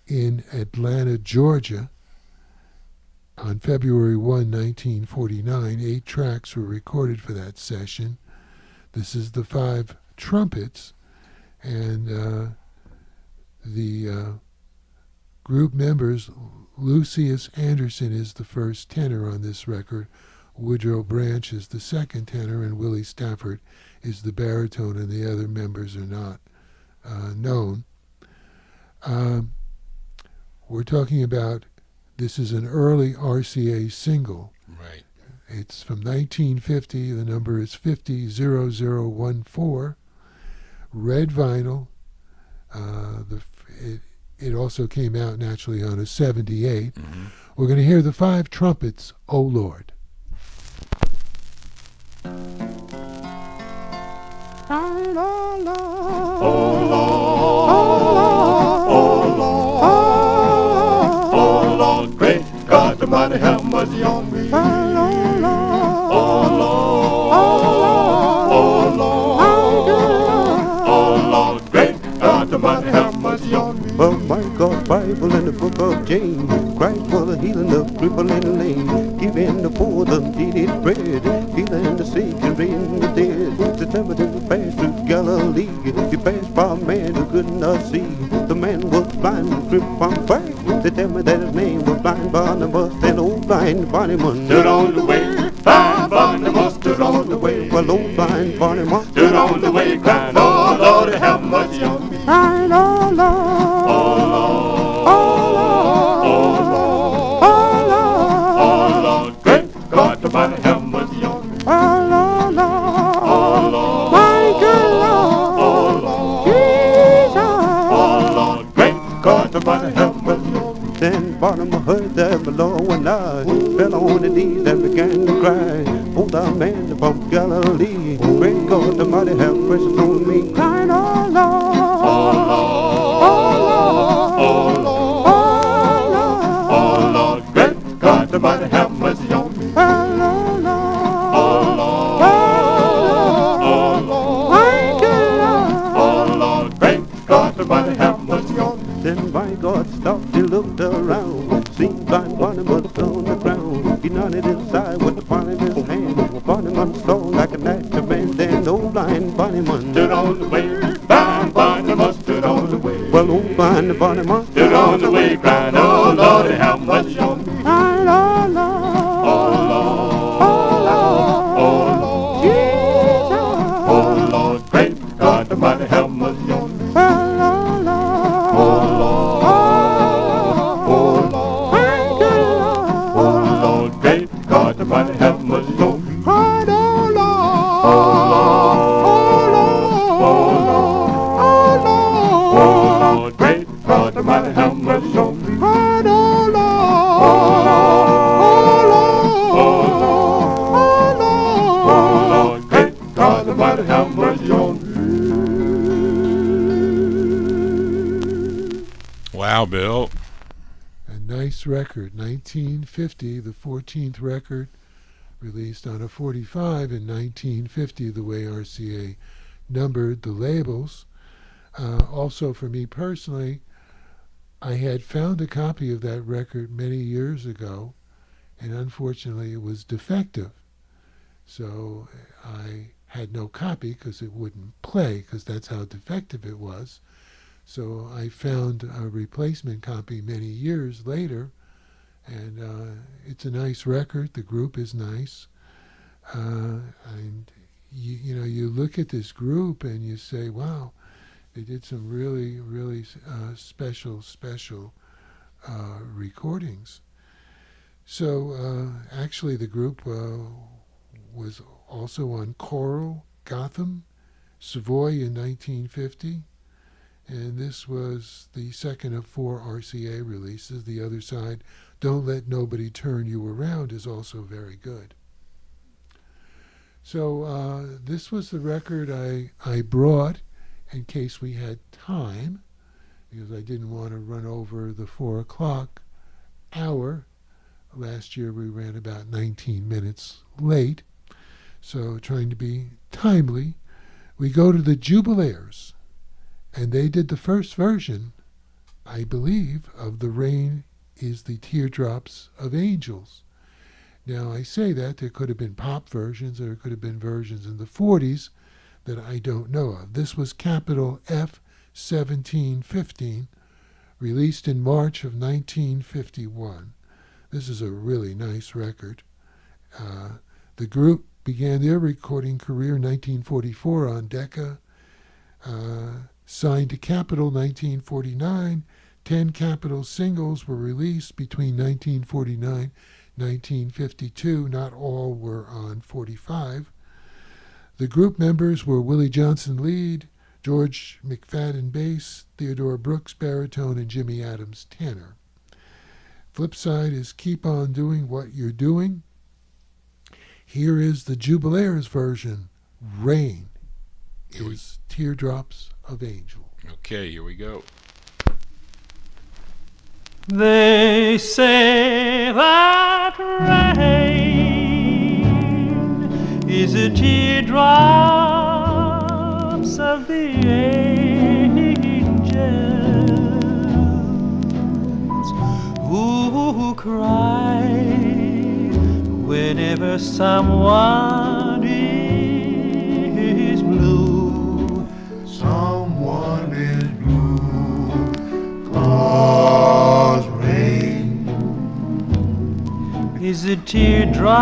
in Atlanta, Georgia on February 1, 1949. 8 tracks were recorded for that session. This is the Five Trumpets, and the group members, Lucius Anderson is the first tenor on this record, Woodrow Branch is the second tenor, and Willie Stafford is the baritone, and the other members are not known. We're talking about, this is an early RCA single. Right. It's from 1950. The number is 500014. Red vinyl. It also came out naturally on a 78. Mm-hmm. We're going to hear the Five Trumpets, O Lord. Don't Oh Lord, great God Almighty, have mercy on me. Oh Lord, great God Almighty, have mercy on me. Well, my God, Bible in the book of James, Christ for the healing of cripple in the lane, giving the poor the needed bread, healing the sick and raising the dead. The tempter passed through Galilee, he passed by a man who could not see. The man was blind and crippled from birth. They tell me that his name was Blind Barnabas, and old blind Barnabas Stood on the way, blind Barnabas stood on the way. Well, old blind Barnabas Stood on the way, crying, oh Lord, have mercy on me. Crying, oh Lord, Oh Lord, oh Lord, oh Lord, oh Lord, great God Almighty, have mercy on me. oh Lord, Oh Lord, my good Lord, oh Lord, Jesus. oh Lord, great God Almighty, have mercy on me. Then Barnabas heard that the Lord went nigh, fell on his knees and began to cry. Oh, thou man from Galilee, great God Almighty, have mercy on me. Crying, oh Lord, Oh Lord, oh Lord, oh Lord, oh Lord, oh Lord, great God Almighty, have mercy on me. oh Lord, Oh Lord, oh Lord, my good Lord. oh Lord, great God Almighty, have mercy on me. Then my God stopped, he looked around, seen blind Barnabas on the ground. He nodded his side with the palm of his hand. Barnabas saw like a natural man, then old blind Barnabas Stood on the way, blind Barnabas stood on the way. well, old blind Barnabas Stood on the way, crying, oh Lord, have mercy on me. Crying, oh Lord, Oh Lord, oh Lord, oh Lord, Jesus. oh Lord, great God Almighty, have mercy on me. Oh Lord, Oh Lord, oh Lord, my good Lord. oh Lord, great God Almighty, have mercy on me. Crying, oh Lord, Oh Lord, oh oh Lord, Lord, oh Lord, great God Almighty, have mercy on me. crying, oh Lord, Oh Lord, great God Almighty, have mercy on me. Wow, Bill. A nice record, 1950, the 14th record, released on a 45 in 1950, the way RCA numbered the labels. Also, for me personally, I had found a copy of that record many years ago, and unfortunately it was defective. So I had no copy because it wouldn't play, because that's how defective it was. So I found a replacement copy many years later, and it's a nice record. The group is nice. And you look at this group and you say, wow, they did some really, really special recordings. So actually the group was also on Choral, Gotham, Savoy in 1950. And this was the second of 4 RCA releases. The other side, Don't Let Nobody Turn You Around, is also very good. So this was the record I brought in case we had time, because I didn't want to run over the 4 o'clock hour. Last year we ran about 19 minutes late, so trying to be timely. We go to the Jubilaires, and they did the first version, I believe, of The Rain is the Teardrops of Angels. Now, I say that there could have been pop versions, or there could have been versions in the 40s that I don't know of. This was capital F 1715, released in March of 1951. This is a really nice record. The group began their recording career in 1944 on Decca, signed to Capitol 1949. 10 Capitol singles were released between 1949 1952. Not all were on 45. The group members were Willie Johnson lead, George McFadden bass, Theodore Brooks baritone, and Jimmy Adams tenor. Flip side is Keep On Doing What You're Doing. Here is the Jubilaires version, Rain is Teardrops of Angel. Okay, here we go. They say that rain is the teardrops of the angels who cry whenever someone is blue. Someone is blue, 'cause rain is the teardrops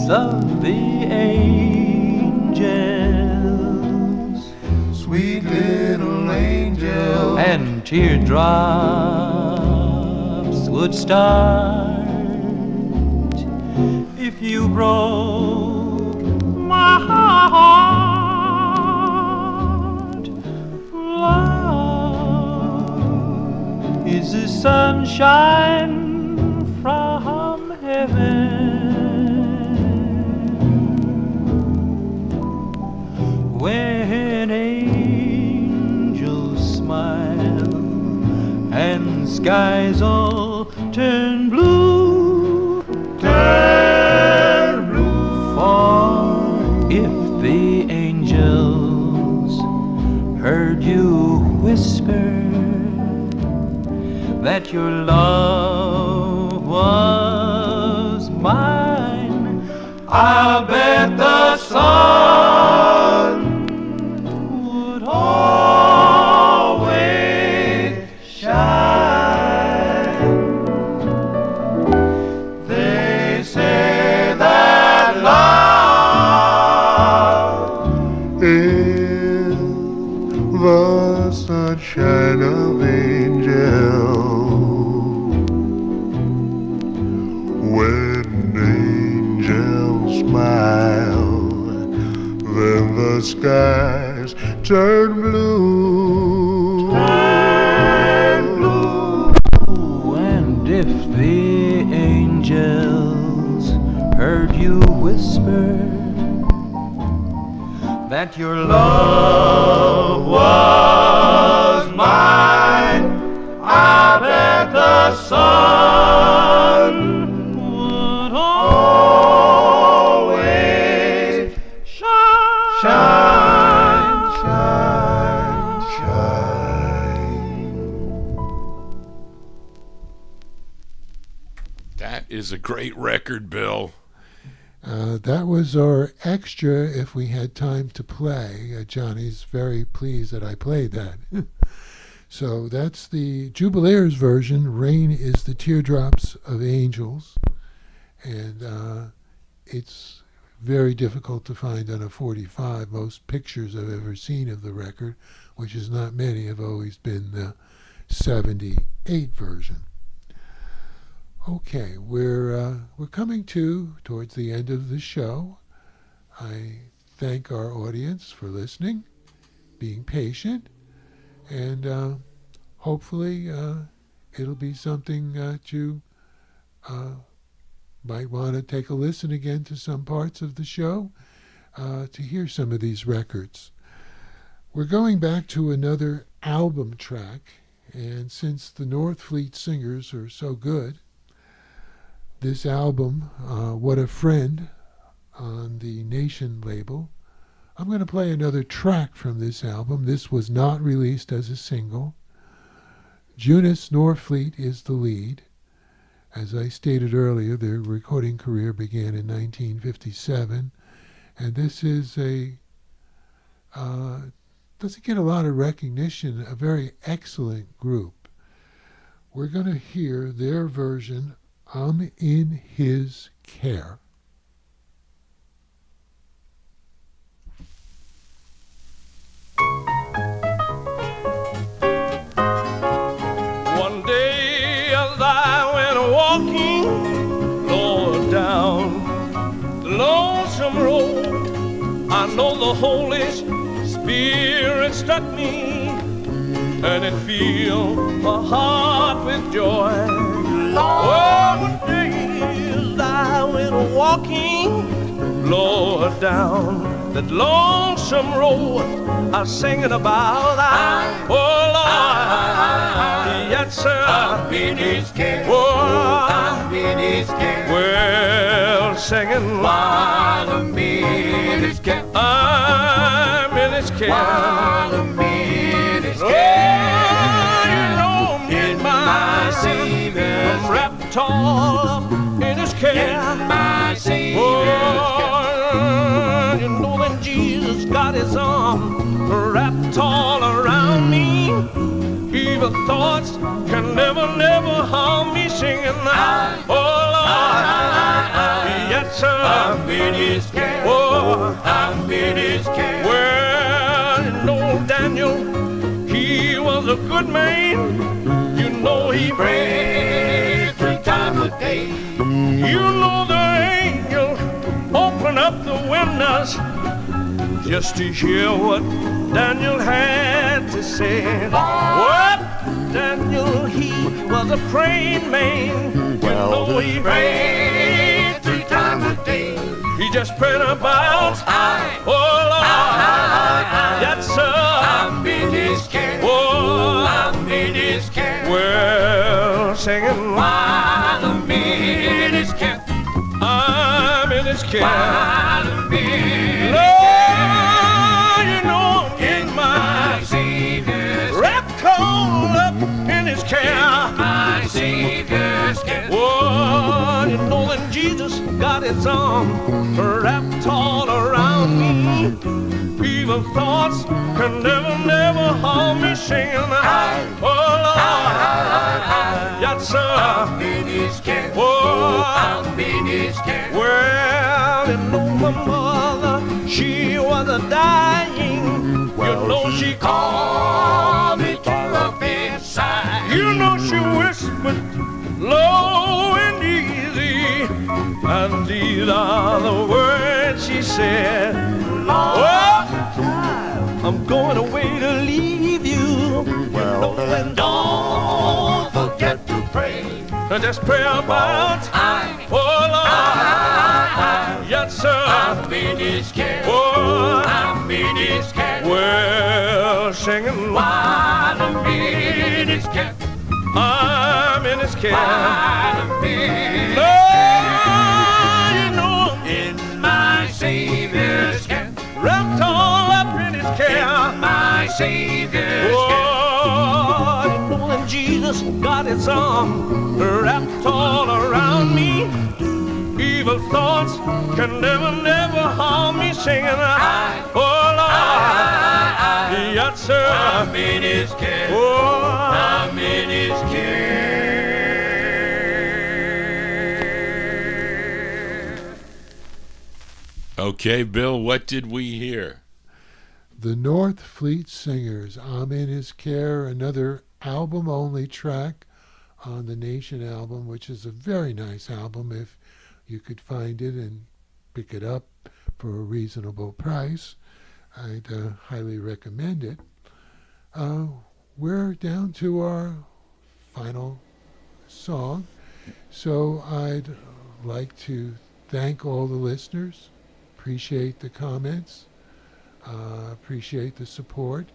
of the angels, sweet little angel, and teardrops would start if you broke my heart. Love is the sunshine from heaven, when angels smile and skies all turn blue, turn blue. For if the angels heard you whisper that your love was mine, I'll bet the sun would always shine. They say that love is the sunshine of angels. When angels smile, then the skies turn blue. Turn blue. And if the angels heard you whisper that your love was mine, I bet the sun would always shine, shine, shine, shine. That is a great record, Bill. That was our extra if we had time to play. Johnny's very pleased that I played that. So that's the Jubilaires version. Rain is the Teardrops of Angels. And it's very difficult to find on a 45. Most pictures I've ever seen of the record, which is not many, have always been the 78 version. Okay, we're coming towards the end of the show. I thank our audience for listening, being patient, and hopefully it'll be something that you might want to take a listen again to some parts of the show to hear some of these records. We're going back to another album track, and since the Norfleet Singers are so good, this album, What a Friend, on the Nation label, I'm going to play another track from this album. This was not released as a single. Junice Norfleet is the lead. As I stated earlier, their recording career began in 1957, and this is doesn't get a lot of recognition, a very excellent group. We're going to hear their version, I'm in His Care. One day as I went walking, Lord, down the lonesome road, I know the Holy Spirit struck me, and it filled my heart with joy. Oh, one day as I went walking, Lord, down that lonesome road I'm singing about. Oh Lord, yes sir, I'm in his care. Oh, I'm in his care. Well, singing while I'm in his care. I'm in his care. While I'm in his care. Oh, you know in my Savior, I'm wrapped all up in his care. In my Savior's care. You know that Jesus got his arm wrapped all around me. Evil thoughts can never, never harm me. Singing, oh Lord, yes sir, I'm in his care. Oh, I'm in his care. Well, you know Daniel, he was a good man. You know he prayed 3 times a day. You know the angel open up the windows just to hear what Daniel had to say. What? Daniel, he was a praying man. You know he prayed 3 times a day. He just prayed about, oh Lord, yes sir, I'm in his care. Oh, I'm in his care. Well, singing while I'm in his care. I'm in his care. While I'm in his Lord, you know I'm in my Savior's wrapped all up in his care. My Savior's care. Oh, you know that Jesus got his arm wrapped all around me. Evil thoughts can never, never harm me. Singing, oh Lord, yes sir, I'm in his care. Oh, I'm in his care. Well, you know my mother, she was a dying. You know she called me to her bedside. You know she whispered low and easy, and these are the words she said. Oh, I'm going away to leave you. Well, and don't forget to pray. And just pray about oh Lord, yes sir, I'm in his care. Oh, I'm in his care. Well, singing while I'm in his care. I'm in his care. I'm in Lord, you know I'm in my Savior's care. Wrapped all up in his care. My Savior's care. Oh, you know that Jesus got his arm wrapped all around me. Evil thoughts can never, never harm me. Singing, oh Lord, yes sir, I'm in his care. Oh, I'm in his care. Okay, Bill, what did we hear? The Norfleet Singers, I'm in his care, another album-only track on the Nation album, which is a very nice album if you could find it and pick it up for a reasonable price. I'd highly recommend it. We're down to our final song, so I'd like to thank all the listeners, appreciate the comments, appreciate the support.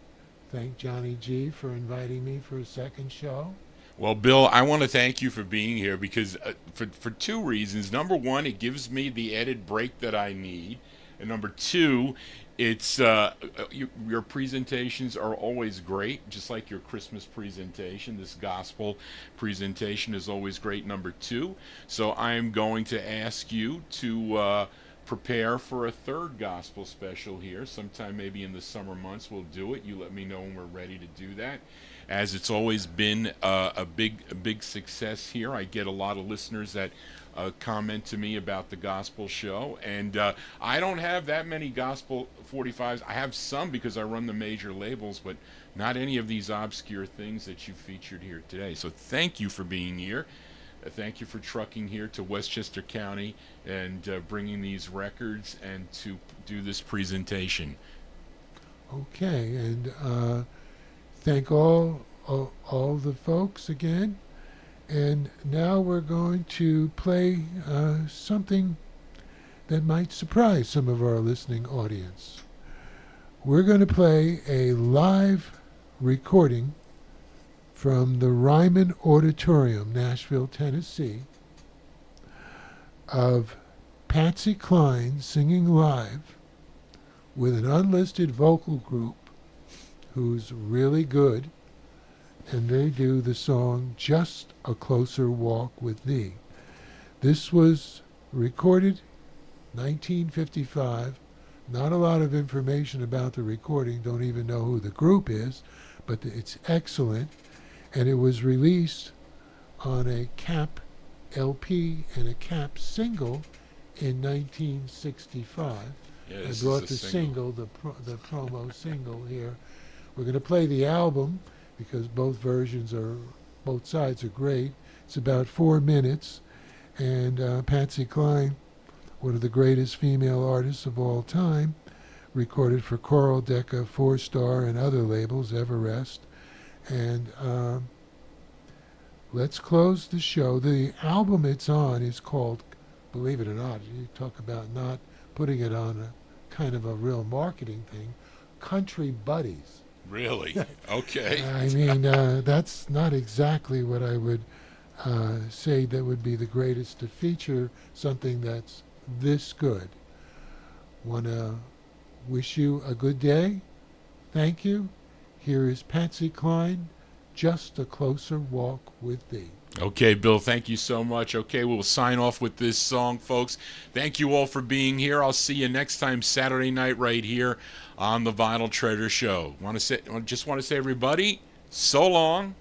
Thank Johnny G for inviting me for a second show. Well, Bill, I want to thank you for being here because for 2 reasons. Number 1, it gives me the added break that I need. And number 2, it's your presentations are always great, just like your Christmas presentation. This gospel presentation is always great, number 2. So I'm going to ask you to prepare for a 3rd gospel special here. Sometime maybe in the summer months we'll do it. You let me know when we're ready to do that. As it's always been a big success here. I get a lot of listeners that comment to me about the gospel show, and I don't have that many gospel 45s. I have some because I run the major labels, but not any of these obscure things that you featured here today. So thank you for being here. Thank you for trucking here to Westchester County and bringing these records and to do this presentation. Okay, and thank all the folks again. And now we're going to play something that might surprise some of our listening audience. We're going to play a live recording from the Ryman Auditorium, Nashville, Tennessee, of Patsy Klein singing live with an unlisted vocal group who's really good, and they do the song Just a Closer Walk with Thee. This was recorded 1955. Not a lot of information about the recording, don't even know who the group is, but it's excellent, and it was released on a Cap LP and a Cap single in 1965. Yeah, I this brought is the a single. the promo single here. We're going to play the album because both sides are great. It's about 4 minutes, and Patsy Klein, one of the greatest female artists of all time, recorded for Coral Decca, 4-Star, and other labels, Everest. And let's close the show. The album it's on is called, believe it or not, you talk about not putting it on a kind of a real marketing thing, Country Buddies. Really? Okay. I mean, that's not exactly what I would say that would be the greatest to feature something that's this good. Want to wish you a good day. Thank you. Here is Patsy Klein, Just a Closer Walk with Thee. Okay, Bill, thank you so much. Okay, we'll sign off with this song, folks. Thank you all for being here. I'll see you next time, Saturday night, right here on the Vinyl Treasure Show. Just want to say, everybody, so long.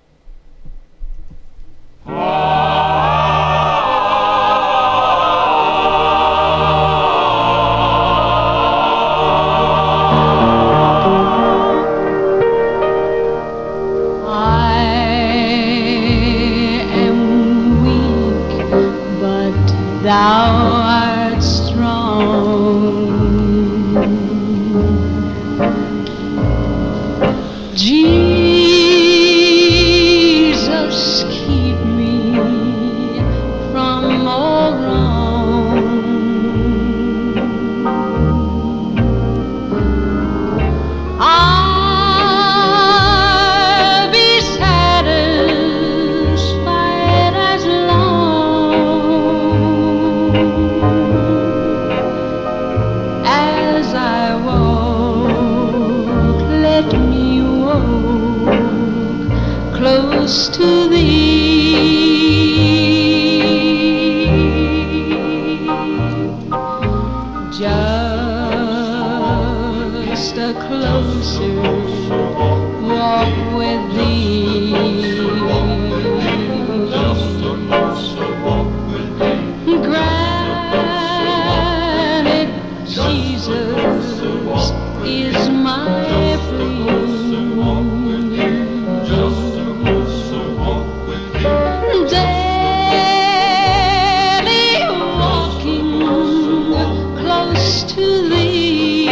Thou art strong. Jesus, keep me from all wrong. I'll be satisfied as long as I walk, let me walk close to Thee. Just a closer walk with Thee. Granted, Jesus is my friend. Daily walking close to Thee.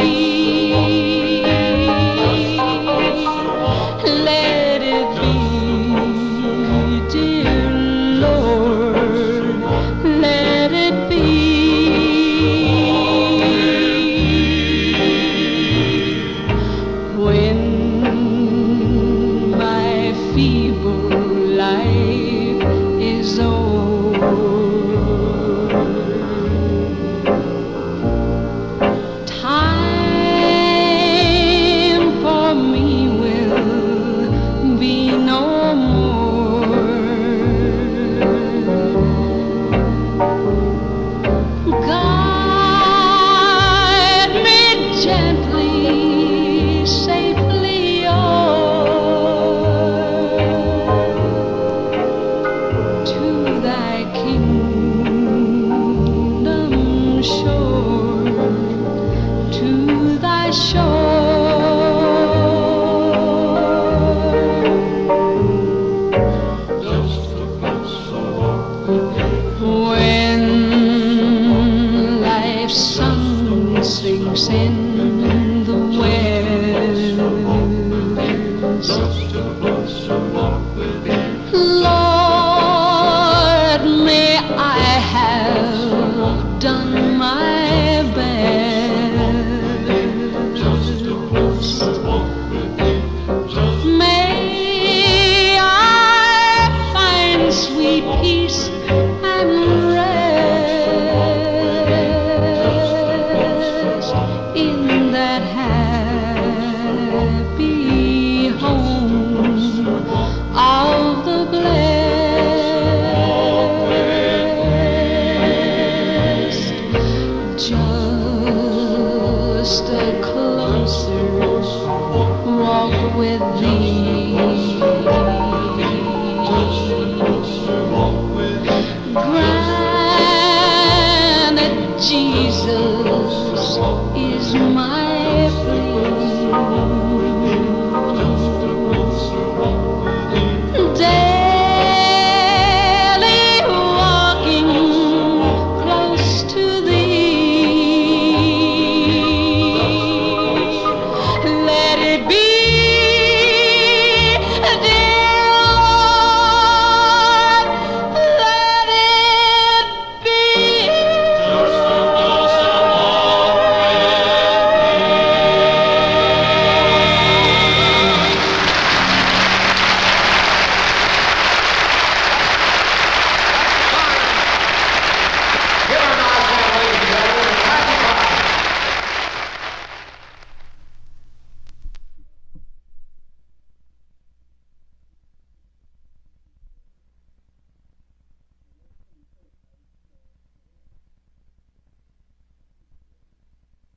Let it be, dear Lord, let it be. When my feeble life is over, time for me will be no more. Guide me gently, safely o'er to Thy kingdom shore, to Thy shore. When life's sun sinks in the west, Lord, may I have done my Jesus is my plea.